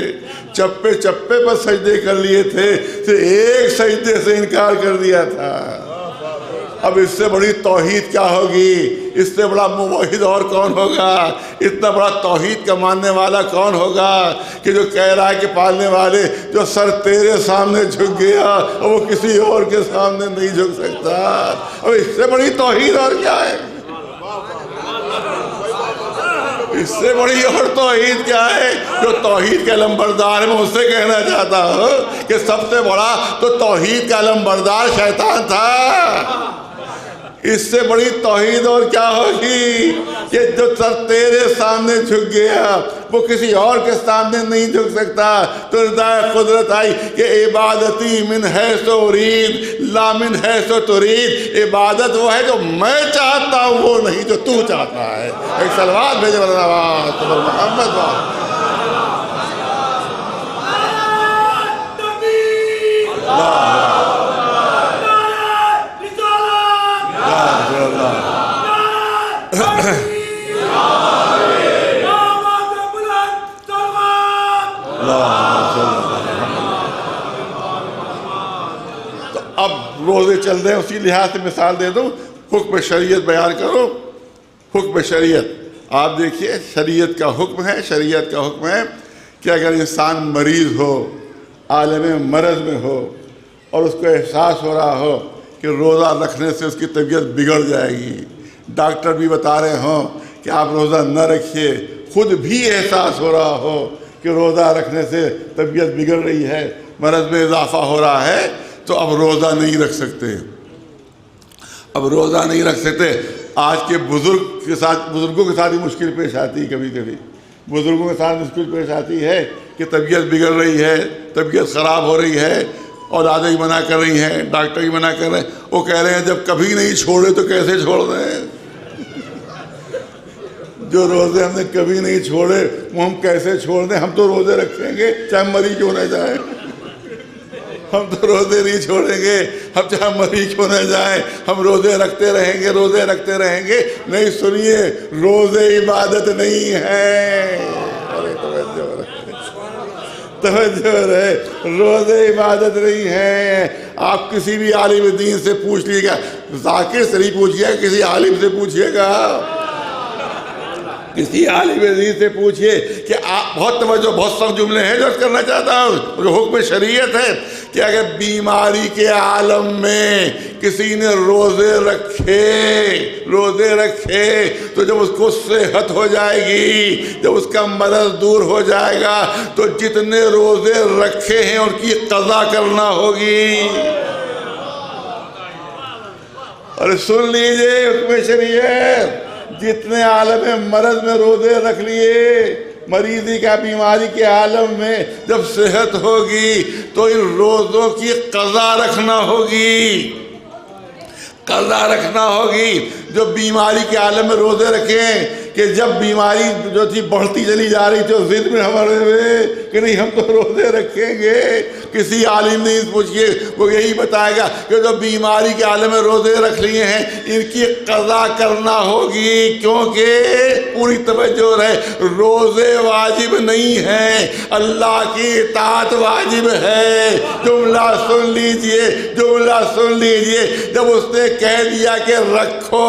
چپے چپے پر سجدے کر لیے تھے، صرف ایک سجدے سے انکار کر دیا تھا۔ اب اس سے بڑی توحید کیا ہوگی؟ اس سے بڑا موحد اور کون ہوگا؟ اتنا بڑا توحید کا ماننے والا کون ہوگا کہ جو کہہ رہا ہے کہ پالنے والے جو سر تیرے سامنے جھک گیا اور وہ کسی اور کے سامنے نہیں جھک سکتا۔ اب اس سے بڑی توحید اور کیا ہے؟ اس سے بڑی اور توحید کیا ہے؟ جو توحید کا علمبردار ہے، میں اس سے کہنا چاہتا ہوں کہ سب سے بڑا تو توحید کا علمبردار شیطان تھا۔ اس سے بڑی توحید اور کیا ہوگی کہ جو سر تیرے سامنے جھک گیا وہ کسی اور کے سامنے نہیں جھک سکتا۔ تو ردائے قدرت آئی کہ عبادتی من حیث ارید لا من حیث ترید، عبادت وہ ہے جو میں چاہتا ہوں، وہ نہیں جو تو چاہتا ہے۔ ایک صلوات بھیجے محمد تو اب روزے چل رہے ہیں، اسی لحاظ سے مثال دے دوں، حکم شریعت بیان کرو۔ حکم شریعت آپ دیکھیے، شریعت کا حکم ہے، شریعت کا حکم ہے کہ اگر انسان مریض ہو، عالم مرض میں ہو، اور اس کو احساس ہو رہا ہو کہ روزہ رکھنے سے اس کی طبیعت بگڑ جائے گی، ڈاکٹر بھی بتا رہے ہوں کہ آپ روزہ نہ رکھیے، خود بھی احساس ہو رہا ہو کہ روزہ رکھنے سے طبیعت بگڑ رہی ہے، مرض میں اضافہ ہو رہا ہے، تو اب روزہ نہیں رکھ سکتے۔ اب روزہ نہیں رکھ سکتے۔ آج کے بزرگوں کے ساتھ ہی مشکل پیش آتی ہے، کبھی کبھی بزرگوں کے ساتھ مشکل پیش آتی ہے کہ طبیعت بگڑ رہی ہے، طبیعت خراب ہو رہی ہے، اولادیں بھی منع کر رہی ہیں، ڈاکٹر بھی منع کر رہے ہیں، وہ کہہ رہے ہیں جب کبھی نہیں چھوڑے تو کیسے چھوڑ دیں؟ جو روزے ہم نے کبھی نہیں چھوڑے وہ ہم کیسے چھوڑ دیں؟ ہم تو روزے رکھیں گے چاہے مری کیوں نہ جائیں، ہم تو روزے نہیں چھوڑیں گے، ہم چاہے مری کیوں نہ جائیں، ہم روزے رکھتے رہیں گے، روزے رکھتے رہیں گے۔ نہیں، سنیے، روزے عبادت نہیں ہے، توجہ رہے، روزے عبادت نہیں ہے۔ آپ کسی بھی عالم دین سے پوچھ لیے گا، ذاکر سے نہیں پوچھئے گا، کسی عالم سے پوچھئے گا، کسی عالم دین سے پوچھئے کہ آپ، بہت توجہ، بہت سخت جملے ہیں جو کرنا چاہتا ہوں، جو حکم شریعت ہے کہ اگر بیماری کے عالم میں کسی نے روزے رکھے تو جب اس کو صحت ہو جائے گی، جب اس کا مرض دور ہو جائے گا تو جتنے روزے رکھے ہیں ان کی قضا کرنا ہوگی۔ اور سن لیجئے حکم شریعت، جتنے عالم مرض میں روزے رکھ لیے، مریضی کا، بیماری کے عالم میں جب صحت ہوگی تو ان روزوں کی قضا رکھنا ہوگی، قضا رکھنا ہوگی۔ جو بیماری کے عالم میں روزے رکھیں کہ جب بیماری جو تھی بڑھتی چلی جا رہی تھی اس ضد میں ہمارے ہوئے کہ نہیں ہم تو روزے رکھیں گے، کسی عالم نے پوچھئے وہ یہی بتائے گا کہ جو بیماری کے عالم میں روزے رکھ لیے ہیں ان کی قضا کرنا ہوگی، کیونکہ پوری توجہ رہے، روزے واجب نہیں ہیں، اللہ کی اطاعت واجب ہے۔ جملہ سن لیجئے، جملہ سن لیجئے، جب اس نے کہہ دیا کہ رکھو،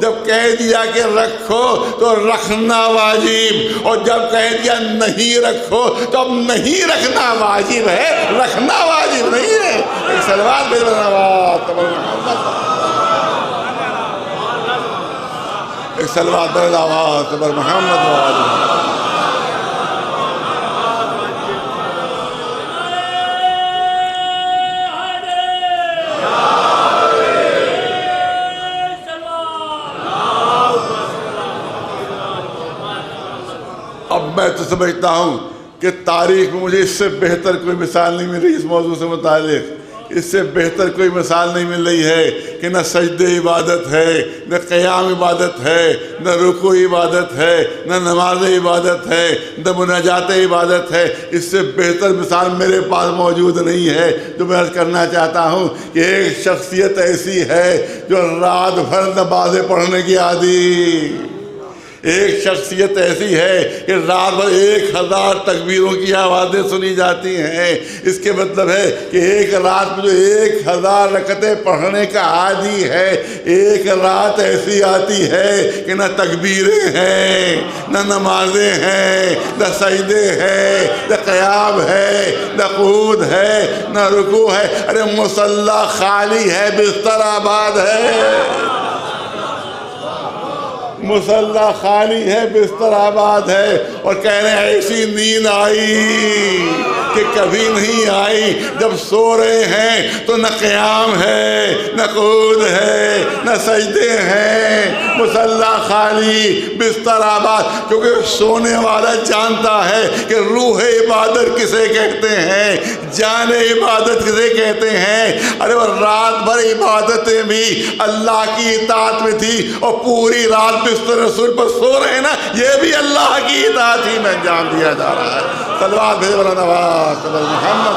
جب کہہ دیا کہ رکھو تو رکھنا واجب، اور جب کہہ دیا نہیں رکھو تو اب نہیں رکھنا واجب ہے، رکھنا واجب نہیں ہے۔ ایک صلوات بھیج ایک صلوات بر محمد۔ اب میں تو سمجھتا ہوں کہ تاریخ میں مجھے اس سے بہتر کوئی مثال نہیں مل رہی اس موضوع سے متعلق اس سے بہتر کوئی مثال نہیں مل رہی ہے کہ نہ سجدے عبادت ہے، نہ قیام عبادت ہے، نہ رکوع عبادت ہے، نہ نماز عبادت ہے، نہ مناجات عبادت ہے۔ اس سے بہتر مثال میرے پاس موجود نہیں ہے۔ جو میں عرض کرنا چاہتا ہوں کہ ایک شخصیت ایسی ہے جو رات بھر نمازیں پڑھنے کی عادی، ایک شخصیت ایسی ہے کہ رات بھر 1000 تکبیروں کی آوازیں سنی جاتی ہیں۔ اس کے مطلب ہے کہ ایک رات میں جو 1000 رکعتیں پڑھنے کا عادی ہے، ایک رات ایسی آتی ہے کہ نہ تکبیریں ہیں، نہ نمازیں ہیں، نہ سجدے ہیں، نہ قیام ہے، نہ قعود ہے، نہ رکوع ہے۔ ارے مصلی خالی ہے، بستر آباد ہے، مصلی خالی ہے، بستر آباد ہے، اور کہہ رہے ہیں ایسی نیند آئی کہ کبھی نہیں آئی۔ جب سو رہے ہیں تو نہ قیام ہے، نہ قعود ہے، نہ سجدے ہیں، مصلی خالی، بستر آباد۔ کیونکہ سونے والا جانتا ہے کہ روح عبادت کسے کہتے ہیں، جان عبادت کسے کہتے ہیں۔ ارے وہ رات بھر عبادتیں بھی اللہ کی اطاعت میں تھی، اور پوری رات بستر رسول پر سو رہے ہیں نا، یہ بھی اللہ کی اطاعت ہی میں انجام دیا جا رہا ہے۔ صلوات بھیج والا نواز صلی محمد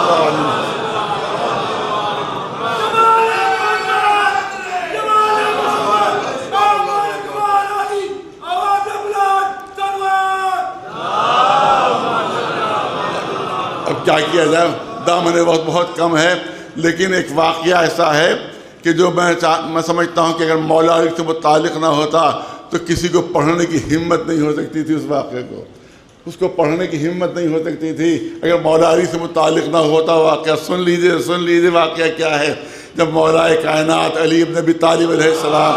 اب کیا کیا جائے، دامن وقت بہت کم ہے، لیکن ایک واقعہ ایسا ہے کہ جو میں سمجھتا ہوں کہ اگر مولا علی سے متعلق نہ ہوتا تو کسی کو پڑھنے کی ہمت نہیں ہو سکتی تھی۔ اس واقعے کو، اس کو پڑھنے کی ہمت نہیں ہو سکتی تھی اگر مولا علی سے متعلق نہ ہوتا۔ واقعہ سن لیجئے واقعہ کیا ہے۔ جب مولا کائنات علی ابن ابی طالب علیہ السلام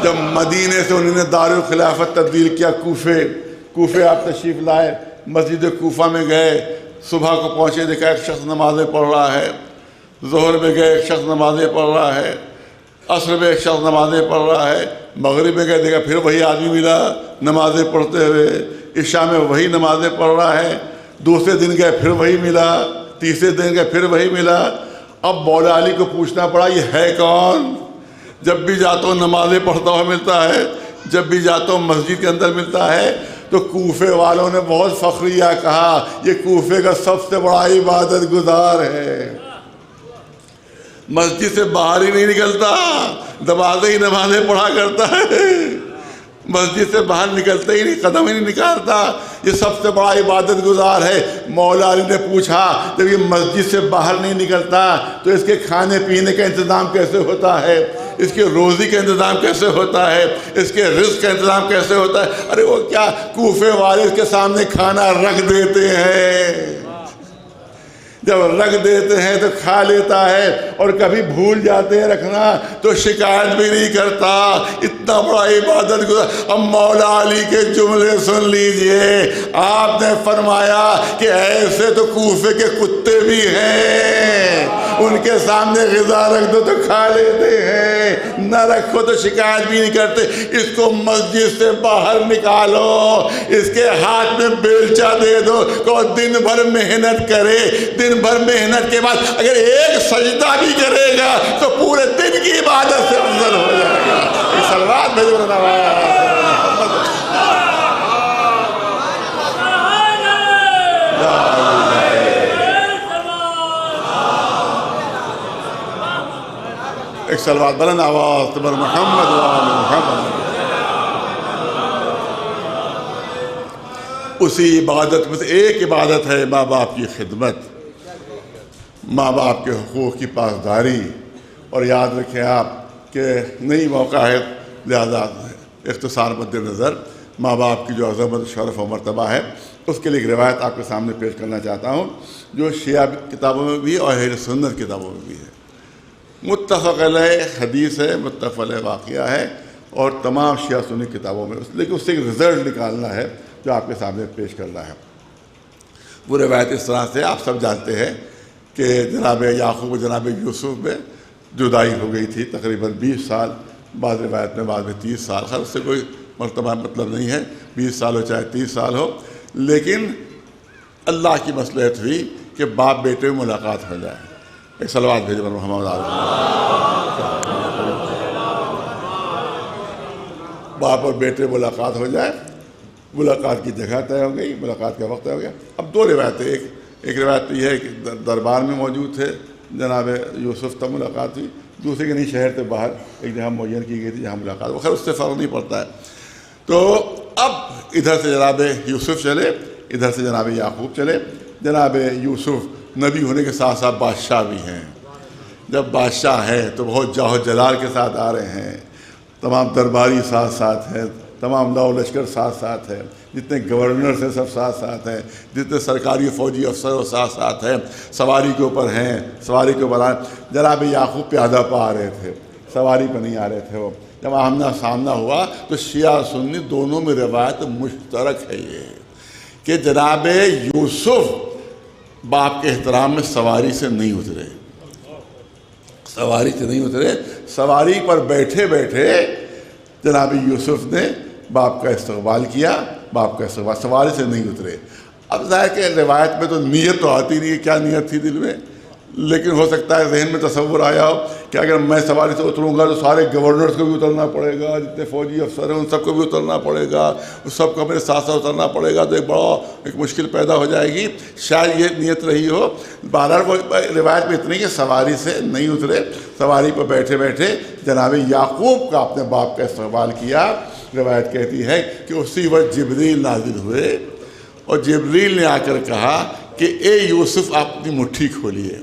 جب مدینے سے انہوں نے دارالخلافت تبدیل کیا، کوفے آپ تشریف لائے، مسجد کوفہ میں گئے، صبح کو پہنچے، دیکھا ایک شخص نمازیں پڑھ رہا ہے، ظہر میں گئے ایک شخص نمازیں پڑھ رہا ہے، عصر میں ایک شخص نمازیں پڑھ رہا ہے، مغرب میں گئے دیکھا پھر وہی آدمی ملا نمازیں پڑھتے ہوئے، عشاء میں وہی نمازیں پڑھ رہا ہے، دوسرے دن گئے پھر وہی ملا، تیسرے دن گئے پھر وہی ملا۔ اب مولا علی کو پوچھنا پڑا یہ ہے کون؟ جب بھی جاتا ہوں نمازیں پڑھتا ہوا ملتا ہے، جب بھی جاتا ہوں مسجد کے اندر ملتا ہے۔ تو کوفے والوں نے بہت فخریہ کہا یہ کوفے کا سب سے بڑا عبادت گزار ہے، مسجد سے باہر ہی نہیں نکلتا، نمازیں پڑھا کرتا ہے، مسجد سے باہر نکلتا ہی نہیں، قدم ہی نہیں نکالتا، یہ سب سے بڑا عبادت گزار ہے۔ مولا علی نے پوچھا جب یہ مسجد سے باہر نہیں نکلتا تو اس کے کھانے پینے کا انتظام کیسے ہوتا ہے، اس کے روزی کا انتظام کیسے ہوتا ہے، اس کے رزق کا انتظام کیسے ہوتا ہے؟ ارے وہ کیا کوفے والے اس کے سامنے کھانا رکھ دیتے ہیں، جب رکھ دیتے ہیں تو کھا لیتا ہے، اور کبھی بھول جاتے ہیں رکھنا تو شکایت بھی نہیں کرتا، اتنا بڑا عبادت گزار۔ اب مولا علی کے جملے سن لیجئے، آپ نے فرمایا کہ ایسے تو کوفے کے کتے بھی ہیں، ان کے سامنے غذا رکھ دو تو کھا لیتے ہیں، نہ رکھو تو شکایت بھی نہیں کرتے۔ اس کو مسجد سے باہر نکالو، اس کے ہاتھ میں بیلچہ دے دو، کہ دن بھر محنت کرے، دن بھر محنت کے بعد اگر ایک سجدہ بھی کرے گا تو پورے دن کی عبادت سے افضل ہو جائے گا۔ صلوات بھیجو ایک صلوات بلند آواز تبر محمد وآل محمد۔ اسی عبادت میں سے ایک عبادت ہے ماں باپ کی خدمت، ماں باپ کے حقوق کی پاسداری۔ اور یاد رکھیں آپ کہ نئی موقع ہے، لہذا اختصار مد نظر ماں باپ کی جو عظمت، شرف و مرتبہ ہے، اس کے لیے ایک روایت آپ کے سامنے پیش کرنا چاہتا ہوں جو شیعہ کتابوں میں بھی اور اہل سنت کتابوں میں بھی ہے۔ متفق علیہ حدیث ہے، متفق علیہ واقعہ ہے، اور تمام شیعہ سنی کتابوں میں، لیکن اس سے ایک رزلٹ نکالنا ہے جو آپ کے سامنے پیش کرنا ہے۔ وہ روایت اس طرح سے آپ سب جانتے ہیں کہ جناب یعقوب و جناب یوسف میں جدائی ہو گئی تھی، تقریباً 20 سال، بعض روایت میں بعد میں 30 سال، خیر اس سے کوئی مرتبہ مطلب نہیں ہے، 20 سال ہو چاہے 30 سال ہو، لیکن اللہ کی مصلحت ہوئی کہ باپ بیٹے میں ملاقات ہو جائے. ایک صلوات بھیجو پر محمد باپ اور بیٹے ملاقات ہو جائے. ملاقات کی جگہ طے ہو گئی, ملاقات کا وقت طے ہو گیا. اب دو روایتیں, ایک روایت تو یہ ہے کہ دربار میں موجود تھے, جناب یوسف تب ملاقات ہوئی. دوسرے کے نہیں, شہر سے باہر ایک جگہ معین کی گئی تھی جہاں ملاقات. خیر اس سے فرق نہیں پڑتا ہے. تو اب ادھر سے جناب یوسف چلے, ادھر سے جناب یعقوب چلے. جناب یوسف نبی ہونے کے ساتھ ساتھ بادشاہ بھی ہیں. جب بادشاہ ہے تو بہت جاہ و جلال کے ساتھ آ رہے ہیں. تمام درباری ساتھ ساتھ ہیں, تمام لاؤ لشکر ساتھ ساتھ ہیں, جتنے گورنرز ہیں سب ساتھ ساتھ ہیں, جتنے سرکاری فوجی افسر وہ ساتھ ساتھ ہیں, سواری کے اوپر ہیں, سواری کے اوپر آئے. جناب یعقوب پیادہ پا آ رہے تھے, سواری پہ نہیں آ رہے تھے. وہ جب آمنا سامنا ہوا تو شیعہ سنی دونوں میں روایت مشترک ہے یہ کہ جناب یوسف باپ کے احترام میں سواری سے نہیں اترے, سواری سے نہیں اترے. سواری پر بیٹھے بیٹھے جناب یوسف نے باپ کا استقبال کیا, باپ کا استقبال, سواری سے نہیں اترے. اب ظاہر کہ روایت میں تو نیت تو آتی نہیں ہے, کیا نیت تھی دل میں, لیکن ہو سکتا ہے ذہن میں تصور آیا ہو کہ اگر میں سواری سے اتروں گا تو سارے گورنرز کو بھی اترنا پڑے گا, جتنے فوجی افسر ہیں ان سب کو بھی اترنا پڑے گا, اس سب کو میرے ساتھ ساتھ اترنا پڑے گا, تو ایک مشکل پیدا ہو جائے گی. شاید یہ نیت رہی ہو. بہرحال وہ روایت میں اتنی کہ سواری سے نہیں اترے, سواری پر بیٹھے بیٹھے جناب یعقوب کا اپنے باپ کا استقبال کیا. روایت کہتی ہے کہ اسی وقت جبریل نازل ہوئے اور جبریل نے آ کر کہا کہ اے یوسف آپ اپنی مٹھی کھولیے.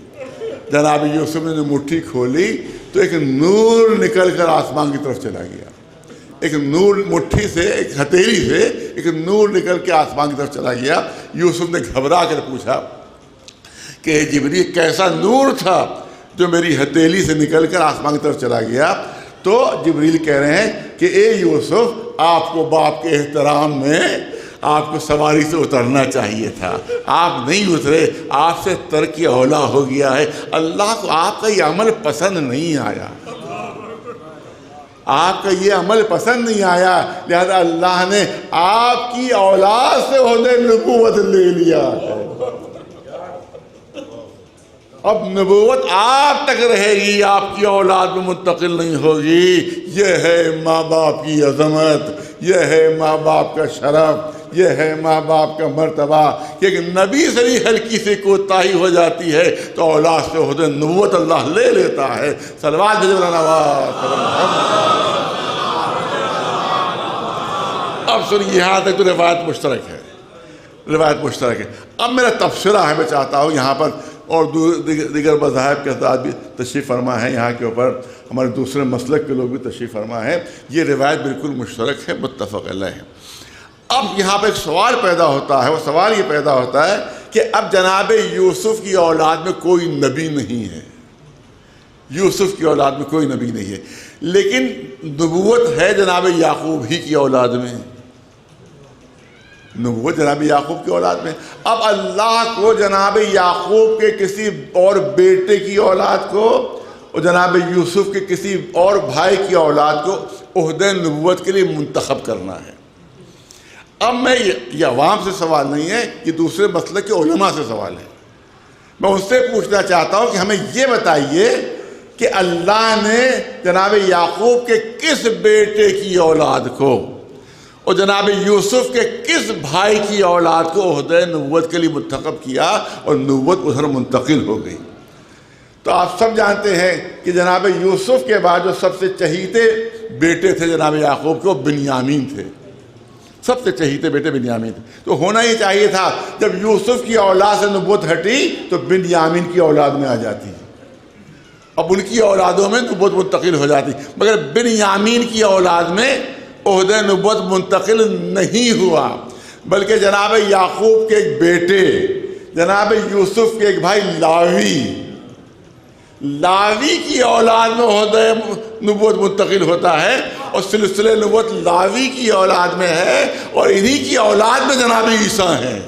جناب یوسف نے مٹھی کھولی تو ایک نور نکل کر آسمان کی طرف چلا گیا. ایک نور مٹھی سے, ایک ہتھیلی سے ایک نور نکل کے آسمان کی طرف چلا گیا. یوسف نے گھبرا کر پوچھا کہ جبریل کیسا نور تھا جو میری ہتھیلی سے نکل کر آسمان کی طرف چلا گیا؟ تو جبریل کہہ رہے ہیں کہ اے یوسف آپ کو باپ کے احترام میں آپ کو سواری سے اترنا چاہیے تھا, آپ نہیں اترے, آپ سے ترک اولا ہو گیا ہے. اللہ کو آپ کا یہ عمل پسند نہیں آیا, آپ کا یہ عمل پسند نہیں آیا, لہذا اللہ نے آپ کی اولاد سے عہدہ نبوت لے لیا ہے. اب نبوت آپ تک رہے گی, آپ کی اولاد میں منتقل نہیں ہوگی. یہ ہے ماں باپ کی عظمت, یہ ہے ماں باپ کا شرف, یہ ہے ماں باپ کا مرتبہ کہ ایک نبی سے بھی ہلکی سی کوتاہی ہو جاتی ہے تو اولاد سے عہدہ نبوت اللہ لے لیتا ہے. صلوات بھیجو اب سنیے, یہاں تک تو روایت مشترک ہے, روایت مشترک ہے. اب میرا تبصرہ ہے, میں چاہتا ہوں یہاں پر اور دیگر مذاہب کے حضرات بھی تشریف فرما ہیں, یہاں کے اوپر ہمارے دوسرے مسلک کے لوگ بھی تشریف فرما ہیں. یہ روایت بالکل مشترک ہے, متفق علیہ ہے. اب یہاں پہ ایک سوال پیدا ہوتا ہے, وہ سوال یہ پیدا ہوتا ہے کہ اب جناب یوسف کی اولاد میں کوئی نبی نہیں ہے, یوسف کی اولاد میں کوئی نبی نہیں ہے, لیکن نبوت ہے جناب یعقوب ہی کی اولاد میں, نبوت جناب یعقوب کی اولاد میں. اب اللہ کو جناب یعقوب کے کسی اور بیٹے کی اولاد کو اور جناب یوسف کے کسی اور بھائی کی اولاد کو عہدہ نبوت کے لیے منتخب کرنا ہے. اب میں یہ عوام سے سوال نہیں ہے, یہ دوسرے مسلک کے علماء سے سوال ہے. میں ان سے پوچھنا چاہتا ہوں کہ ہمیں یہ بتائیے کہ اللہ نے جناب یعقوب کے کس بیٹے کی اولاد کو اور جناب یوسف کے کس بھائی کی اولاد کو عہدہ نبوت کے لیے منتخب کیا اور نبوت ادھر منتقل ہو گئی. تو آپ سب جانتے ہیں کہ جناب یوسف کے بعد جو سب سے چہیتے بیٹے تھے جناب یعقوب کے, وہ بنیامین تھے, سب سے چہیتے بیٹے بنیامین تھے. تو ہونا ہی چاہیے تھا جب یوسف کی اولاد سے نبوت ہٹی تو بنیامین کی اولاد میں آ جاتی, اب ان کی اولادوں میں نبوت منتقل ہو جاتی. مگر بنیامین کی اولاد میں عہدہ نبوت منتقل نہیں ہوا, بلکہ جناب یعقوب کے ایک بیٹے جناب یوسف کے ایک بھائی لاوی کی اولاد میں عہدہ نبوت منتقل ہوتا ہے, اور سلسلہ نبوت لاوی کی اولاد میں ہے, اور انہی کی اولاد میں جناب عیسیٰ ہیں.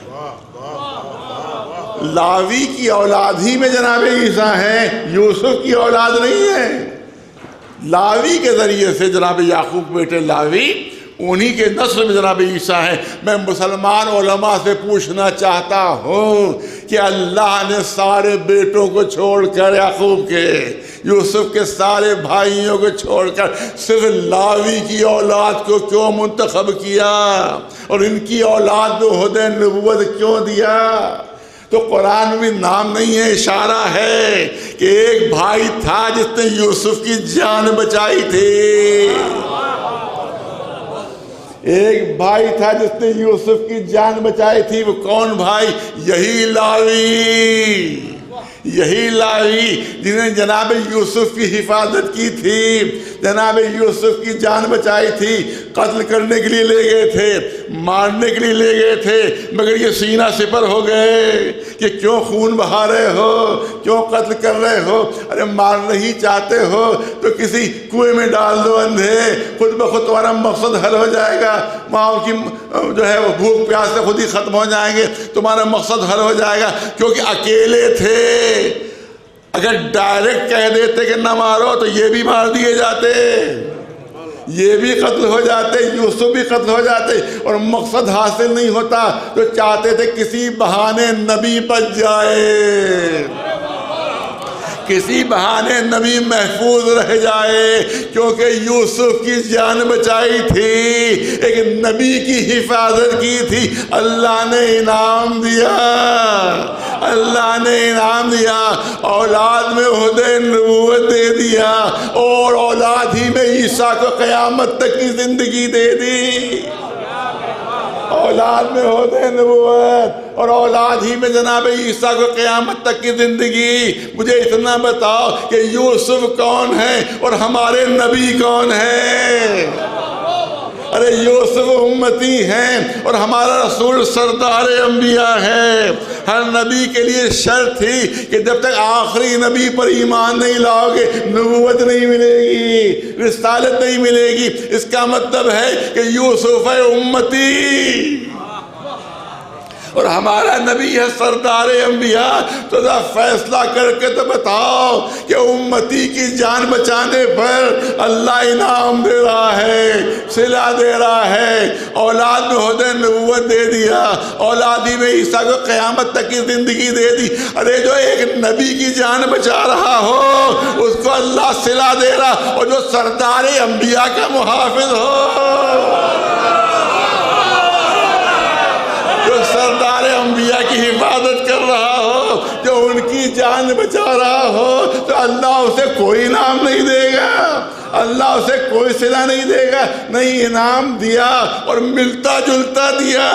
لاوی کی اولاد ہی میں جناب عیسیٰ ہیں, یوسف کی اولاد نہیں ہے. لاوی کے ذریعے سے جناب یعقوب بیٹے لاوی انہی کے نسل میں جناب عیسیٰ ہیں۔ میں مسلمان علماء سے پوچھنا چاہتا ہوں کہ اللہ نے سارے بیٹوں کو چھوڑ کر، یعقوب کے، یوسف کے سارے بھائیوں کو چھوڑ کر صرف لاوی کی اولاد کو کیوں منتخب کیا اور ان کی اولاد میں عہد نبوت کیوں دیا؟ تو قرآن میں نام نہیں ہے، اشارہ ہے کہ ایک بھائی تھا جس نے یوسف کی جان بچائی تھی، ایک بھائی تھا جس نے یوسف کی جان بچائی تھی۔ وہ کون بھائی؟ یہی لاوی جنہیں جناب یوسف کی حفاظت کی تھی، جناب یوسف کی جان بچائی تھی۔ قتل کرنے کے لیے لے گئے تھے، مارنے کے لیے لے گئے تھے، مگر یہ سینہ سپر ہو گئے کہ کیوں خون بہا رہے ہو، کیوں قتل کر رہے ہو؟ ارے مارنا ہی چاہتے ہو تو کسی کنویں میں ڈال دو اندھے، خود بخود تمہارا مقصد حل ہو جائے گا، وہاں کی جو ہے وہ بھوک پیاس سے خود ہی ختم ہو جائیں گے، تمہارا مقصد حل ہو جائے گا، کیونکہ اکیلے تھے۔ اگر ڈائریکٹ کہہ دیتے کہ نہ مارو تو یہ بھی مار دیے جاتے، یہ بھی قتل ہو جاتے، یوسف بھی قتل ہو جاتے، اور مقصد حاصل نہیں ہوتا تو چاہتے تھے کسی بہانے نبی بچ جائے، کسی بہانے نبی محفوظ رہ جائے، کیونکہ یوسف کی جان بچائی تھی، ایک نبی کی حفاظت کی تھی۔ اللہ نے انعام دیا، اللہ نے انعام دیا، اولاد میں عہد نبوت دے دیا، اور اولاد ہی میں عیسیٰ کو قیامت تک کی زندگی دے دی۔ اولاد میں عہد نبوت اور اولاد ہی میں جناب عیسیٰ کو قیامت تک کی زندگی۔ مجھے اتنا بتاؤ کہ یوسف کون ہے اور ہمارے نبی کون ہے؟ ارے یوسف امتی ہیں اور ہمارا رسول سردار انبیاء ہے۔ ہر نبی کے لیے شرط تھی کہ جب تک آخری نبی پر ایمان نہیں لاؤ گے نبوت نہیں ملے گی، رسالت نہیں ملے گی۔ اس کا مطلب ہے کہ یوسف ہے امتی اور ہمارا نبی ہے سردار انبیاء۔ تو ذرا فیصلہ کر کے تو بتاؤ کہ امتی کی جان بچانے پر اللہ انعام دے رہا ہے، صلہ دے رہا ہے، اولاد میں عہد نبوت دے دیا، اولادی میں عیسیٰ کو قیامت تک کی زندگی دے دی۔ ارے جو ایک نبی کی جان بچا رہا ہو اس کو اللہ صلہ دے رہا، اور جو سردار انبیاء کا محافظ ہو، جو سردار انبیاء کی حفاظت کر رہا ہو، جو ان کی جان بچا رہا ہو، تو اللہ اسے کوئی انعام نہیں دے گا، اللہ اسے کوئی صلہ نہیں دے گا۔ نہیں، انعام دیا اور ملتا جلتا دیا،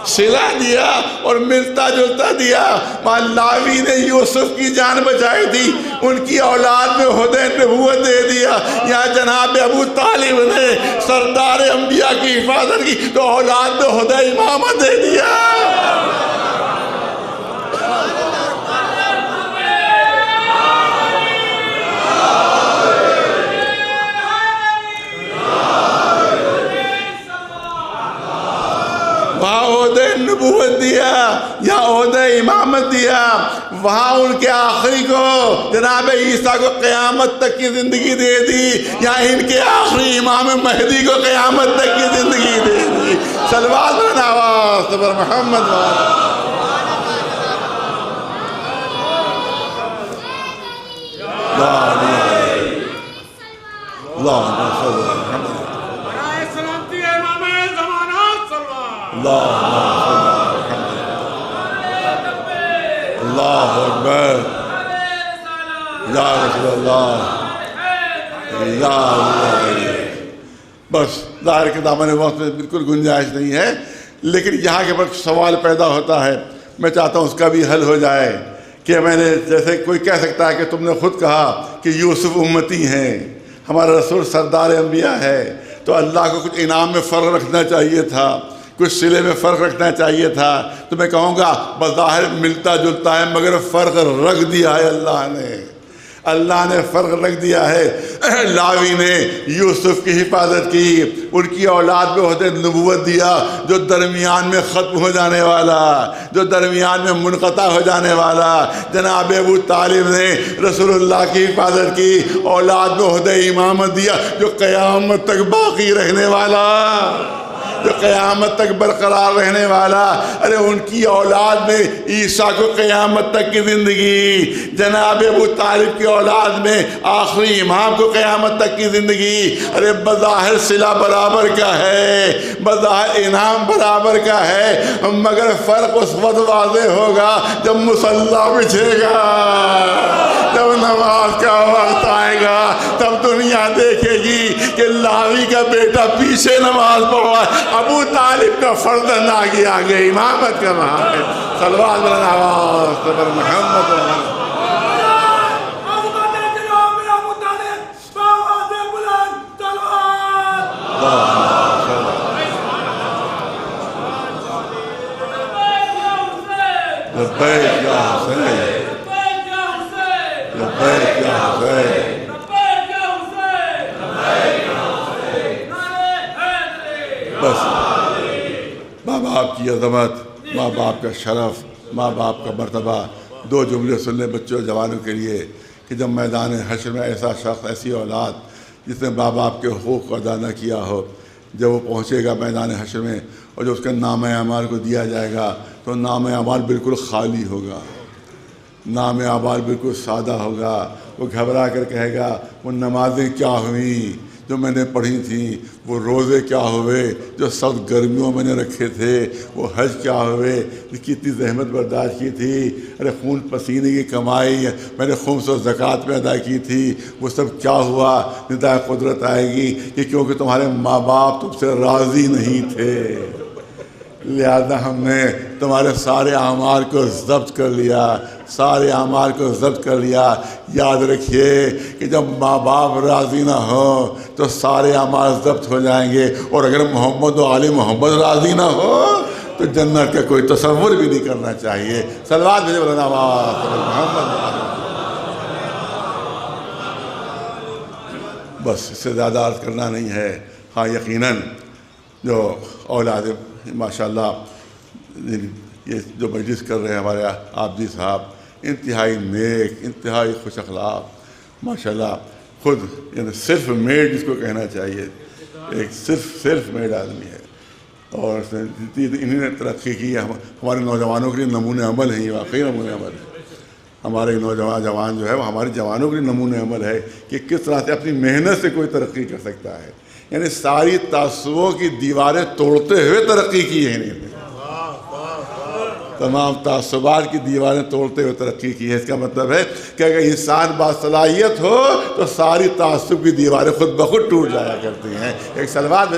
صلہ دیا اور ملتا جلتا دیا۔ لاوی نے یوسف کی جان بچائی تھی، ان کی اولاد میں عہد نبوت دے دیا۔ یا جناب ابو طالب نے سردار انبیاء کی حفاظت کی تو اولاد میں عہد امامت دے دیا۔ وہاں عہد نبوت دیا یا عہد امامت دیا، وہاں ان کے آخری کو جناب عیسیٰ کو قیامت تک کی زندگی دے دی، یا ان کے آخری امام مہدی کو قیامت تک کی زندگی دے دی۔ صلوات و نواز پر محمد اللہ اکبر، یا رسول اللہ، یا اللہ۔ بس ظاہر کے دامن وقت میں بالکل گنجائش نہیں ہے، لیکن یہاں کے پر سوال پیدا ہوتا ہے، میں چاہتا ہوں اس کا بھی حل ہو جائے کہ میں نے جیسے کوئی کہہ سکتا ہے کہ تم نے خود کہا کہ یوسف امتی ہیں، ہمارا رسول سردار انبیاء ہے، تو اللہ کو کچھ انعام میں فرق رکھنا چاہیے تھا، کچھ صلے میں فرق رکھنا چاہیے تھا۔ تو میں کہوں گا بظاہر ملتا جلتا ہے مگر فرق رکھ دیا ہے اللہ نے۔ اللہ نے فرق رکھ دیا ہے۔ لاوی نے یوسف کی حفاظت کی، ان کی اولاد میں عہدہ نبوت دیا، جو درمیان میں ختم ہو جانے والا، جو درمیان میں منقطع ہو جانے والا۔ جناب ابو طالب نے رسول اللہ کی حفاظت کی، اولاد میں عہدہ امامت دیا، جو قیامت تک باقی رہنے والا، جو قیامت تک برقرار رہنے والا۔ ارے ان کی اولاد میں عیسیٰ کو قیامت تک کی زندگی، جناب ابو طالب کی اولاد میں آخری امام کو قیامت تک کی زندگی۔ ارے بظاہر صلہ برابر کا ہے، بظاہر انعام برابر کا ہے، مگر فرق اس وقت واضح ہوگا جب مصلی بچھے گا، جب نماز کا وقت آئے گا، تب دنیا دیکھے گی کہ لاوی کا بیٹا پیچھے نماز پڑھا، ابو طالب کا فرد ناگی آگے امامت کر رہا ہے۔ صلوات پر محمد لبیک یا حسین، لبیک یا حسین۔ بس ماں باپ کی عظمت، ماں باپ کا شرف، ماں باپ کا مرتبہ، دو جملے سن لیں بچوں جوانوں کے لیے کہ جب میدان حشر میں ایسا شخص، ایسی اولاد جس نے ماں باپ کے حقوق کو ادا نہ کیا ہو، جب وہ پہنچے گا میدان حشر میں اور جو اس کے نام اعمال کو دیا جائے گا تو نام اعمال بالکل خالی ہوگا، نام اعمال بالکل سادہ ہوگا۔ وہ گھبرا کر کہے گا وہ نمازیں کیا ہوئیں جو میں نے پڑھی تھیں، وہ روزے کیا ہوئے جو سخت گرمیوں میں نے رکھے تھے، وہ حج کیا ہوئے جس کی اتنی زحمت برداشت کی تھی، ارے خون پسینے کی کمائی میں نے خمس و زکوٰۃ میں ادا کی تھی، وہ سب کیا ہوا؟ ندائے قدرت آئے گی کہ کیونکہ تمہارے ماں باپ تم سے راضی نہیں تھے، لہذا ہم نے تمہارے سارے اعمال کو ضبط کر لیا، سارے اعمال کو ضبط کر لیا۔ یاد رکھیے کہ جب ماں باپ راضی نہ ہو تو سارے اعمال ضبط ہو جائیں گے، اور اگر محمد و آل محمد راضی نہ ہو تو جنت کا کوئی تصور بھی نہیں کرنا چاہیے۔ صلوات بھیجو محمد۔ بس اس سے زیادہ عرض کرنا نہیں ہے۔ ہاں یقیناً جو اولاد ماشاءاللہ یہ جو مجلس کر رہے ہیں ہمارے عابدی صاحب، انتہائی نیک، انتہائی خوش اخلاق ماشاءاللہ، خود یعنی سیلف میڈ جس کو کہنا چاہیے، ایک سیلف میڈ آدمی ہے، اور انہوں نے ترقی کی۔ ہمارے نوجوانوں کے لیے نمونۂ عمل ہے، یہ واقعی نمونۂ عمل ہے۔ ہمارے جوان جو ہے وہ ہمارے جوانوں کے لیے نمونۂ عمل ہے کہ کس طرح سے اپنی محنت سے کوئی ترقی کر سکتا ہے، یعنی ساری تعصبوں کی دیواریں توڑتے ہوئے ترقی کی ہے، تمام تعصبات کی دیواریں توڑتے ہوئے ترقی کی ہے۔ اس کا مطلب ہے کہ اگر انسان باصلاحیت ہو تو ساری تعصب کی دیواریں خود بخود ٹوٹ جایا کرتی ہیں۔ ایک صلوات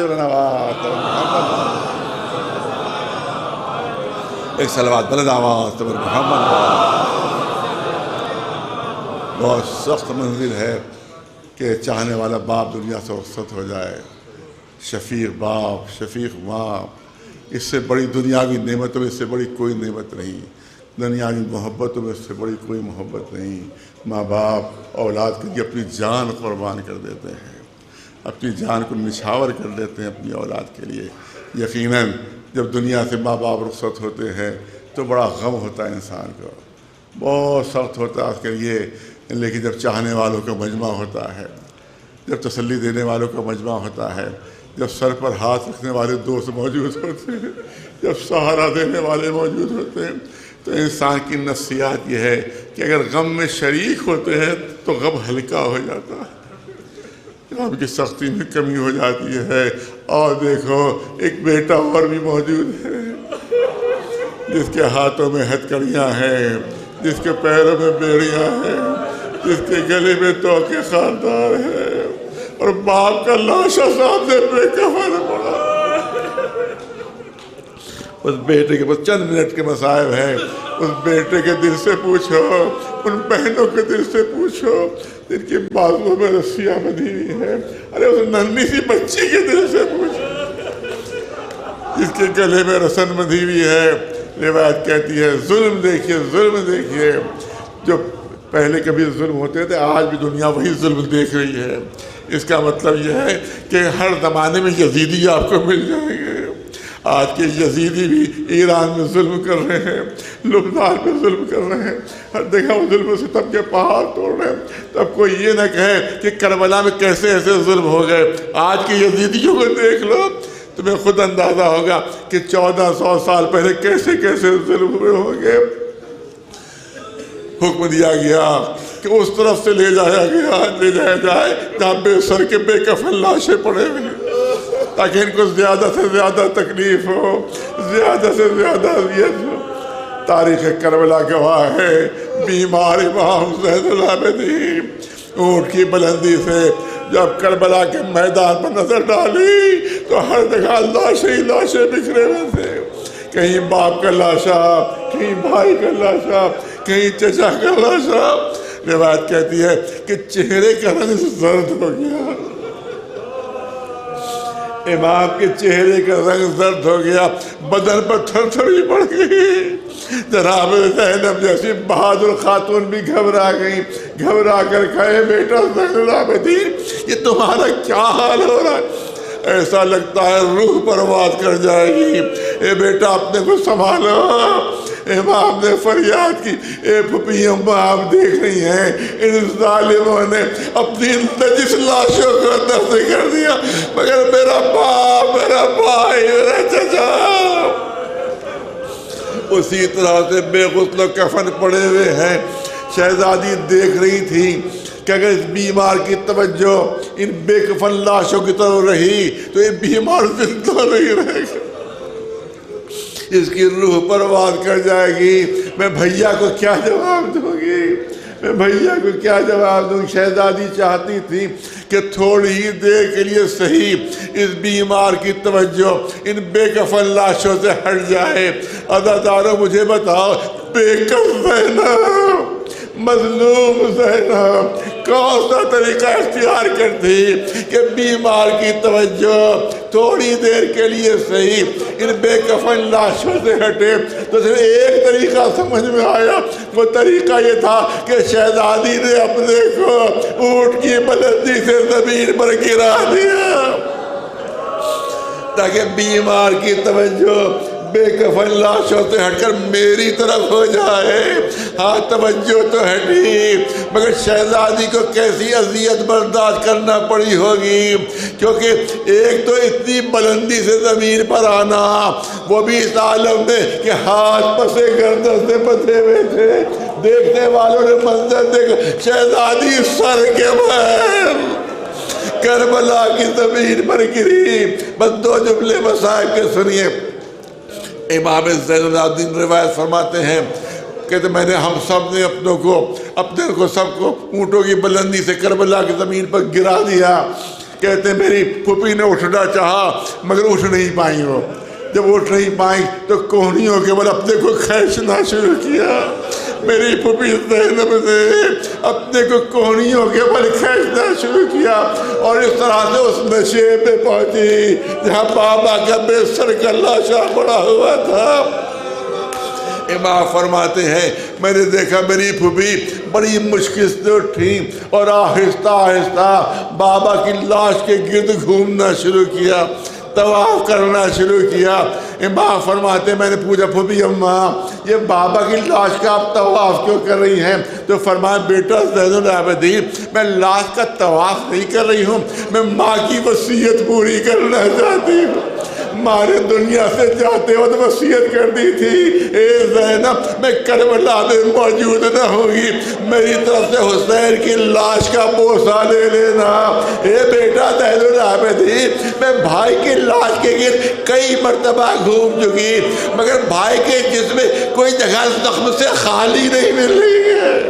ایک صلوات بلند آواز پر محمد۔ بہت سخت منزل ہے کہ چاہنے والا باپ دنیا سے رخصت ہو جائے، شفیق باپ، شفیق ماں، اس سے بڑی دنیاوی نعمتوں میں اس سے بڑی کوئی نعمت نہیں، دنیاوی محبتوں میں اس سے بڑی کوئی محبت نہیں۔ ماں باپ اولاد کے لیے اپنی جان قربان کر دیتے ہیں، اپنی جان کو نچھاور کر دیتے ہیں اپنی اولاد کے لیے۔ یقیناً جب دنیا سے ماں باپ رخصت ہوتے ہیں تو بڑا غم ہوتا ہے انسان کو، بہت سخت ہوتا ہے اس کے لیے، لیکن جب چاہنے والوں کا مجمع ہوتا ہے، جب تسلی دینے والوں کا مجمع ہوتا ہے، جب سر پر ہاتھ رکھنے والے دوست موجود ہوتے ہیں، جب سہارا دینے والے موجود ہوتے ہیں، تو انسان کی نفسیات یہ ہے کہ اگر غم میں شریک ہوتے ہیں تو غم ہلکا ہو جاتا ہے، غم کی سختی میں کمی ہو جاتی ہے۔ اور دیکھو ایک بیٹا اور بھی موجود ہے جس کے ہاتھوں میں ہتکڑیاں ہیں، جس کے پیروں میں بیڑیاں ہیں، جس کے گلے میں توقے خاردار ہے، اور باپ کا لاشا سامنے بے کفن پڑا۔ اس بیٹے کے بس چند منٹ کے مصائب ہیں، اس بیٹے کے دل سے پوچھو، ان بہنوں کے دل سے پوچھو جن کی بازوؤں میں رسیاں بندھی ہوئی ہیں، ارے اس ننھی سی بچی کے دل سے پوچھو جس کے گلے میں رسن بندھی ہوئی ہے۔ روایت کہتی ہے ظلم دیکھیے، ظلم دیکھیے، جو پہلے کبھی ظلم ہوتے تھے، آج بھی دنیا وہی ظلم دیکھ رہی ہے۔ اس کا مطلب یہ ہے کہ ہر زمانے میں یزیدی آپ کو مل جائیں گے۔ آج کے یزیدی بھی ایران میں ظلم کر رہے ہیں، لبنان میں ظلم کر رہے ہیں، ہر جگہ وہ ظلم و ستم کے پہاڑ توڑ رہے ہیں۔ تب کوئی یہ نہ کہے کہ کربلا میں کیسے ایسے ظلم ہو گئے۔ آج کے یزیدیوں کو دیکھ لو، تمہیں خود اندازہ ہوگا کہ 1400 سال پہلے کیسے کیسے ظلم ہوئے ہوں گے۔ حکم دیا گیا کہ اس طرف سے لے جایا جائے جہاں بے سر کے بے کفن لاشیں پڑے ہوئے ہیں، تاکہ ان کو زیادہ سے زیادہ تکلیف ہو، زیادہ سے زیادہ اذیت ہو۔ تاریخ کربلا گواہ ہے، بیمار امام زین العابدین اونٹ کی بلندی سے جب کربلا کے میدان پر نظر ڈالی تو ہر جگہ لاشیں ہی لاشیں بکھرے ہوئے تھے۔ کہیں باپ کا لاشا، کہیں بھائی کا لاشا، کہیں چچا کا لاشا۔ روایت کہتی ہے کہ چہرے کا رنگ زرد ہو گیا، امام کے چہرے کا رنگ زرد ہو گیا، بدن پر تھر تھری پڑ گئی۔ جناب زینب جیسی بہادر خاتون بھی گھبرا گئی، گھبرا کر کہے بیٹا زین العابدین یہ تمہارا کیا حال ہو رہا ہے؟ ایسا لگتا ہے روح پرواز کر جائے گی، اے بیٹا اپنے کو سنبھالو۔ امام نے فریاد کی، اے پھپھی اماں آپ دیکھ رہی ہیں ان ظالموں نے اپنی نجس لاشوں کو دفن کر دیا، مگر میرا باپ، میرا بھائی، میرا چچا اسی طرح سے بے غسل و کفن پڑے ہوئے ہیں۔ شہزادی دیکھ رہی تھی کہ اگر اس بیمار کی توجہ ان بے کفن لاشوں کی طرف رہی تو یہ بیمار زندہ نہیں رہے گا، اس کی روح پرواز کر جائے گی۔ میں بھیا کو کیا جواب دوں گی، میں بھیا کو کیا جواب دوں؟ شہزادی چاہتی تھی کہ تھوڑی ہی دیر کے لیے صحیح اس بیمار کی توجہ ان بے کفن لاشوں سے ہٹ جائے۔ عزادارو مجھے بتاؤ، بے کفن زینب، مظلوم زینب کون سا طریقہ اختیار کرتی کہ بیمار کی توجہ تھوڑی دیر کے لیے صحیح ان بے کفن لاشوں سے ہٹے؟ تو صرف ایک طریقہ سمجھ میں آیا، وہ طریقہ یہ تھا کہ شہزادی نے اپنے کو اونٹ کی بلندی سے زمین پر گرا دیا تاکہ بیمار کی توجہ بے کفن لاشوں سے ہٹ کر میری طرف ہو جائے۔ ہاں توجہ تو ہٹی، مگر شہزادی کو کیسی اذیت برداشت کرنا پڑی ہوگی، کیونکہ ایک تو اتنی بلندی سے زمین پر آنا، وہ بھی اس عالم میں کہ ہاتھ پسے گردن سے بندھے ہوئے تھے۔ دیکھنے والوں نے منظر دیکھا، شہزادی سر کے بل کربلا کی زمین پر گری۔ بس دو جملے مصائب کے سنیے۔ امام زین العابدین روایت فرماتے ہیں، کہتے میں نے ہم سب نے اپنے کو سب کو اونٹوں کی بلندی سے کربلا کی زمین پر گرا دیا۔ کہتے میری پھوپھی نے اٹھنا چاہا مگر اٹھ نہیں پائیں، وہ جب اٹھ نہیں پائیں تو کوہنیوں کے بل اپنے کو کھینچنا شروع کیا۔ میری پھوپھی زینب نے اپنے کو کوہنیوں کے بل کھینچنا شروع کیا اور اس طرح سے اس نشے پہ پہنچی جہاں بابا کا بے سر کا لاشا پڑا ہوا تھا۔ امام فرماتے ہیں میں نے دیکھا میری پھوپھی بڑی مشکل سے اٹھی اور آہستہ آہستہ بابا کی لاش کے گرد گھومنا شروع کیا، طواف کرنا شروع کیا۔ امام فرماتے ہیں میں نے پوچھا پھوپھی اماں یہ بابا کی لاش کا آپ طواف کیوں کر رہی ہیں؟ تو فرمایا بیٹا زین العابدین میں لاش کا طواف نہیں کر رہی ہوں، میں ماں کی وصیت پوری کرنا چاہتی ہوں۔ ماں نے دنیا سے جاتے وقت وصیت کر دی تھی، اے زینب میں کربلا میں موجود نہ ہوگی، میری طرف سے حسین کی لاش کا بوسہ لے لینا۔ اے بیٹا زین العابدین میں بھائی کی لاش کے گرد کئی مرتبہ گھوم چکی مگر بھائی کے جسم میں کوئی جگہ زخم سے خالی نہیں مل رہی ہے،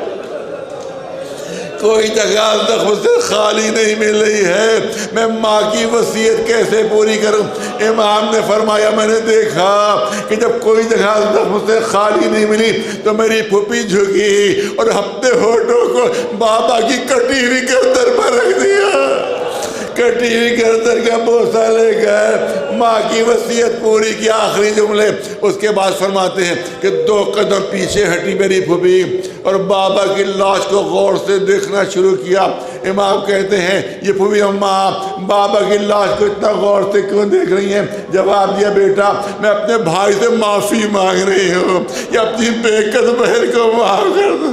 کوئی جگہ زخم سے خالی نہیں مل رہی ہے، میں ماں کی وصیت کیسے پوری کروں؟ امام نے فرمایا میں نے دیکھا کہ جب کوئی جگہ زخم سے خالی نہیں ملی تو میری پھوپھی جھکی اور اپنے ہونٹوں کو بابا کی کٹی ہوئی گردن پر رکھ دیا۔ کہ ٹی وی کے اندر کا بوسہ لے کر ماں کی وصیت پوری کی آخری جملے. اس کے بعد فرماتے ہیں کہ 2 قدم پیچھے ہٹی میری پھوپھی اور بابا کی لاش کو غور سے دیکھنا شروع کیا. امام کہتے ہیں یہ پھوپھی اماں بابا کی لاش کو اتنا غور سے کیوں دیکھ رہی ہیں؟ جواب دیا بیٹا میں اپنے بھائی سے معافی مانگ رہی ہوں کہ اپنی بےکس بہن کو معاف کر دو،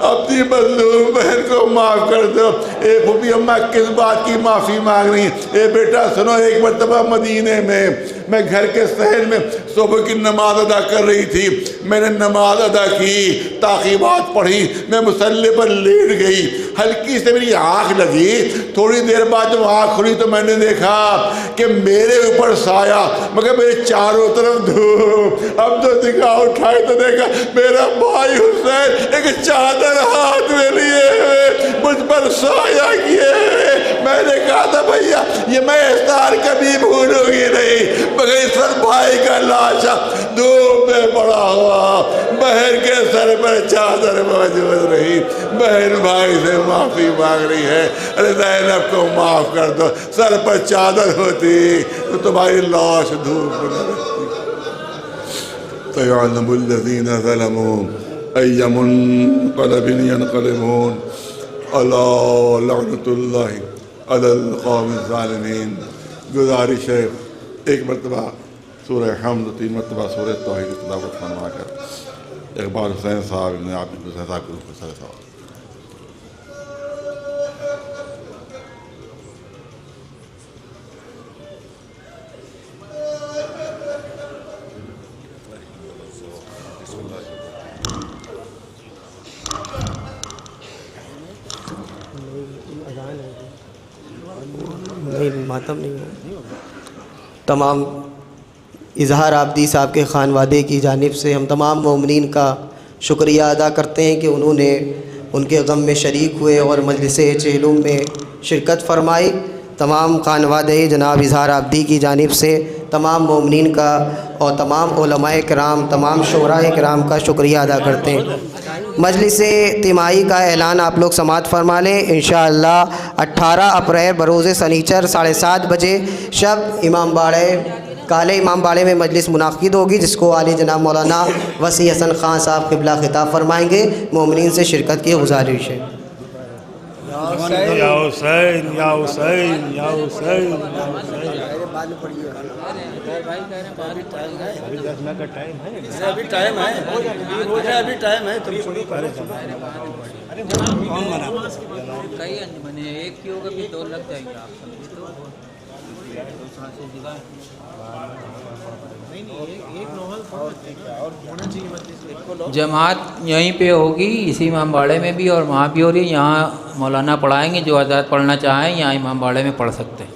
اپنی مظلوم بہن کو معاف کر دو. اے پھوپھی اماں کس بات کی معافی مانگ رہی ہیں؟ اے بیٹا سنو، ایک مرتبہ مدینے میں گھر کے صحن میں صبح کی نماز ادا کر رہی تھی. میں نے نماز ادا کی، تعقیبات پڑھی، میں مصلی پر لیٹ گئی. ہلکی سے میری آنکھ لگی. تھوڑی دیر بعد جب آنکھ کھلی تو میں نے دیکھا کہ میرے اوپر سایہ مگر میرے چاروں طرف دھوپ. اب تو نگاہ اٹھائی تو دیکھا میرا بھائی حسین ایک چادر ہاتھ میں لیے ہوئے مجھ پر سایہ کیے ہوئے. میں نے کہا تھا بھیا یہ میں احسان کبھی بھولوں گی نہیں، مگر اس پر بھائی کا لاشا دھوپ میں پڑا ہوا، بہن کے سر پر چادر موجود رہی. بہن بھائی سے معافی مانگ رہی ہے. ارے زینب کو معاف کر دو، سر پر چادر ہوتی تو تمہاری لاش دھوپ میں نہ رہتی. سَيَعْلَمُ الَّذِينَ ظَلَمُوا أَيَّ مُنقَلَبٍ يَنقَلِبُونَ أَلَا لَعْنَةُ اللَّهِ عَلَى الْقَوْمِ الظَّالِمِينَ. گزارش ہے ایک مرتبہ سورہ حمد، 3 مرتبہ سورہ توحید کی تلاوت فرما کر اقبال حسین صاحب نے آپ حسین صاحب کے روپ میں سر سوال. ماتم نہیں ہے. تمام اظہار آبدی صاحب کے خانوادے کی جانب سے ہم تمام مومنین کا شکریہ ادا کرتے ہیں کہ انہوں نے ان کے غم میں شریک ہوئے اور مجلس چہلم میں شرکت فرمائی. تمام خانوادے جناب اظہار آبدی کی جانب سے تمام مومنین کا اور تمام علماء کرام، تمام شعراء کرام کا شکریہ ادا کرتے ہیں. مجلس اجتماعی کا اعلان آپ لوگ سماعت فرما لیں. انشاءاللہ 18 اپریل بروز سنیچر 7:30 بجے شب امام باڑے کالے امام باڑے میں مجلس منعقد ہوگی، جس کو عالی جناب مولانا وسیع حسن خان صاحب قبلہ خطاب فرمائیں گے. مومنین سے شرکت کی گزارش ہے. یا حسین یا حسین یا حسین. ابھی ٹائم ہے تم شروع کرے. کئی انجمنیں ایک کی ہوگا بھی 2 لگ جائیں گے. آپ جماعت یہیں پہ ہوگی، اسی امام باڑے میں بھی اور وہاں بھی ہو رہی ہے. یہاں مولانا پڑھائیں گے، جو حضرات پڑھنا چاہیں یہاں امام باڑے میں پڑھ سکتے ہیں.